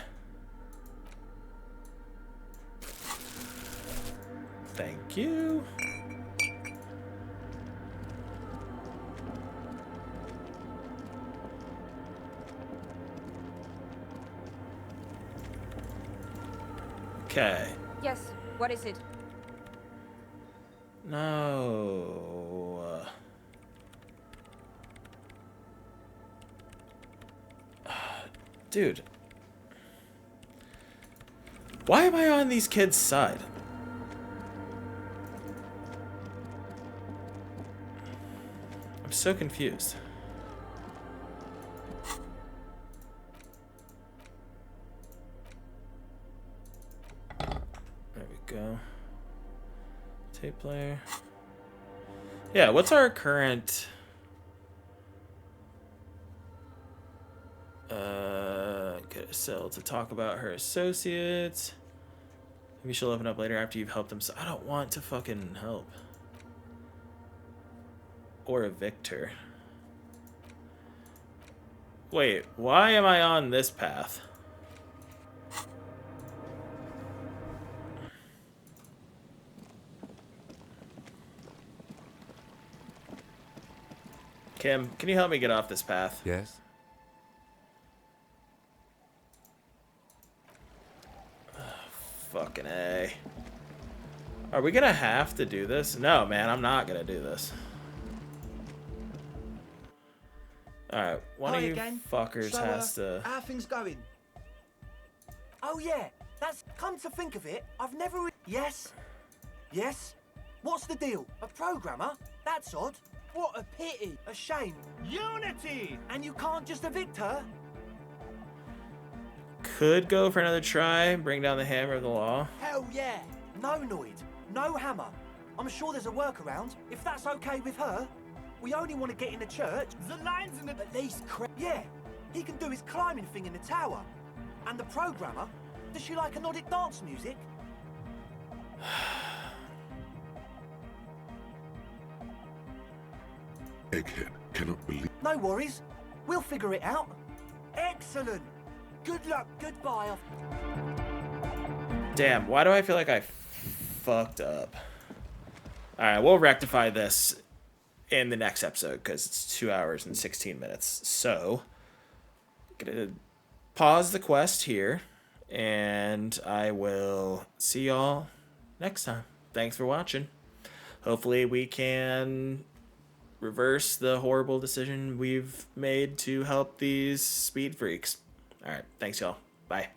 Thank you. Okay. Yes, what is it? No. Dude. Why am I on these kids' side? I'm so confused. There we go. Tape player. Yeah, what's our current... Get a cell to talk about her associates. Maybe she'll open up later after you've helped them. So I don't want to fucking help. Or evict her. Wait, why am I on this path? Kim, can you help me get off this path? Yes? Fucking A. Are we gonna have to do this? No, man, I'm not gonna do this. Alright, one Hi of you again. fuckers So, has to... how are things going? Oh yeah, that's come to think of it. I've never. Yes, yes. What's the deal? A programmer? That's odd. What a pity. A shame. Unity! And you can't just evict her? Could go for another try, bring down the hammer of the law. Hell yeah. No Noid, no hammer. I'm sure there's a workaround. If that's okay with her, we only want to get in the church. The lines in the... At least yeah, he can do his climbing thing in the tower. And the programmer, does she like Nordic dance music? Egghead cannot believe. No worries. We'll figure it out. Excellent. Good luck. Goodbye. Damn, why do I feel like I fucked up? Alright, we'll rectify this in the next episode because it's 2 hours and 16 minutes. So, gonna pause the quest here, and I will see y'all next time. Thanks for watching. Hopefully we can reverse the horrible decision we've made to help these speed freaks. Alright, thanks y'all. Bye.